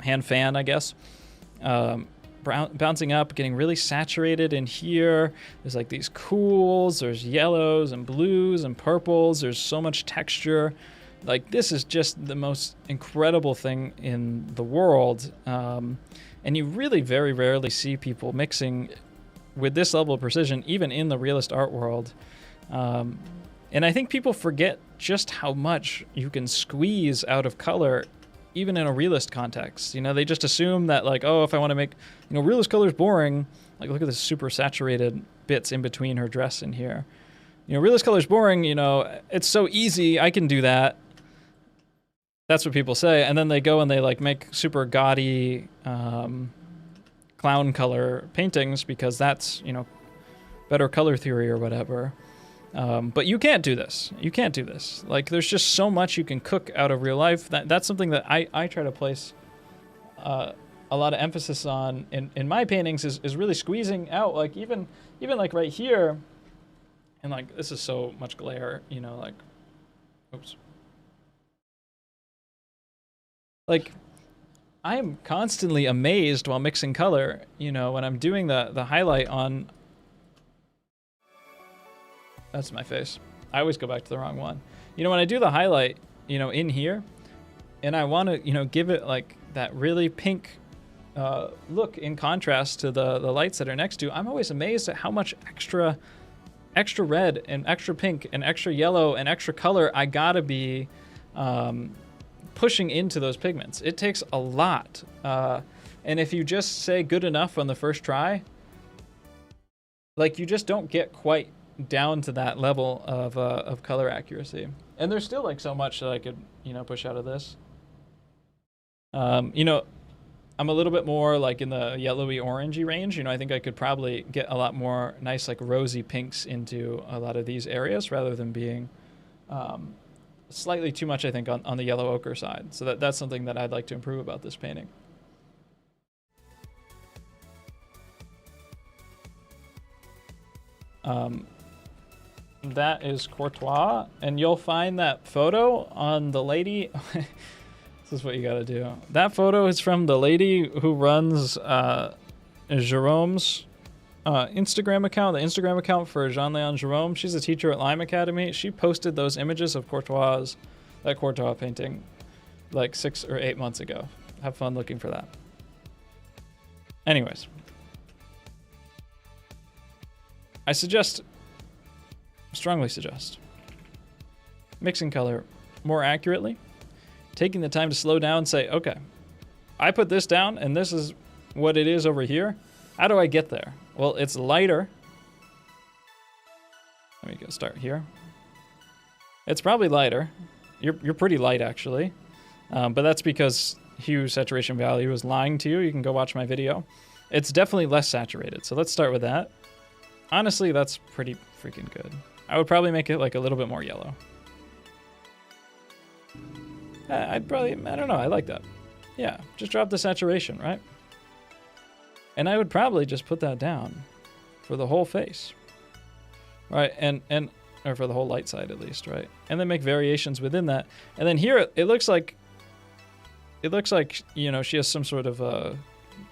hand fan, I guess. Bouncing up, getting really saturated in here. There's like these cools, there's yellows and blues and purples. There's so much texture. Like, this is just the most incredible thing in the world. And you really very rarely see people mixing with this level of precision, even in the realist art world. And I think people forget just how much you can squeeze out of color, even in a realist context. You know, they just assume that, like, oh, if I want to make, you know, realist color is boring. Like, look at the super saturated bits in between her dress in here. You know, realist color is boring. You know, it's so easy. I can do that. That's what people say, and then they go and they like make super gaudy clown color paintings because that's, you know, better color theory or whatever. But you can't do this. You can't do this. Like, there's just so much you can cook out of real life. That's something that I try to place a lot of emphasis on in my paintings is really squeezing out, like even like right here, and like this is so much glare, you know, like, oops. Like, I am constantly amazed while mixing color, you know, when I'm doing the highlight on... That's my face. I always go back to the wrong one. You know, when I do the highlight, you know, in here, and I want to, you know, give it like that really pink look in contrast to the lights that are next to, I'm always amazed at how much extra red and extra pink and extra yellow and extra color I gotta be pushing into those pigments. It takes a lot. And if you just say good enough on the first try, like you just don't get quite down to that level of color accuracy. And there's still like so much that I could, you know, push out of this. You know, I'm a little bit more like in the yellowy orangey range. You know, I think I could probably get a lot more nice like rosy pinks into a lot of these areas rather than being slightly too much, I think, on the yellow ochre side. So that's something that I'd like to improve about this painting. That is Courtois, and you'll find that photo on the lady. This is what you gotta do. That photo is from the lady who runs Jerome's Instagram account, the Instagram account for Jean-Léon Jerome. She's a teacher at Lime Academy. She posted those images of that Courtois painting like 6 or 8 months ago. Have fun looking for that. Anyways. I strongly suggest mixing color more accurately, taking the time to slow down and say, okay, I put this down and this is what it is over here. How do I get there? Well, it's lighter. Let me go start here. It's probably lighter. You're pretty light actually, but that's because hue saturation value is lying to you. You can go watch my video. It's definitely less saturated. So let's start with that. Honestly, that's pretty freaking good. I would probably make it like a little bit more yellow. I don't know, I like that. Yeah, just drop the saturation, right? And I would probably just put that down for the whole face. Right, or for the whole light side at least, right? And then make variations within that. And then here, it looks like, you know, she has some sort of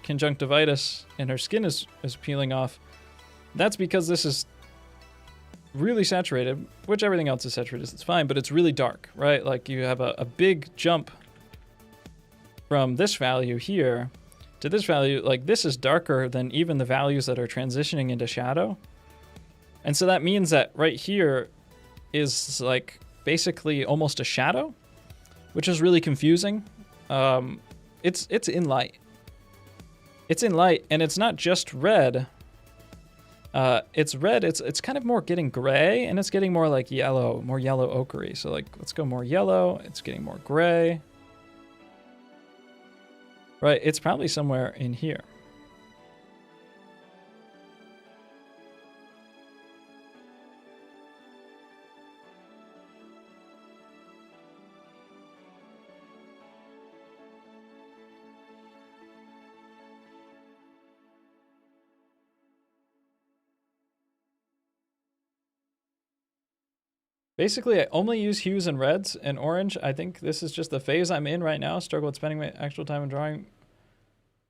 conjunctivitis and her skin is peeling off. That's because this is really saturated, which everything else is saturated, it's fine, but it's really dark, right? Like you have a big jump from this value here to this value. Like this is darker than even the values that are transitioning into shadow. And so that means that right here is like basically almost a shadow, which is really confusing. It's in light. It's in light, and it's not just red. It's red, it's kind of more getting gray, and it's getting more like yellow, more yellow ochre-y. So like, let's go more yellow, it's getting more gray. Right, it's probably somewhere in here. Basically, I only use hues and reds and orange. I think this is just the phase I'm in right now. Struggle with spending my actual time in drawing.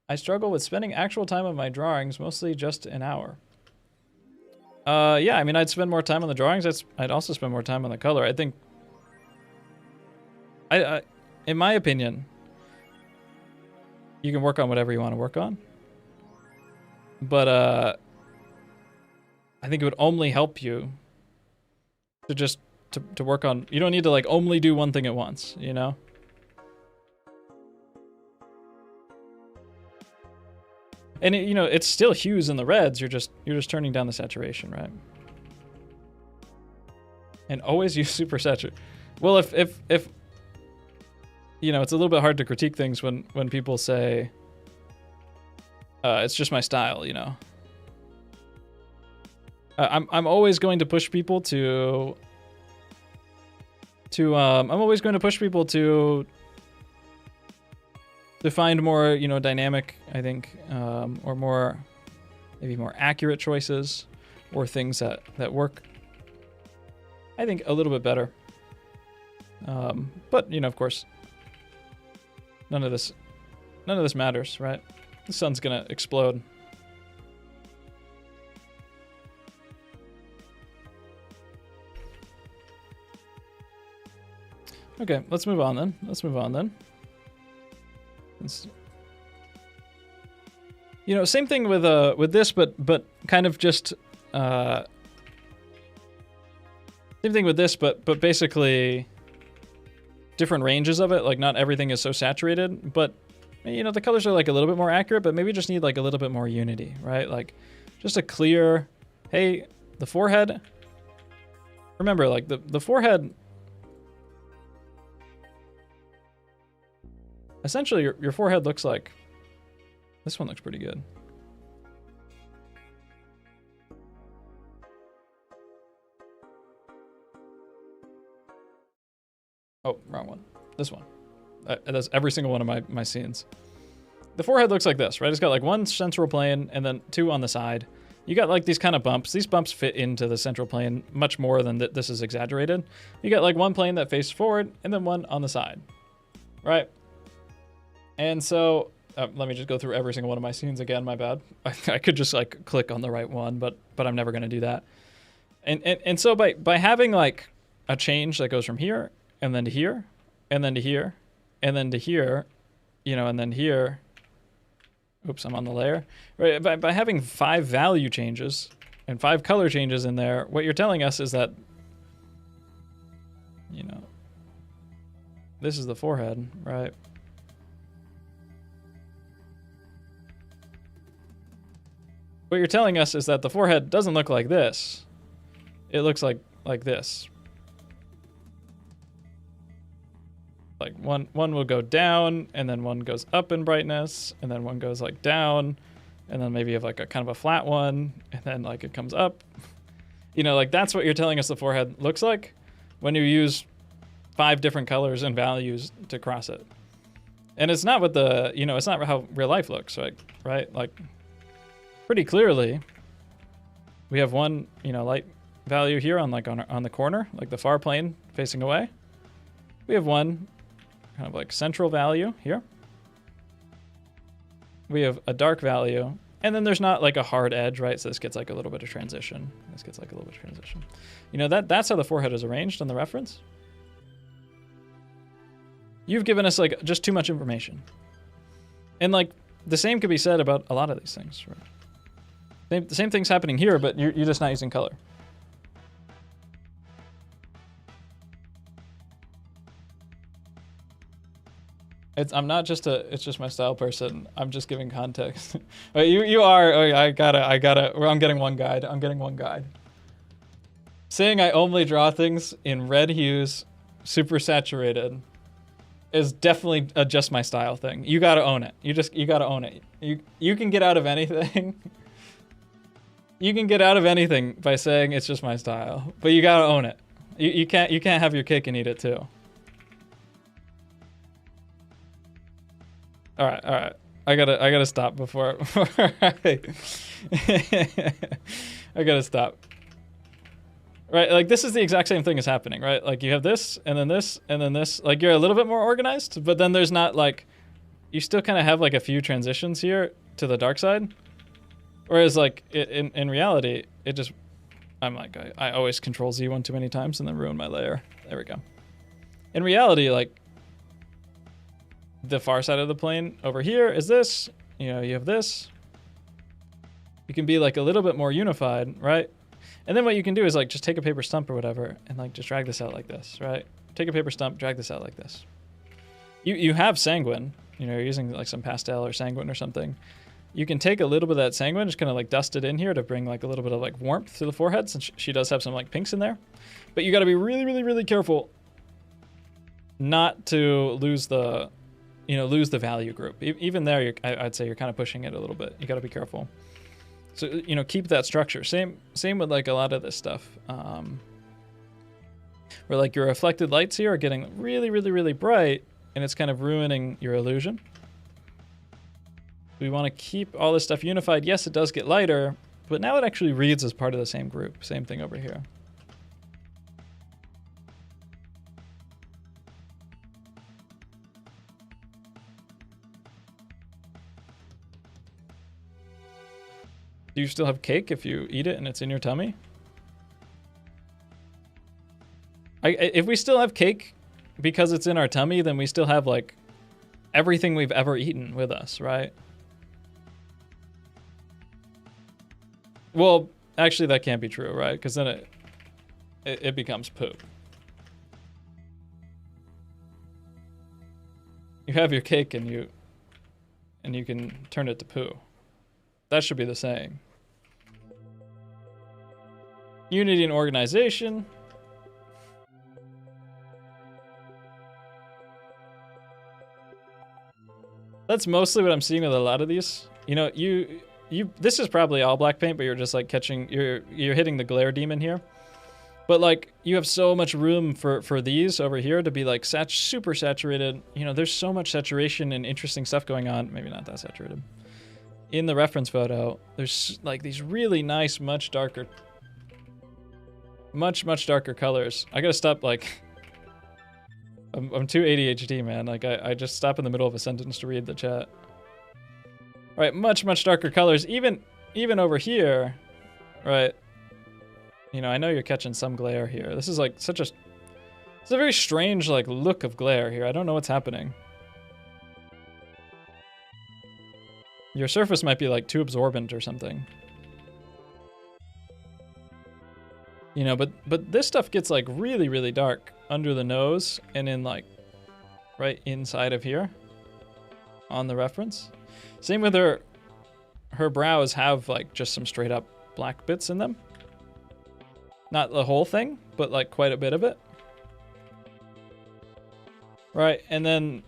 I struggle with spending actual time on my drawings, mostly just an hour. Yeah, I mean, I'd spend more time on the drawings. I'd also spend more time on the color. I think, in my opinion, you can work on whatever you want to work on. But I think it would only help you to just to work on. You don't need to like only do one thing at once, you know? And it, you know, it's still hues in the reds. You're just turning down the saturation, right? And always use super saturate. Well, if you know, it's a little bit hard to critique things when people say it's just my style, you know. I'm always going to push people to I'm always going to push people to find more, you know, dynamic, I think, or more, maybe more accurate choices, or things that work, I think, a little bit better. But, you know, of course, none of this none of this matters, right? The sun's gonna explode. Okay, let's move on then. Let's move on then. You know, same thing with this, but kind of just same thing with this, but basically different ranges of it. Like not everything is so saturated, but you know the colors are like a little bit more accurate, but maybe just need like a little bit more unity, right? Like just a clear, hey, the forehead. Remember, like the forehead. Essentially, your forehead looks like... This one looks pretty good. Oh, wrong one. This one. That's every single one of my scenes. The forehead looks like this, right? It's got like one central plane and then two on the side. You got like these kind of bumps. These bumps fit into the central plane much more than this is exaggerated. You got like one plane that faces forward and then one on the side, right? And so, let me just go through every single one of my scenes again, my bad. I could just like click on the right one, but I'm never gonna do that. And so by having like a change that goes from here, and then to here, and then to here, and then to here, you know, and then here, oops, I'm on the layer. Right, by having 5 value changes and 5 color changes in there, what you're telling us is that, you know, this is the forehead, right? What you're telling us is that the forehead doesn't look like this. It looks like this. Like one will go down, and then one goes up in brightness, and then one goes like down, and then maybe you have like a kind of a flat one, and then like it comes up. You know, like that's what you're telling us the forehead looks like when you use 5 different colors and values to cross it. And it's not what the, you know, it's not how real life looks, right? Like pretty clearly, we have one, you know, light value here on like on the corner, like the far plane facing away. We have one kind of like central value here. We have a dark value, and then there's not like a hard edge, right? So this gets like a little bit of transition. This gets like a little bit of transition. You know, that's how the forehead is arranged on the reference. You've given us like just too much information. And like the same could be said about a lot of these things, right? The same thing's happening here, but you're just not using color. I'm not just it's just my style person. I'm just giving context. you are, oh, I gotta, I'm getting one guide. Saying I only draw things in red hues, super saturated, is definitely just my style thing. You gotta own it. You gotta own it. You can get out of anything. You can get out of anything by saying it's just my style, but you gotta own it. You can't have your cake and eat it too. All right. I gotta stop before I gotta stop. Right, like this is the exact same thing as happening, right? Like you have this, and then this, and then this. Like you're a little bit more organized, but then there's not like, you still kind of have like a few transitions here to the dark side. Whereas like in reality, it just, I'm like, I always control Z one too many times and then ruin my layer. There we go. In reality, like the far side of the plane over here is this, you know, you have this. You can be like a little bit more unified, right? And then what you can do is like just take a paper stump or whatever and like just drag this out like this, right? Take a paper stump, drag this out like this. You have sanguine, you know, you're using like some pastel or sanguine or something. You can take a little bit of that sanguine, just kind of like dust it in here to bring like a little bit of like warmth to the forehead, since she does have some like pinks in there. But you got to be really, really, really careful not to lose the, you know, lose the value group. Even there, I'd say you're kind of pushing it a little bit. You got to be careful. So, you know, keep that structure. Same with like a lot of this stuff. Where like your reflected lights here are getting really, really, really bright, and it's kind of ruining your illusion. We want to keep all this stuff unified. Yes, it does get lighter, but now it actually reads as part of the same group. Same thing over here. Do you still have cake if you eat it and it's in your tummy? If we still have cake because it's in our tummy, then we still have like everything we've ever eaten with us, right? Well, actually that can't be true, right? Because then it becomes poop. You have your cake and you can turn it to poo. That should be the saying. Unity and organization. That's mostly what I'm seeing with a lot of these. You know, this is probably all black paint, but you're just like you're hitting the glare demon here. But like you have so much room for these over here to be like super saturated. You know, there's so much saturation and interesting stuff going on. Maybe not that saturated. In the reference photo, there's like these really nice, much darker colors. I gotta stop like, I'm too ADHD, man. Like I just stop in the middle of a sentence to read the chat. All right, much darker colors. Even over here, right? You know, I know you're catching some glare here. This is like it's a very strange like look of glare here. I don't know what's happening. Your surface might be like too absorbent or something. You know, but this stuff gets like really dark under the nose and in like right inside of here on the reference. Same with her brows have like just some straight up black bits in them. Not the whole thing, but like quite a bit of it. Right, and then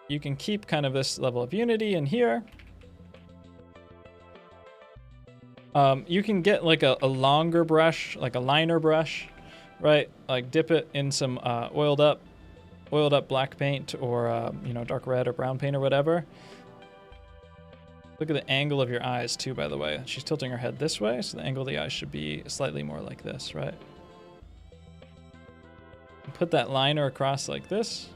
you can keep kind of this level of unity in here. You can get like a longer brush, like a liner brush, right? Like dip it in some oiled up black paint or you know, dark red or brown paint or whatever. Look at the angle of your eyes too, by the way. She's tilting her head this way, so the angle of the eyes should be slightly more like this, right? Put that liner across like this.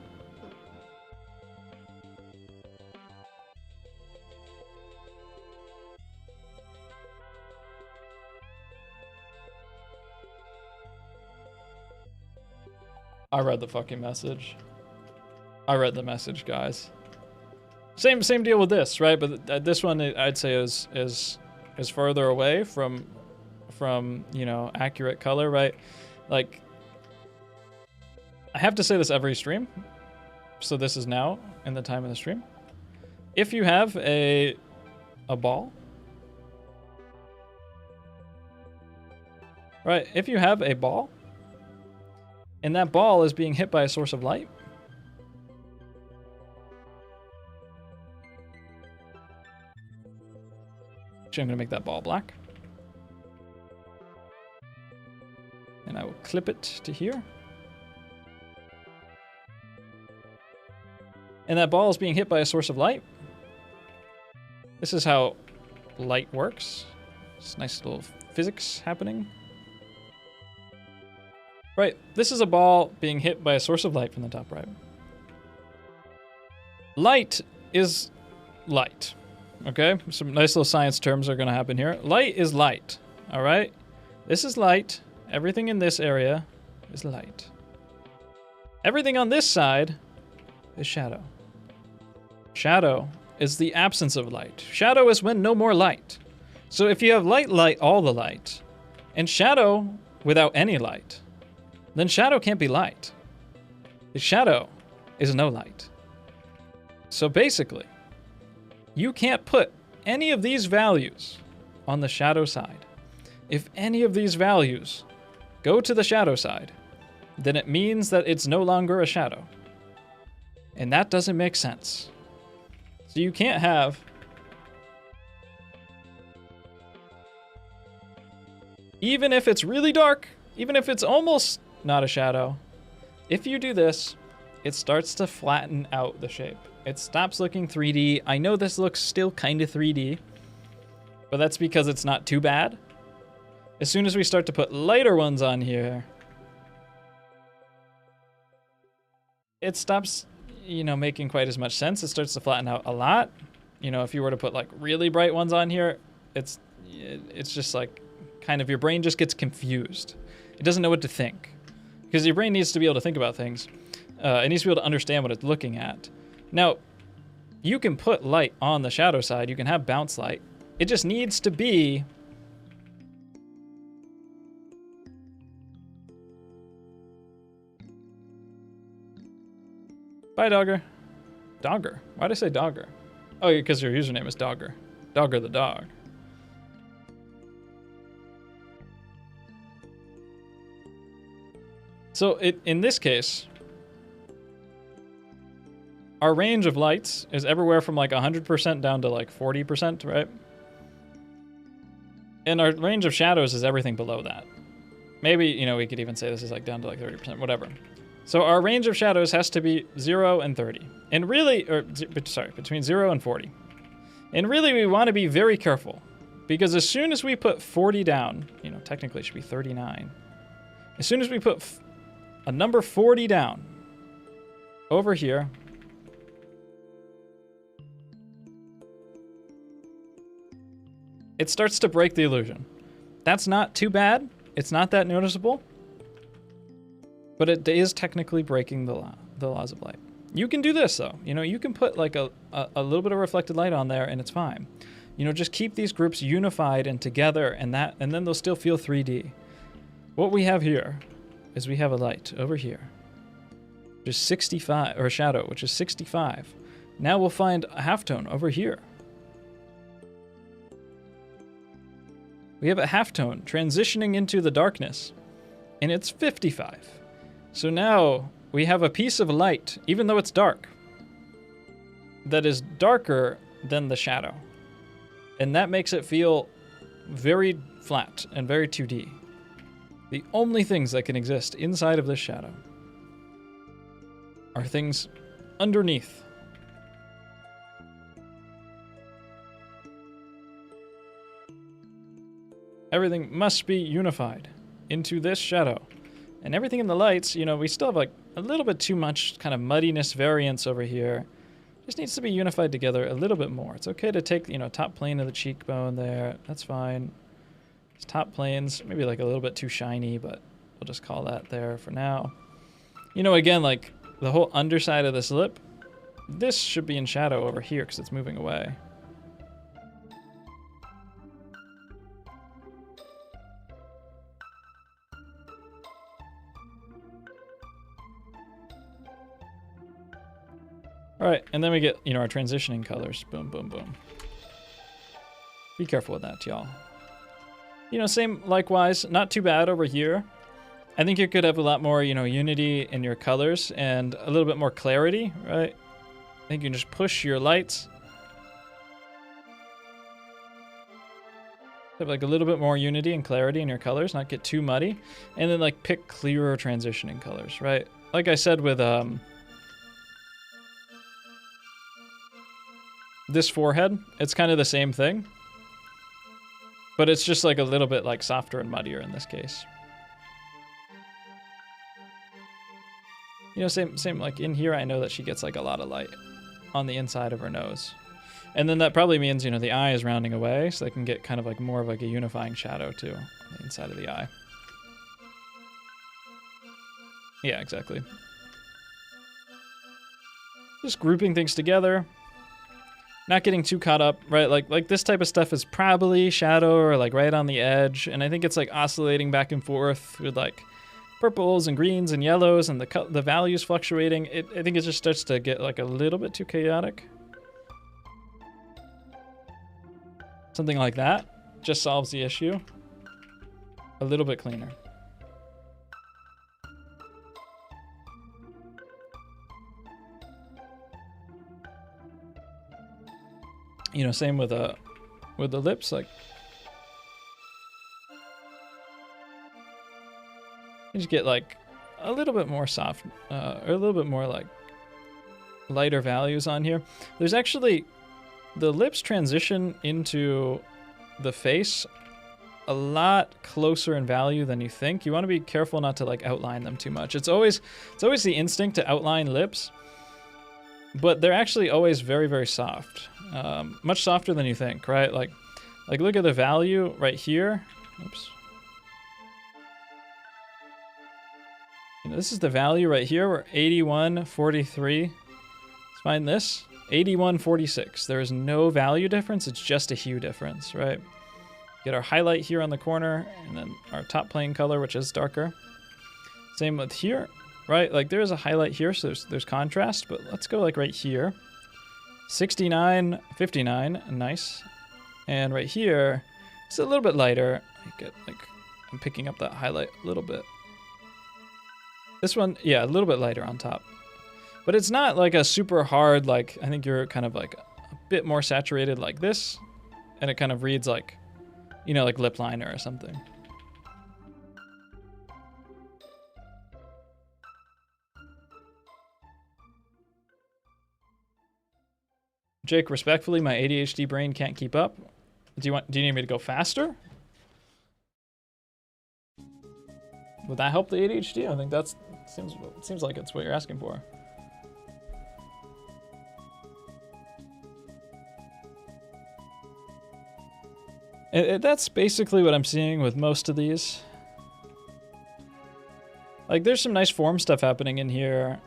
I read the fucking message. I read the message, guys. Same deal with this, right? But this one I'd say is further away from you know, accurate color, right? Like I have to say this every stream. So this is now in the time of the stream. If you have a ball, right? If you have a ball and that ball is being hit by a source of light, actually, I'm going to make that ball black. And I will clip it to here. And that ball is being hit by a source of light. This is how light works. It's nice little physics happening. Right, this is a ball being hit by a source of light from the top right. Light is light. Okay, some nice little science terms are going to happen here. Light is light, all right? This is light. Everything in this area is light. Everything on this side is shadow. Shadow is the absence of light. Shadow is when no more light. So if you have light, all the light, and shadow without any light, then shadow can't be light. The shadow is no light. So basically, you can't put any of these values on the shadow side. If any of these values go to the shadow side, then it means that it's no longer a shadow. And that doesn't make sense. So you can't have even if it's really dark, even if it's almost not a shadow, if you do this, it starts to flatten out the shape. It stops looking 3D. I know this looks still kind of 3D, but that's because it's not too bad. As soon as we start to put lighter ones on here, it stops, you know, making quite as much sense. It starts to flatten out a lot. You know, if you were to put like really bright ones on here, it's just like kind of your brain just gets confused. It doesn't know what to think because your brain needs to be able to think about things. It needs to be able to understand what it's looking at. Now, you can put light on the shadow side. You can have bounce light. It just needs to be bye, Dogger. Dogger? Why'd I say Dogger? Oh, because your username is Dogger. Dogger the dog. So in this case, our range of lights is everywhere from like 100% down to like 40%, right? And our range of shadows is everything below that. Maybe, you know, we could even say this is like down to like 30%, whatever. So our range of shadows has to be 0 and 30. And really, between 0 and 40. And really we want to be very careful because as soon as we put 40 down, you know, technically it should be 39. As soon as we put a number 40 down over here, it starts to break the illusion. That's not too bad. It's not that noticeable. But it is technically breaking the laws of light. You can do this though. You know, you can put like a little bit of reflected light on there and it's fine. You know, just keep these groups unified and together and then they'll still feel 3D. What we have here is we have a light over here, which is 65, or a shadow, which is 65. Now we'll find a halftone over here. We have a halftone transitioning into the darkness, and it's 55. So now we have a piece of light, even though it's dark, that is darker than the shadow. And that makes it feel very flat and very 2D. The only things that can exist inside of this shadow are things underneath. Everything must be unified into this shadow. And everything in the lights, you know, we still have like a little bit too much kind of muddiness variance over here. Just needs to be unified together a little bit more. It's okay to take, you know, top plane of the cheekbone there. That's fine. These top planes, maybe like a little bit too shiny, but we'll just call that there for now. You know, again, like the whole underside of this lip, this should be in shadow over here because it's moving away. All right, and then we get, you know, our transitioning colors. Boom, boom, boom. Be careful with that, y'all. You know, same likewise, not too bad over here. I think you could have a lot more, you know, unity in your colors and a little bit more clarity, right? I think you can just push your lights. Have like a little bit more unity and clarity in your colors, not get too muddy. And then like pick clearer transitioning colors, right? Like I said with this forehead, it's kind of the same thing, but it's just like a little bit like softer and muddier in this case. You know, same like in here, I know that she gets like a lot of light on the inside of her nose. And then that probably means, you know, the eye is rounding away, so they can get kind of like more of like a unifying shadow too, on the inside of the eye. Yeah, exactly. Just grouping things together. Not getting too caught up, right? Like this type of stuff is probably shadow or like right on the edge. And I think it's like oscillating back and forth with like purples and greens and yellows and the values fluctuating. I think it just starts to get like a little bit too chaotic. Something like that just solves the issue a little bit cleaner. You know, same with the lips, like you just get like a little bit more soft, or a little bit more like lighter values on here. There's actually, the lips transition into the face a lot closer in value than you think. You want to be careful not to like outline them too much. It's always the instinct to outline lips, but they're actually always very, very soft. Much softer than you think, right? Like Like, look at the value right here. Oops. You know, this is the value right here. We're 81.43. Let's find this. 81.46. There is no value difference. It's just a hue difference, right? Get our highlight here on the corner, and then our top plane color, which is darker. Same with here, right? Like, there is a highlight here, so there's contrast, but let's go like right here. 69.59. Nice. And right here, it's a little bit lighter. I'm picking up that highlight a little bit. This one, yeah, a little bit lighter on top. But it's not like a super hard, like, I think you're kind of like a bit more saturated like this. And it kind of reads like, you know, like lip liner or something. Jake, respectfully, my ADHD brain can't keep up. Do you need me to go faster? Would that help the ADHD? I think that seems like it's what you're asking for. That's basically what I'm seeing with most of these. Like, there's some nice form stuff happening in here.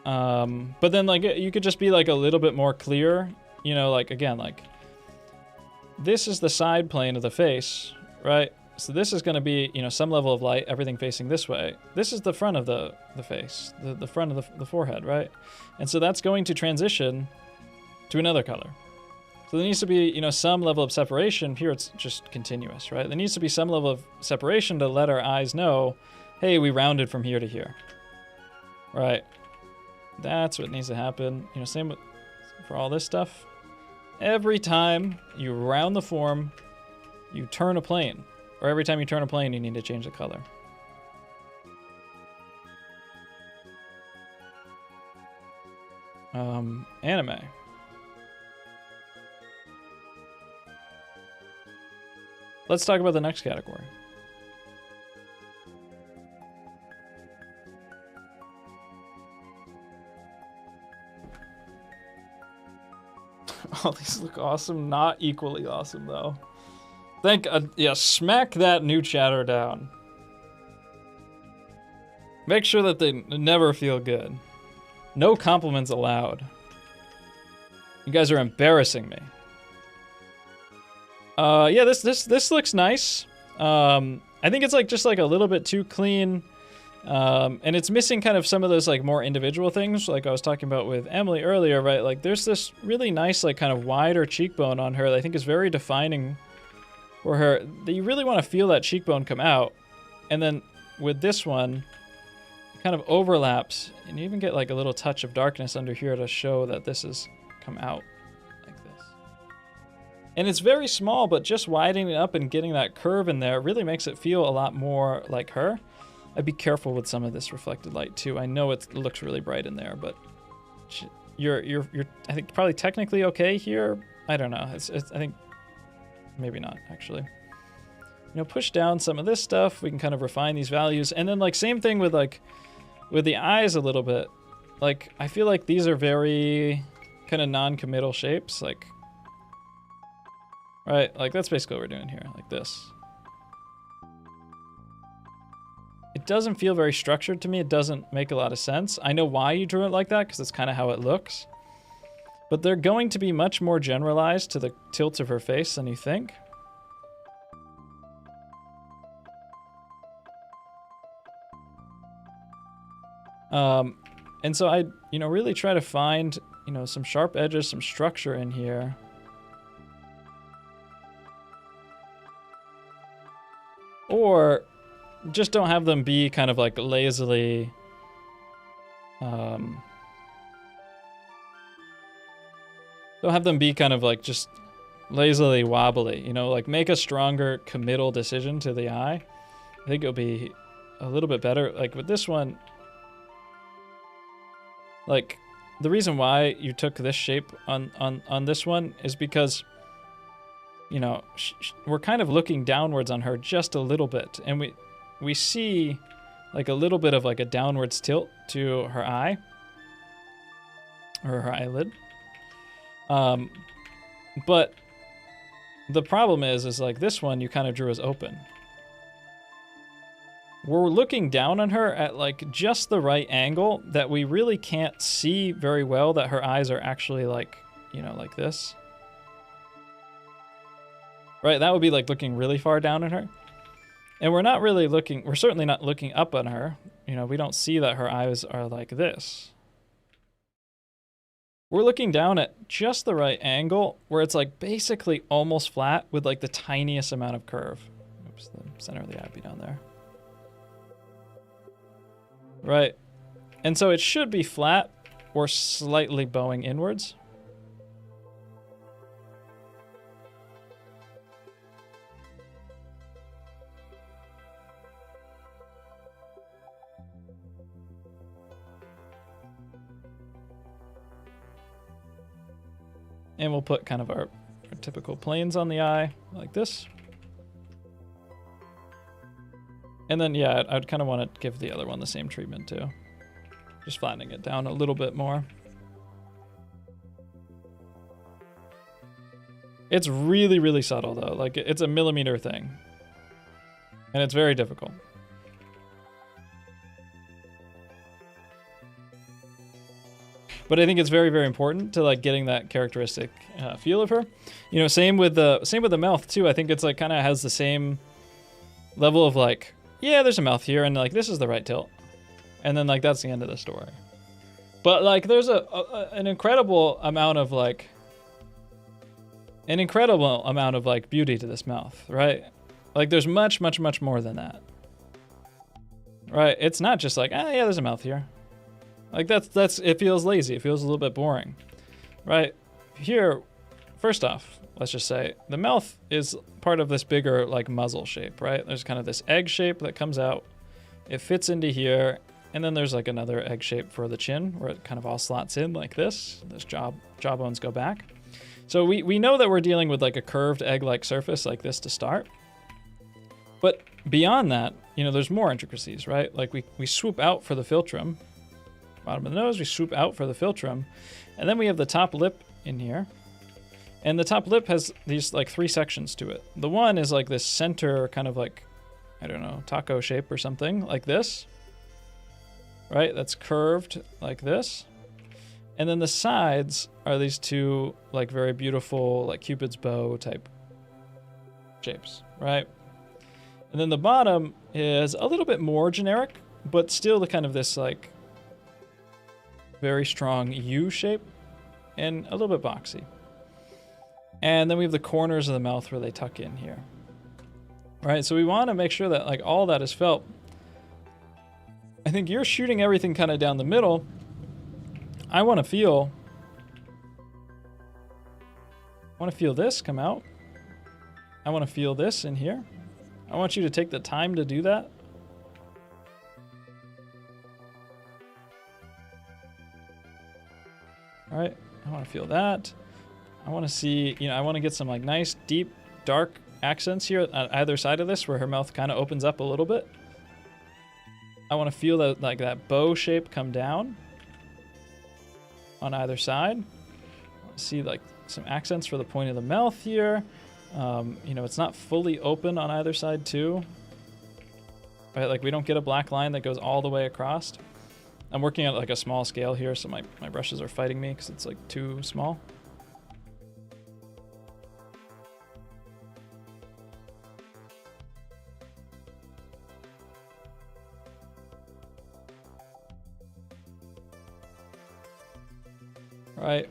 But then, like, you could just be, like, a little bit more clear. You know, like, again, like, this is the side plane of the face, right? So this is going to be, you know, some level of light, everything facing this way. This is the front of the face, the front of the forehead, right? And so that's going to transition to another color. So there needs to be, you know, some level of separation. Here it's just continuous, right? There needs to be some level of separation to let our eyes know, hey, we rounded from here to here, right? That's what needs to happen. You know, same with, for all this stuff. Every time you round the form, you turn a plane. Or every time you turn a plane, you need to change the color. Anime. Let's talk about the next category. Oh, these look awesome. Not equally awesome, though. Yeah, smack that new chatter down. Make sure that they never feel good. No compliments allowed. You guys are embarrassing me. Yeah, this looks nice. I think it's like just like a little bit too clean. And it's missing kind of some of those like more individual things like I was talking about with Emily earlier, right? Like there's this really nice like kind of wider cheekbone on her that I think is very defining for her. That you really want to feel that cheekbone come out. And then with this one, it kind of overlaps and you even get like a little touch of darkness under here to show that this has come out like this. And it's very small, but just widening it up and getting that curve in there really makes it feel a lot more like her. I'd be careful with some of this reflected light too. I know it looks really bright in there, but you're I think probably technically okay here. I don't know. It's I think maybe not actually. You know, push down some of this stuff. We can kind of refine these values, and then like same thing with like with the eyes a little bit. Like I feel like these are very kind of non-committal shapes. Like right, like that's basically what we're doing here. Like this. It doesn't feel very structured to me. It doesn't make a lot of sense. I know why you drew it like that, because that's kind of how it looks. But they're going to be much more generalized to the tilt of her face than you think. And so I, you know, really try to find, you know, some sharp edges, some structure in here. Or just don't have them be kind of like lazily don't have them be kind of like just lazily wobbly, you know, like make a stronger committal decision to the eye. I think it'll be a little bit better. Like with this one, like the reason why you took this shape on this one is because, you know, we're kind of looking downwards on her just a little bit, and we see like a little bit of like a downwards tilt to her eye or her eyelid. But The problem is like this one you kind of drew as open. We're looking down on her at like just the right angle that we really can't see very well that her eyes are actually like, you know, like this. Right, that would be like looking really far down on her. And we're not really looking, we're certainly not looking up on her. You know, we don't see that her eyes are like this. We're looking down at just the right angle where it's like basically almost flat with like the tiniest amount of curve. Oops, the center of the eye would be down there. Right. And so it should be flat or slightly bowing inwards. And we'll put kind of our typical planes on the eye like this. And then, yeah, I'd kind of want to give the other one the same treatment too. Just flattening it down a little bit more. It's really, really subtle though. Like it's a millimeter thing. And it's very difficult. But I think it's very, very important to like getting that characteristic feel of her. You know, same with the mouth too. I think it's like kind of has the same level of like, yeah, there's a mouth here, and like this is the right tilt, and then like that's the end of the story. But like there's an incredible amount of like beauty to this mouth, right? Like there's much, much, much more than that, right? It's not just like, ah, yeah, there's a mouth here. Like that's it feels lazy. It feels a little bit boring, right? Here, first off, let's just say the mouth is part of this bigger like muzzle shape, right? There's kind of this egg shape that comes out. It fits into here, and then there's like another egg shape for the chin where it kind of all slots in like this. Those jawbones go back. So we know that we're dealing with like a curved egg-like surface like this to start. But beyond that, you know, there's more intricacies, right? Like we swoop out for the philtrum. Bottom of the nose, we swoop out for the philtrum, and then we have the top lip in here, and the top lip has these like 3 sections to it. The one is like this center kind of like, I don't know, taco shape or something like this, right? That's curved like this, and then the sides are these 2 like very beautiful like Cupid's bow type shapes, right? And then the bottom is a little bit more generic, but still the kind of this like very strong U shape and a little bit boxy. And then we have the corners of the mouth where they tuck in here. All right, so we want to make sure that like all that is felt. I think you're shooting everything kind of down the middle. I want to feel this come out. I want to feel this in here. I want you to take the time to do that. All right, I want to feel that. I want to see, you know, I want to get some like nice, deep, dark accents here on either side of this where her mouth kind of opens up a little bit. I want to feel that like that bow shape come down on either side. I want to see like some accents for the point of the mouth here. You know, it's not fully open on either side too. Right, like we don't get a black line that goes all the way across. I'm working at like a small scale here, so my brushes are fighting me because it's like too small. All right,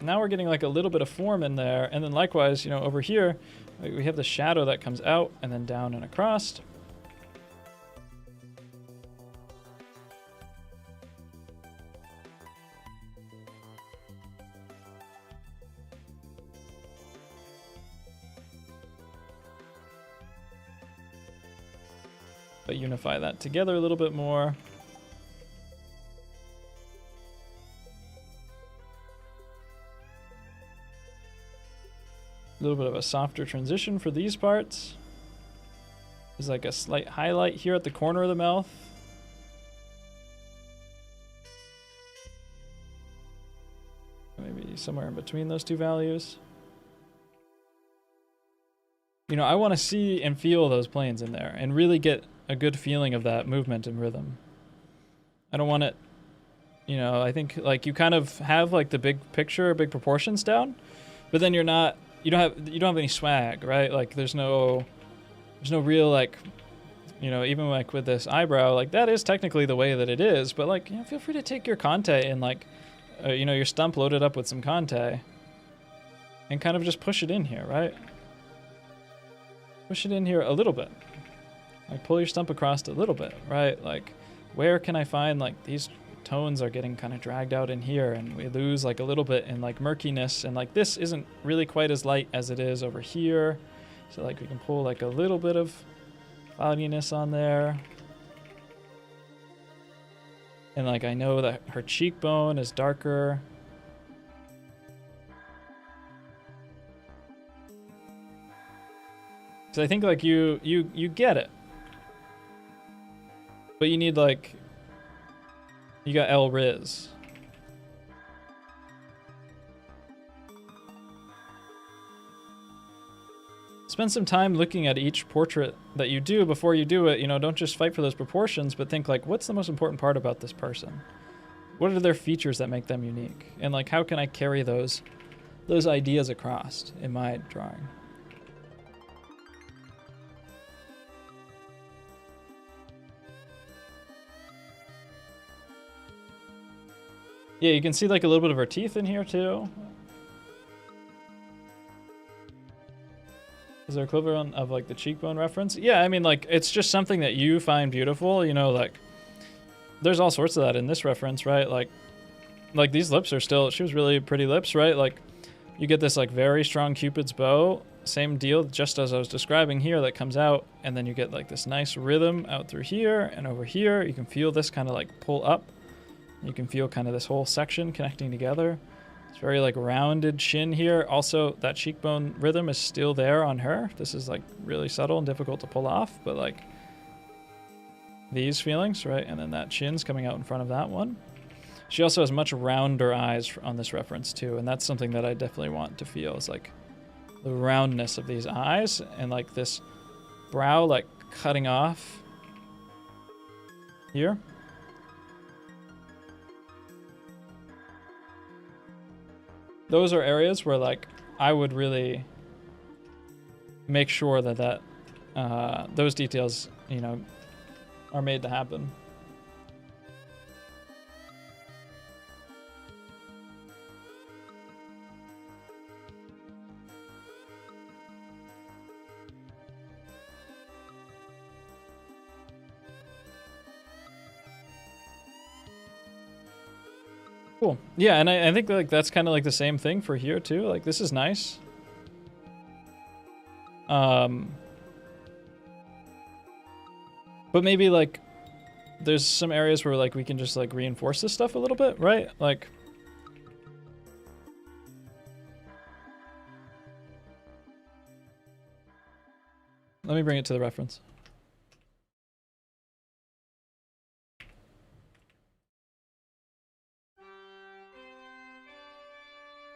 now we're getting like a little bit of form in there, and then likewise, you know, over here, we have the shadow that comes out and then down and across. But unify that together a little bit more. A little bit of a softer transition for these parts. There's like a slight highlight here at the corner of the mouth. Maybe somewhere in between those 2 values. you know, I want to see and feel those planes in there and really get a good feeling of that movement and rhythm. I don't want it, you know, I think like you kind of have like the big picture, big proportions down, but then you don't have any swag, right? Like there's no real like, you know, even like with this eyebrow, like that is technically the way that it is, but like, you know, feel free to take your Conte and like, you know, your stump loaded up with some Conte and kind of just push it in here, right? Push it in here a little bit. Like pull your stump across a little bit, right? Like where can I find like these tones are getting kind of dragged out in here and we lose like a little bit in like murkiness, and like this isn't really quite as light as it is over here. So like we can pull like a little bit of fogginess on there. And like I know that her cheekbone is darker. So I think like you get it. But you need like, you got El Riz. Spend some time looking at each portrait that you do before you do it. You know, don't just fight for those proportions, but think like, what's the most important part about this person? What are their features that make them unique? And like, how can I carry those ideas across in my drawing? Yeah, you can see like a little bit of her teeth in here too. Is there equivalent of like the cheekbone reference? Yeah, I mean like it's just something that you find beautiful, you know, like there's all sorts of that in this reference, right? Like these lips are still, she was really pretty lips, right? Like you get this like very strong Cupid's bow, same deal, just as I was describing here, that comes out, and then you get like this nice rhythm out through here and over here. You can feel this kind of like pull up. You can feel kind of this whole section connecting together. It's very like rounded chin here. Also, that cheekbone rhythm is still there on her. This is like really subtle and difficult to pull off, but like these feelings, right? And then that chin's coming out in front of that one. She also has much rounder eyes on this reference too, and that's something that I definitely want to feel, is like the roundness of these eyes and like this brow like cutting off here. Those are areas where like I would really make sure that those details, you know, are made to happen. Cool. Yeah, and I think like that's kind of like the same thing for here too. Like this is nice. But maybe like there's some areas where like we can just like reinforce this stuff a little bit, right? Like let me bring it to the reference.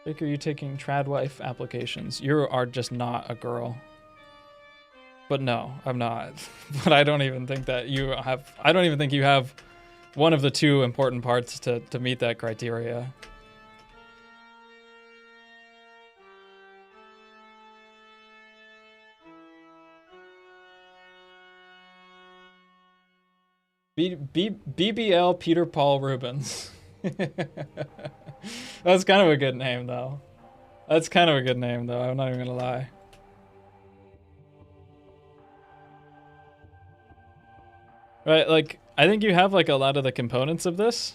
Jake, are you taking Tradwife applications? You are just not a girl. But no, I'm not. But I don't even think that you have, I don't even think you have one of the two important parts to meet that criteria. BBL Peter Paul Rubens. That's kind of a good name, though. That's kind of a good name, though. I'm not even gonna lie. Right, like, I think you have, like, a lot of the components of this.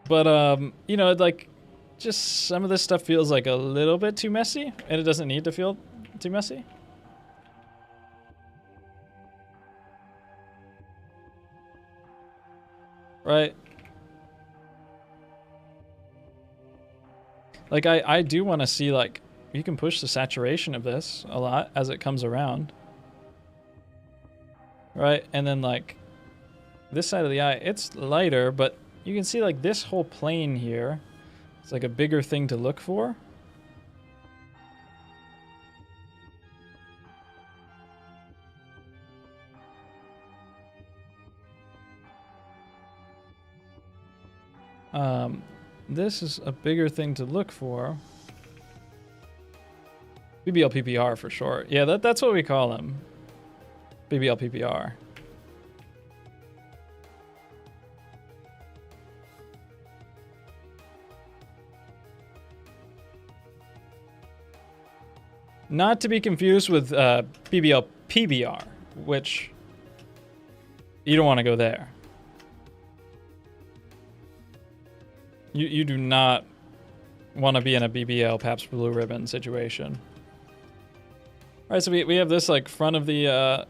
But, you know, like, just some of this stuff feels like a little bit too messy, and it doesn't need to feel too messy. Right. Like, I do want to see, like, you can push the saturation of this a lot as it comes around. Right, and then, like, this side of the eye, it's lighter, but you can see, like, this whole plane here, it's like a bigger thing to look for. This is a bigger thing to look for. BBL PPR for short. Yeah, that's what we call him. BBL PPR. Not to be confused with BBL PBR, which you don't want to go there. You do not want to be in a BBL Pabst Blue Ribbon situation. All right, so we have this like front of the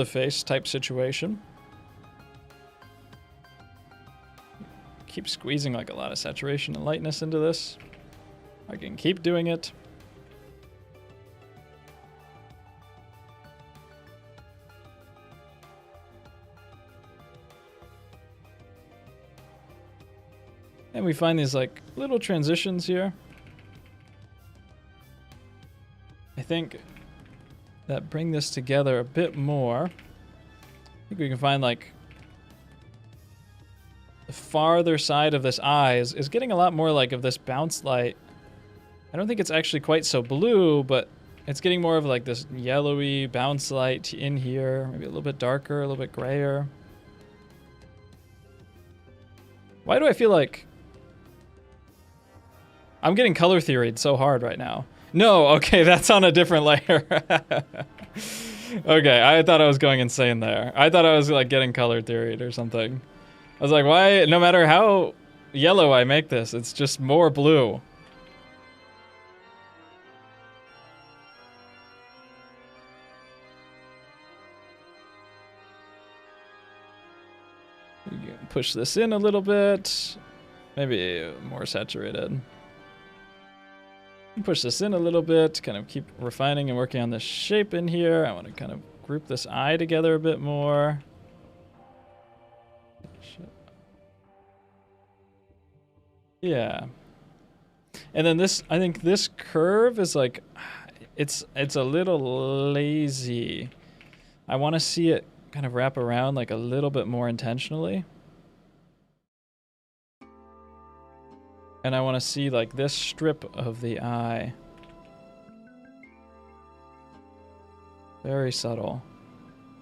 face type situation. Keep squeezing like a lot of saturation and lightness into this. I can keep doing it. And we find these like little transitions here. I think that bring this together a bit more. I think we can find like the farther side of this eye is getting a lot more like of this bounce light. I don't think it's actually quite so blue, but it's getting more of like this yellowy bounce light in here. Maybe a little bit darker, a little bit grayer. Why do I feel like I'm getting color theoried so hard right now? No, okay, that's on a different layer. Okay, I thought I was going insane there. I thought I was like getting color theoried or something. I was like, why, no matter how yellow I make this, it's just more blue. You can push this in a little bit, maybe more saturated. Push this in a little bit, kind of keep refining and working on this shape in here. I want to kind of group this eye together a bit more. Yeah. And then this, I think this curve is like, it's a little lazy. I want to see it kind of wrap around like a little bit more intentionally. And I want to see like this strip of the eye. Very subtle,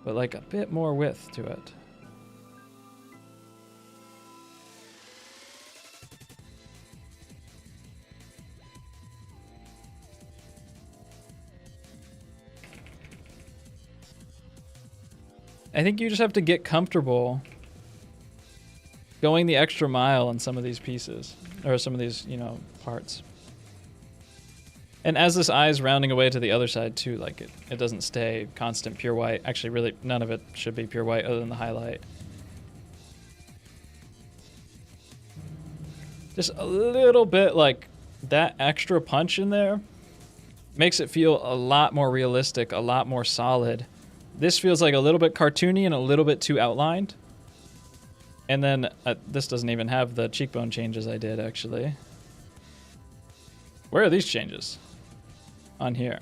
but like a bit more width to it. I think you just have to get comfortable going the extra mile on some of these pieces, or some of these, you know, parts. And as this eye is rounding away to the other side too, like it doesn't stay constant pure white. Actually, really, none of it should be pure white other than the highlight. Just a little bit like that extra punch in there makes it feel a lot more realistic, a lot more solid. This feels like a little bit cartoony and a little bit too outlined. And then this doesn't even have the cheekbone changes I did, actually. Where are these changes? On here.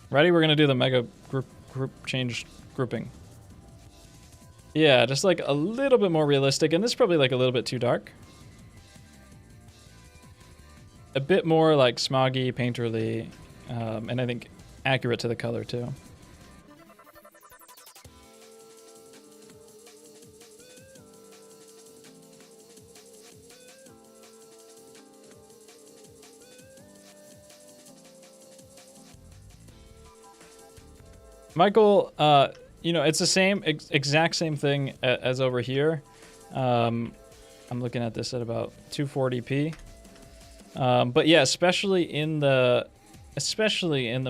Ready? We're going to do the mega group change grouping. Yeah, just like a little bit more realistic. And this is probably like a little bit too dark. A bit more like smoggy, painterly, and I think accurate to the color too. Michael, you know, it's the same, exact same thing as over here. I'm looking at this at about 240p. But yeah, especially in the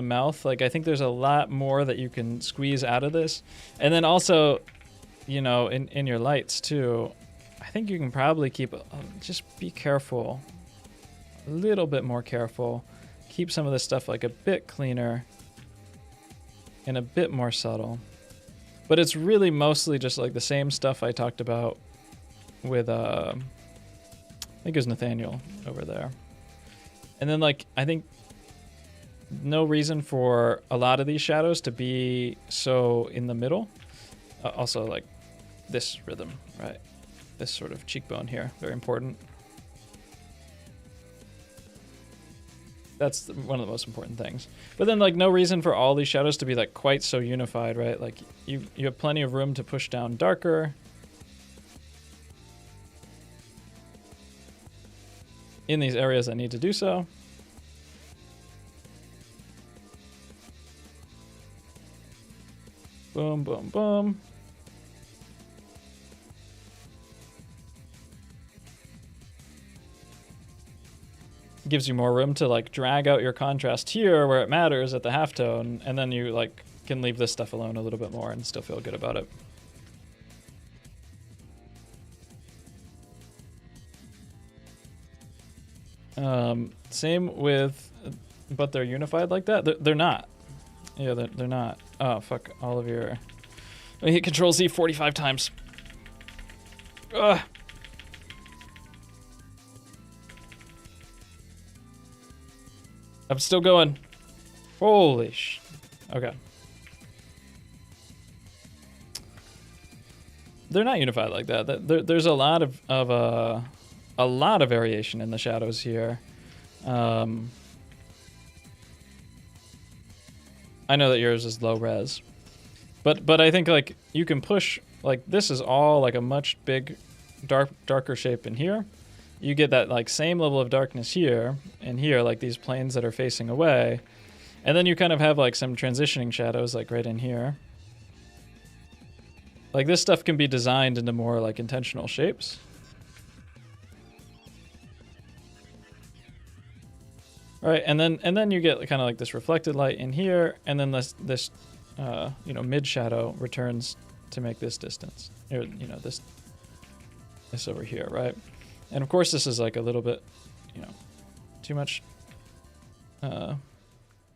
mouth, like I think there's a lot more that you can squeeze out of this. And then also, you know, in your lights too, I think you can probably keep, just be careful, a little bit more careful. Keep some of this stuff like a bit cleaner and a bit more subtle. But it's really mostly just like the same stuff I talked about with, I think it was Nathaniel over there. And then like, I think no reason for a lot of these shadows to be so in the middle. Also like this rhythm, right? This sort of cheekbone here, very important. That's one of the most important things. But then, like, no reason for all these shadows to be, like, quite so unified, right? Like, you have plenty of room to push down darker in these areas that need to do so. Boom, boom, boom. Gives you more room to like drag out your contrast here where it matters at the halftone, and then you like can leave this stuff alone a little bit more and still feel good about it. Same with, but they're unified like that. They're not. Yeah, they're not. Oh fuck! All of your. I hit Control Z 45 times. Ugh. I'm still going. Holy sh... Okay. They're not unified like that. There's a lot of variation in the shadows here. I know that yours is low res, but I think like you can push, like this is all like a much darker shape in here. You get that like same level of darkness here and here, like these planes that are facing away. And then you kind of have like some transitioning shadows like right in here. Like this stuff can be designed into more like intentional shapes. All right, and then you get kind of like this reflected light in here, and then this you know, mid shadow returns to make this distance, or you know, this over here, right? And of course, this is like a little bit, you know, too much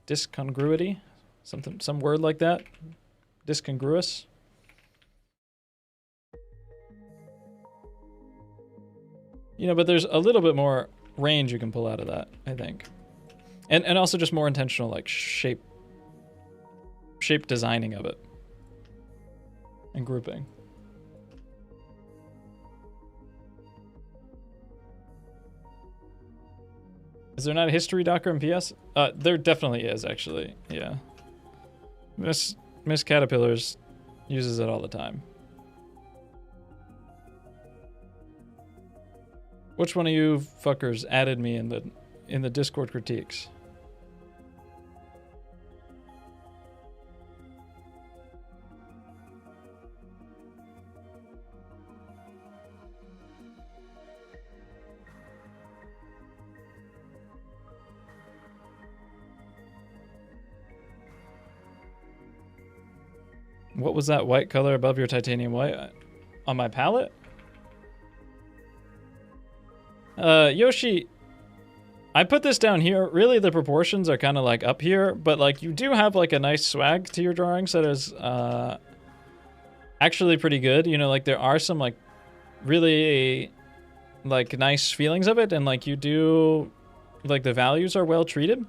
discongruity, some word like that, discongruous. You know, but there's a little bit more range you can pull out of that, I think, and also just more intentional like shape designing of it and grouping. Is there not a history docker in PS? There definitely is, actually. Yeah. Miss Caterpillars uses it all the time. Which one of you fuckers added me in the Discord critiques? What was that white color above your titanium white on my palette? Yoshi, I put this down here. Really, the proportions are kind of like up here, but like you do have like a nice swag to your drawings that is actually pretty good. You know, like there are some like really like nice feelings of it, and like you do, like the values are well treated.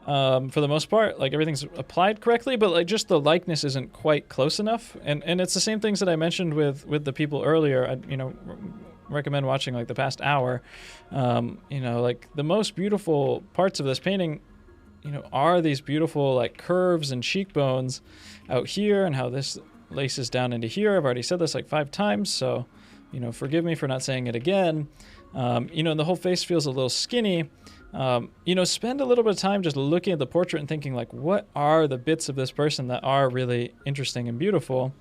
For the most part, like everything's applied correctly, but like just the likeness isn't quite close enough. And it's the same things that I mentioned with the people earlier. I, you know, recommend watching like the past hour. You know, like the most beautiful parts of this painting, you know, are these beautiful like curves and cheekbones out here, and how this laces down into here. I've already said this like 5 times, so, you know, forgive me for not saying it again. You know, and the whole face feels a little skinny. You know, spend a little bit of time just looking at the portrait and thinking like, what are the bits of this person that are really interesting and beautiful?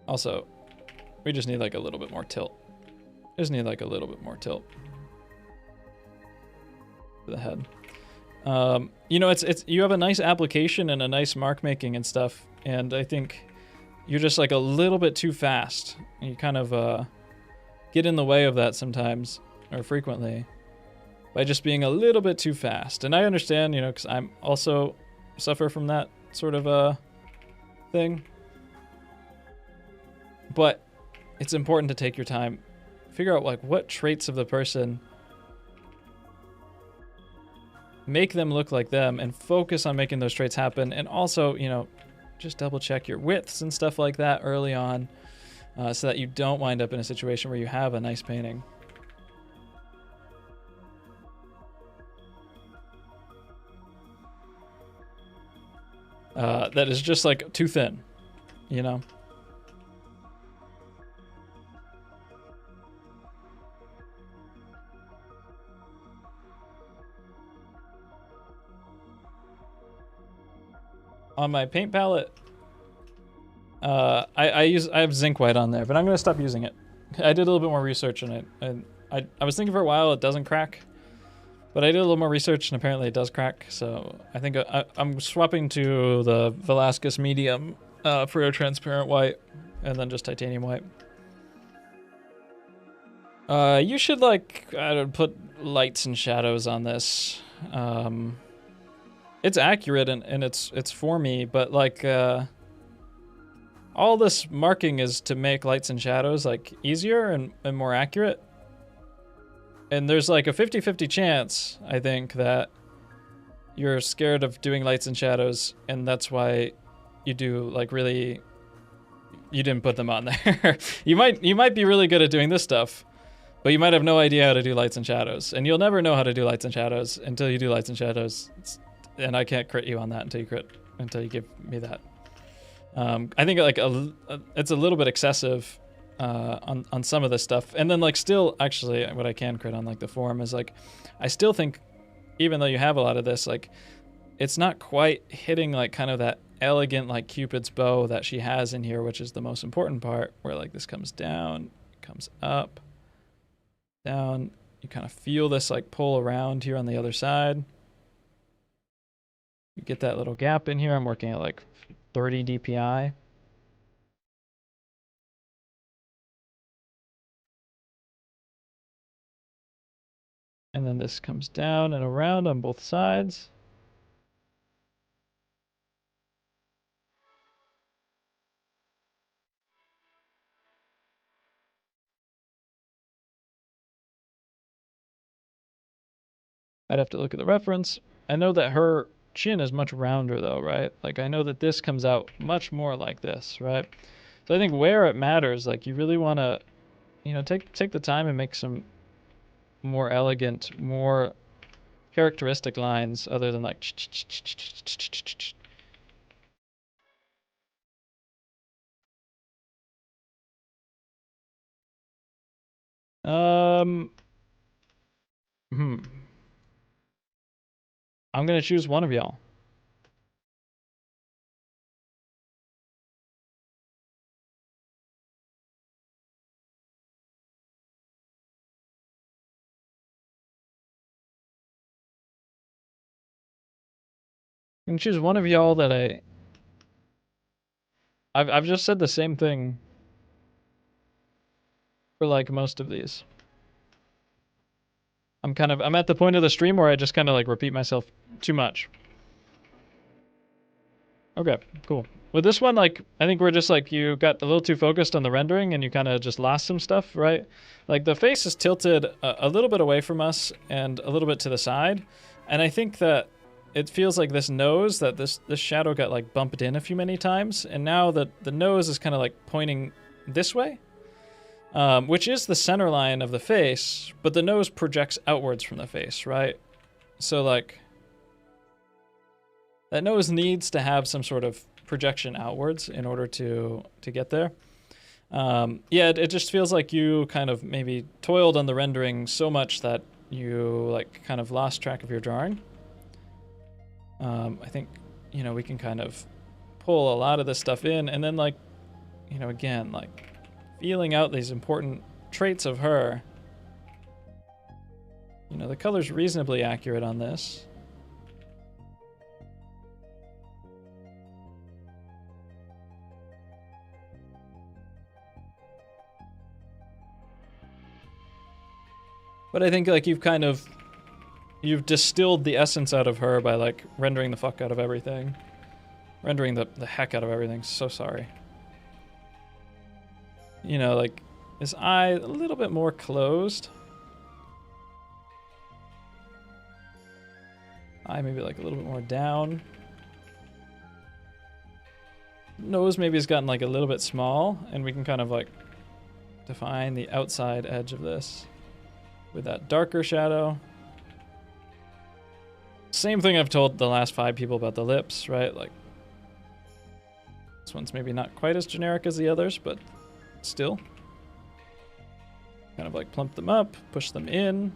Also, we just need like a little bit more tilt. Just need like a little bit more tilt to the head. You know, it's you have a nice application and a nice mark making and stuff, and I think you're just like a little bit too fast. You kind of get in the way of that sometimes, or frequently, by just being a little bit too fast. And I understand, you know, because I'm also suffer from that sort of thing. But it's important to take your time, figure out like what traits of the person make them look like them and focus on making those traits happen. And also, you know, just double check your widths and stuff like that early on, so that you don't wind up in a situation where you have a nice painting. That is just like too thin, you know? On my paint palette, I have zinc white on there, but I'm gonna stop using it. I did a little bit more research on it, and I was thinking for a while it doesn't crack, but I did a little more research and apparently it does crack. So I think I'm swapping to the Velasquez medium for a transparent white, and then just titanium white. You should like put lights and shadows on this. It's accurate and it's for me, but like all this marking is to make lights and shadows like easier and more accurate. And there's like a 50-50 chance, I think, that you're scared of doing lights and shadows, and that's why you do like really, you didn't put them on there. You might be really good at doing this stuff, but you might have no idea how to do lights and shadows, and you'll never know how to do lights and shadows until you do lights and shadows. And I can't crit you on that until you give me that. I think like it's a little bit excessive on some of this stuff. And then like still, actually, what I can crit on like the form is like, I still think, even though you have a lot of this, like it's not quite hitting like kind of that elegant like Cupid's bow that she has in here, which is the most important part, where like this comes down, comes up, down. You kind of feel this like pull around here on the other side. You get that little gap in here. I'm working at like 30 DPI. And then this comes down and around on both sides. I'd have to look at the reference. I know that her chin is much rounder though, right? Like I know that this comes out much more like this, right? So I think where it matters, like you really want to, you know, take the time and make some more elegant, more characteristic lines other than like I'm gonna choose one of y'all. I'm gonna choose one of y'all that I've just said the same thing for like most of these. I'm at the point of the stream where I just kind of like repeat myself too much. Okay, cool. With this one, like, I think we're just like, you got a little too focused on the rendering and you kind of just lost some stuff, right? Like the face is tilted a little bit away from us and a little bit to the side. And I think that it feels like this nose, that this shadow got like bumped in a few many times. And now the nose is kind of like pointing this way, which is the center line of the face, but the nose projects outwards from the face, right? So like, that nose needs to have some sort of projection outwards in order to get there. Yeah, it just feels like you kind of maybe toiled on the rendering so much that you like kind of lost track of your drawing. I think, you know, we can kind of pull a lot of this stuff in and then like, you know, again, like feeling out these important traits of her. You know, the color's reasonably accurate on this. But I think like you've distilled the essence out of her by like rendering the fuck out of everything. Rendering the heck out of everything. So sorry. You know, like his eye a little bit more closed. Eye maybe like a little bit more down. Nose maybe has gotten like a little bit small, and we can kind of like define the outside edge of this with that darker shadow. Same thing I've told the last 5 people about the lips, right? Like, this one's maybe not quite as generic as the others, but still. Kind of like plump them up, push them in.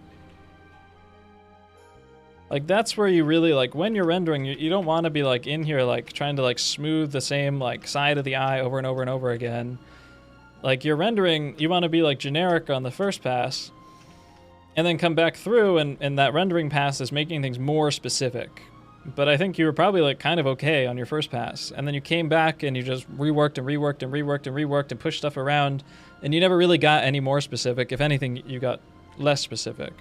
Like, that's where you really, like, when you're rendering, you don't want to be, like, in here, like, trying to, like, smooth the same, like, side of the eye over and over and over again. Like, you're rendering, you want to be, like, generic on the first pass, and then come back through, and that rendering pass is making things more specific. But I think you were probably, like, kind of okay on your first pass, and then you came back and you just reworked and reworked and reworked and reworked and pushed stuff around, and you never really got any more specific. If anything, you got less specific.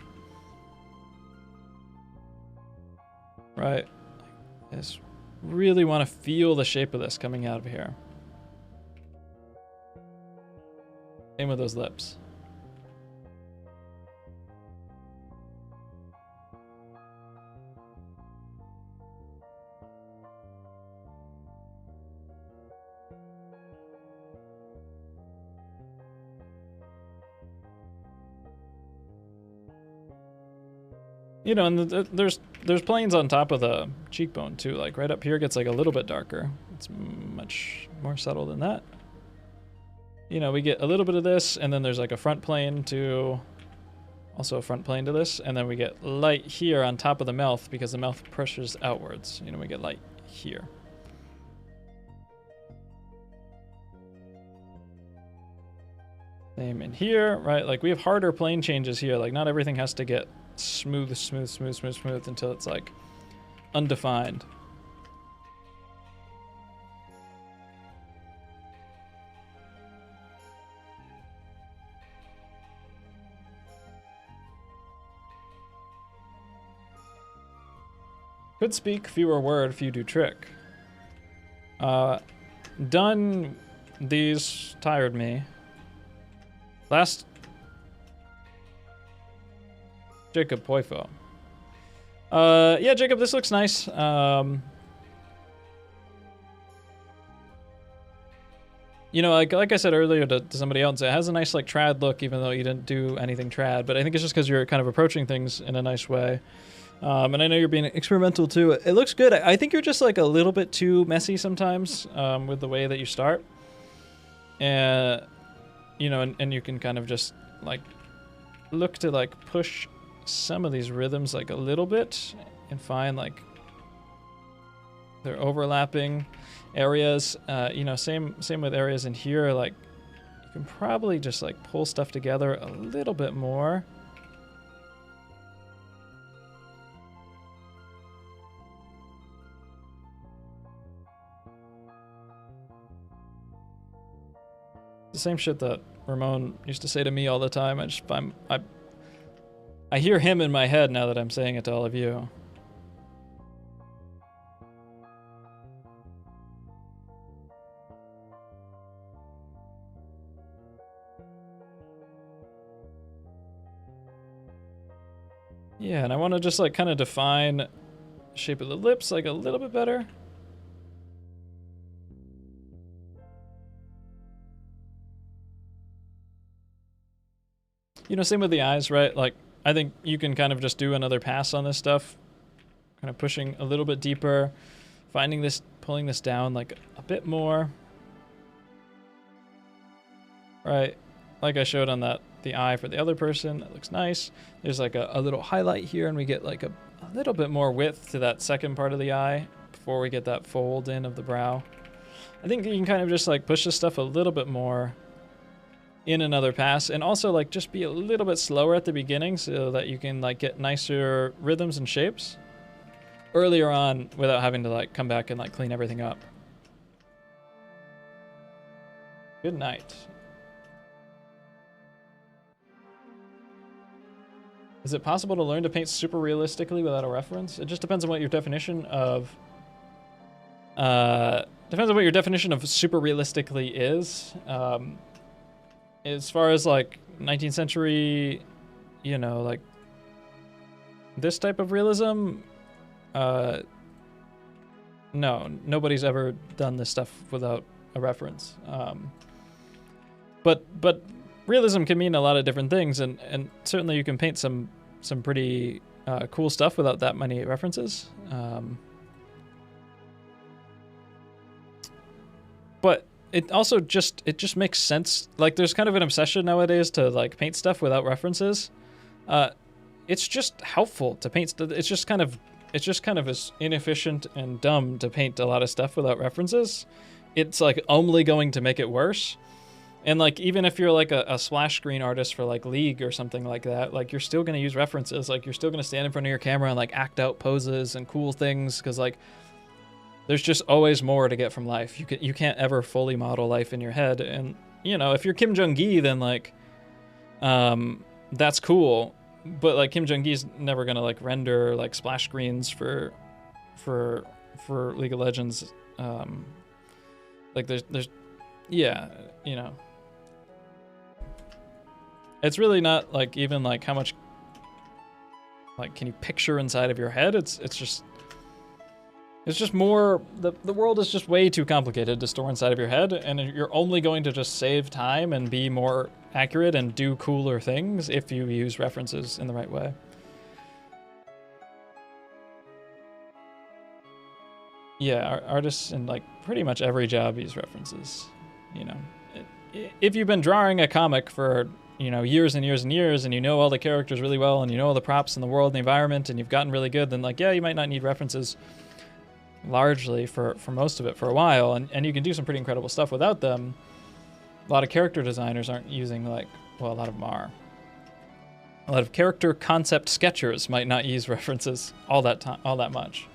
Right? I just really want to feel the shape of this coming out of here. Same with those lips. You know, and there's planes on top of the cheekbone too. Like right up here gets like a little bit darker. It's much more subtle than that. You know, we get a little bit of this, and then there's like a front plane to, also a front plane to this, and then we get light here on top of the mouth because the mouth pressures outwards. You know, we get light here. Same in here, right? Like we have harder plane changes here. Like not everything has to get smooth until it's like undefined. Could speak, fewer word, few do trick. Done. These tired me. Last. Jacob Poifo. Yeah, Jacob, this looks nice. You know, like I said earlier to somebody else, it has a nice like trad look, even though you didn't do anything trad. But I think it's just because you're kind of approaching things in a nice way. And I know you're being experimental too. It looks good. I think you're just like a little bit too messy sometimes with the way that you start. And you know, and you can kind of just like look to like push some of these rhythms like a little bit and find like they're overlapping areas. You know, same with areas in here. Like you can probably just like pull stuff together a little bit more. The same shit that Ramon used to say to me all the time. I hear him in my head now that I'm saying it to all of you. Yeah, and I want to just like kind of define the shape of the lips like a little bit better. You know, same with the eyes, right? Like, I think you can kind of just do another pass on this stuff. Kind of pushing a little bit deeper. Finding this, pulling this down like a bit more. Right, like I showed on that, the eye for the other person, that looks nice. There's like a little highlight here, and we get like a little bit more width to that second part of the eye before we get that fold in of the brow. I think you can kind of just like push this stuff a little bit more in another pass, and also like just be a little bit slower at the beginning so that you can like get nicer rhythms and shapes earlier on without having to like come back and like clean everything up. Good night. Is it possible to learn to paint super realistically without a reference? It just depends on what your definition of super realistically is. As far as like 19th century, you know, like this type of realism, no, nobody's ever done this stuff without a reference. But realism can mean a lot of different things, and certainly you can paint some pretty cool stuff without that many references. But it also just makes sense. Like, there's kind of an obsession nowadays to like paint stuff without references. It's just helpful to paint. It's just kind of as inefficient and dumb to paint a lot of stuff without references. It's like only going to make it worse. And like, even if you're like a splash screen artist for like League or something like that, like you're still going to use references. Like, you're still going to stand in front of your camera and like act out poses and cool things, because like there's just always more to get from life. You can't ever fully model life in your head. And you know, if you're Kim Jong-gi, then like that's cool. But like, Kim Jong-gi's never gonna like render like splash screens for League of Legends. Like there's yeah, you know, it's really not like even like how much like can you picture inside of your head. It's just more, the world is just way too complicated to store inside of your head, and you're only going to just save time and be more accurate and do cooler things if you use references in the right way. Yeah, artists in like pretty much every job use references. You know, if you've been drawing a comic for, you know, years and years and years, and you know all the characters really well, and you know all the props in the world and the environment, and you've gotten really good, then like, yeah, you might not need references largely for most of it for a while, and you can do some pretty incredible stuff without them. A lot of character designers aren't using like, well, a lot of them are. A lot of character concept sketchers might not use references all that much.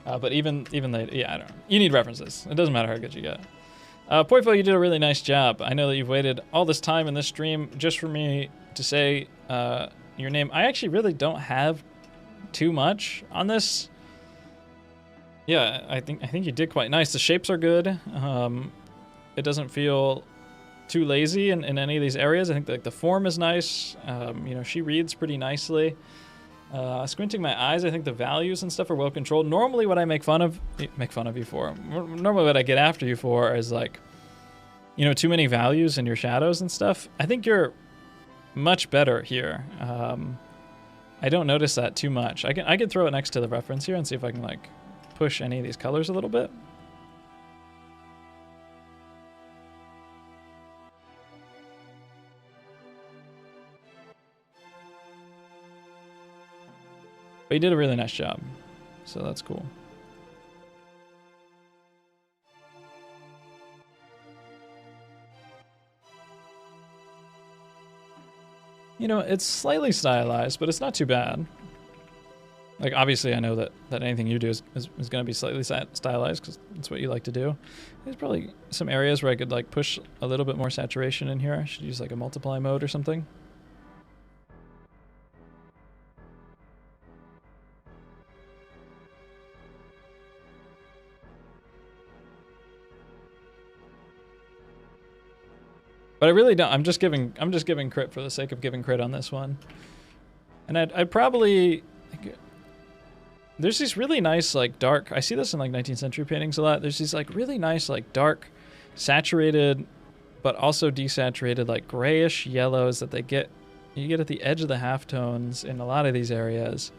But even they, yeah, I don't know. You need references. It doesn't matter how good you get. Poifo, you did a really nice job. I know that you've waited all this time in this stream just for me to say your name. I actually really don't have too much on this. Yeah, I think you did quite nice. The shapes are good. It doesn't feel too lazy in any of these areas. I think like the form is nice. You know, she reads pretty nicely. Squinting my eyes, I think the values and stuff are well controlled. Normally what I make fun of you for, normally what I get after you for is like, you know, too many values in your shadows and stuff. I think you're much better here. I don't notice that too much. I can throw it next to the reference here and see if I can like push any of these colors a little bit. But you did a really nice job, so that's cool. You know, it's slightly stylized, but it's not too bad. Like, obviously, I know that anything you do is going to be slightly stylized because that's what you like to do. There's probably some areas where I could, like, push a little bit more saturation in here. I should use, like, a multiply mode or something. But I really don't. I'm just giving crit for the sake of giving crit on this one. And I'd probably... There's these really nice, like, dark... I see this in, like, 19th century paintings a lot. There's these, like, really nice, like, dark, saturated, but also desaturated, like, grayish yellows that you get at the edge of the halftones in a lot of these areas.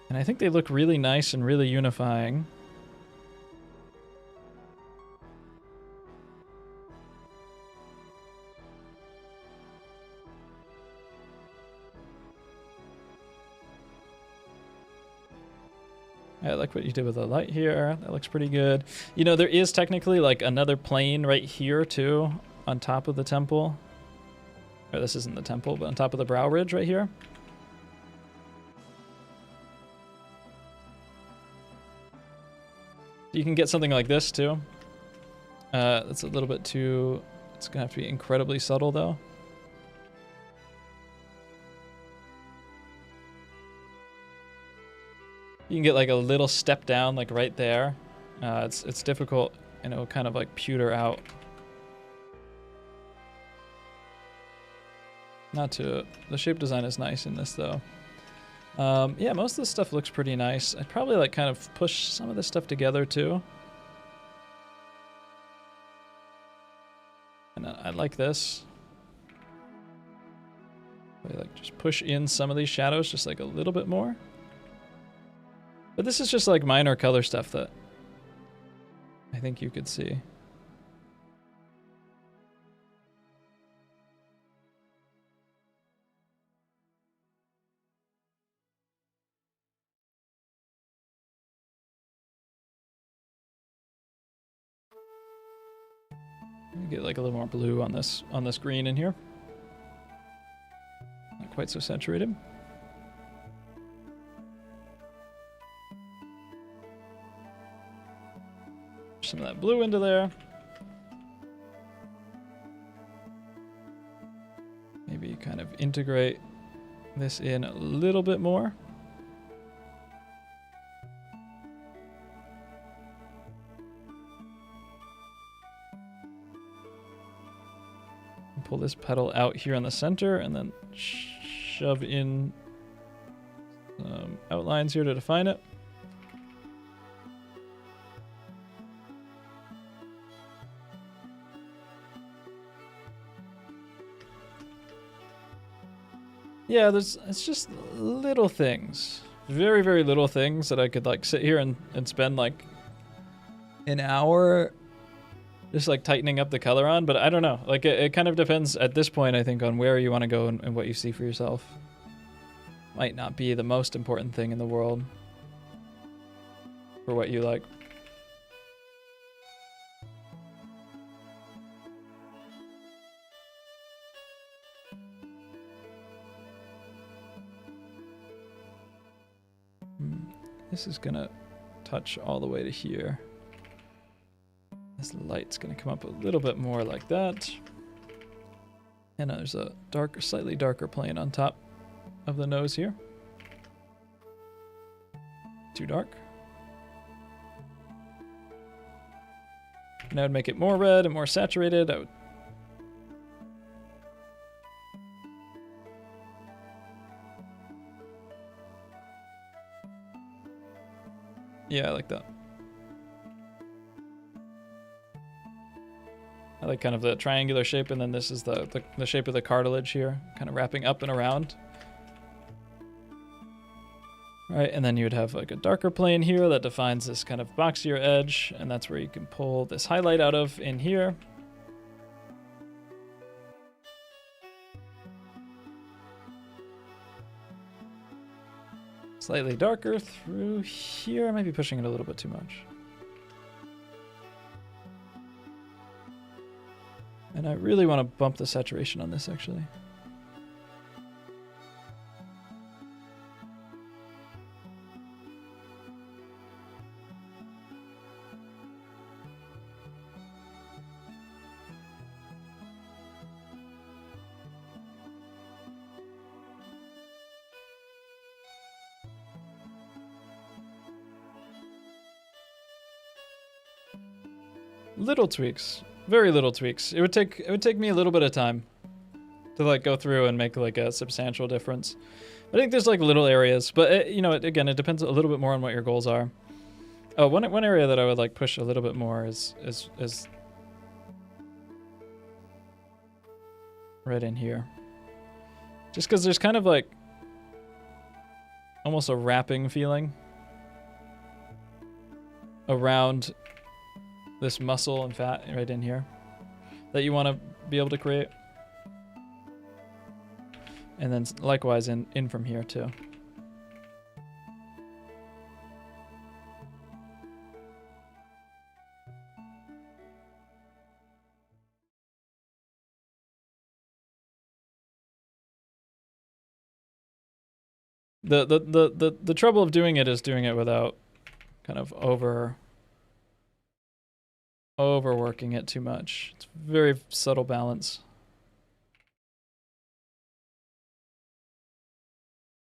And I think they look really nice and really unifying. I like what you did with the light here. That looks pretty good. You know, there is technically like another plane right here too, on top of the temple. Or this isn't the temple, but on top of the brow ridge right here. You can get something like this too. That's a little bit too... It's gonna have to be incredibly subtle though. You can get like a little step down, like right there. It's difficult, and it will kind of like pewter out. The shape design is nice in this though. Yeah, most of this stuff looks pretty nice. I'd probably like kind of push some of this stuff together too. And I like this. I like just push in some of these shadows just like a little bit more. But this is just like minor color stuff that I think you could see. Get like a little more blue on this green in here. Not quite so saturated. Some of that blue into there. Maybe kind of integrate this in a little bit more. Pull this petal out here in the center and then shove in some outlines here to define it. Yeah, it's just little things. Very, very little things that I could like sit here and spend like an hour just like tightening up the color on, but I don't know. Like it kind of depends at this point, I think, on where you want to go and what you see for yourself. Might not be the most important thing in the world for what you like. This is gonna touch all the way to here. This light's gonna come up a little bit more like that. And there's a darker, slightly darker plane on top of the nose here. Too dark. And I would make it more red and more saturated. I would yeah, I like that. I like kind of the triangular shape, and then this is the shape of the cartilage here, kind of wrapping up and around. Right, and then you would have like a darker plane here that defines this kind of boxier edge, and that's where you can pull this highlight out of in here. Slightly darker through here. I might be pushing it a little bit too much. And I really want to bump the saturation on this, actually. Little tweaks. Very little tweaks. It would take me a little bit of time to like go through and make like a substantial difference. I think there's like little areas, but it, you know, again, it depends a little bit more on what your goals are. Oh, one area that I would like push a little bit more is right in here. Just because there's kind of like almost a wrapping feeling around this muscle and fat right in here that you want to be able to create. And then likewise in from here too. The trouble of doing it is doing it without kind of overworking it too much. It's very subtle balance.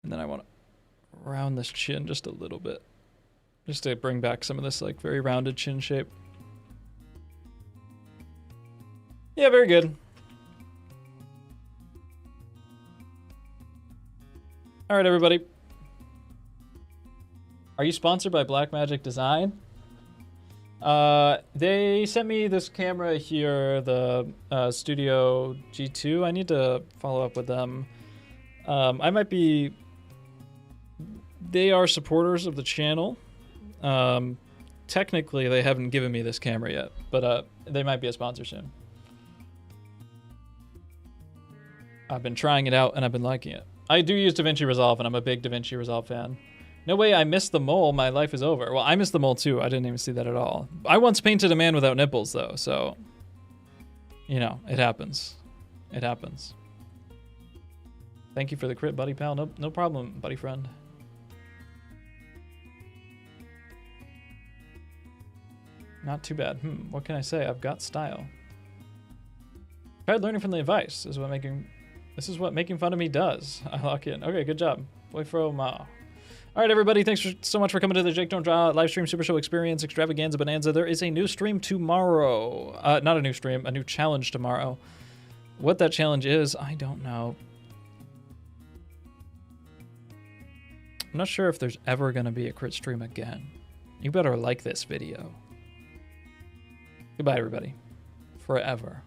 And then I want to round this chin just a little bit, just to bring back some of this like very rounded chin shape. Yeah, very good. All right, everybody. Are you sponsored by Blackmagic Design? They sent me this camera here, the Studio G2. I need to follow up with them. I might be... They are supporters of the channel. Technically, they haven't given me this camera yet, but they might be a sponsor soon. I've been trying it out, and I've been liking it. I do use DaVinci Resolve, and I'm a big DaVinci Resolve fan. No way, I missed the mole. My life is over. Well, I missed the mole, too. I didn't even see that at all. I once painted a man without nipples, though, so... You know, it happens. It happens. Thank you for the crit, buddy pal. No problem, buddy friend. Not too bad. What can I say? I've got style. Tried learning from the advice. This is what making fun of me does. I lock in. Okay, good job. Boy fro ma. All right, everybody. Thanks so much for coming to the Jake Don't Draw live stream Super Show Experience Extravaganza Bonanza. There is a new stream tomorrow. Not a new stream, a new challenge tomorrow. What that challenge is, I don't know. I'm not sure if there's ever going to be a crit stream again. You better like this video. Goodbye, everybody. Forever.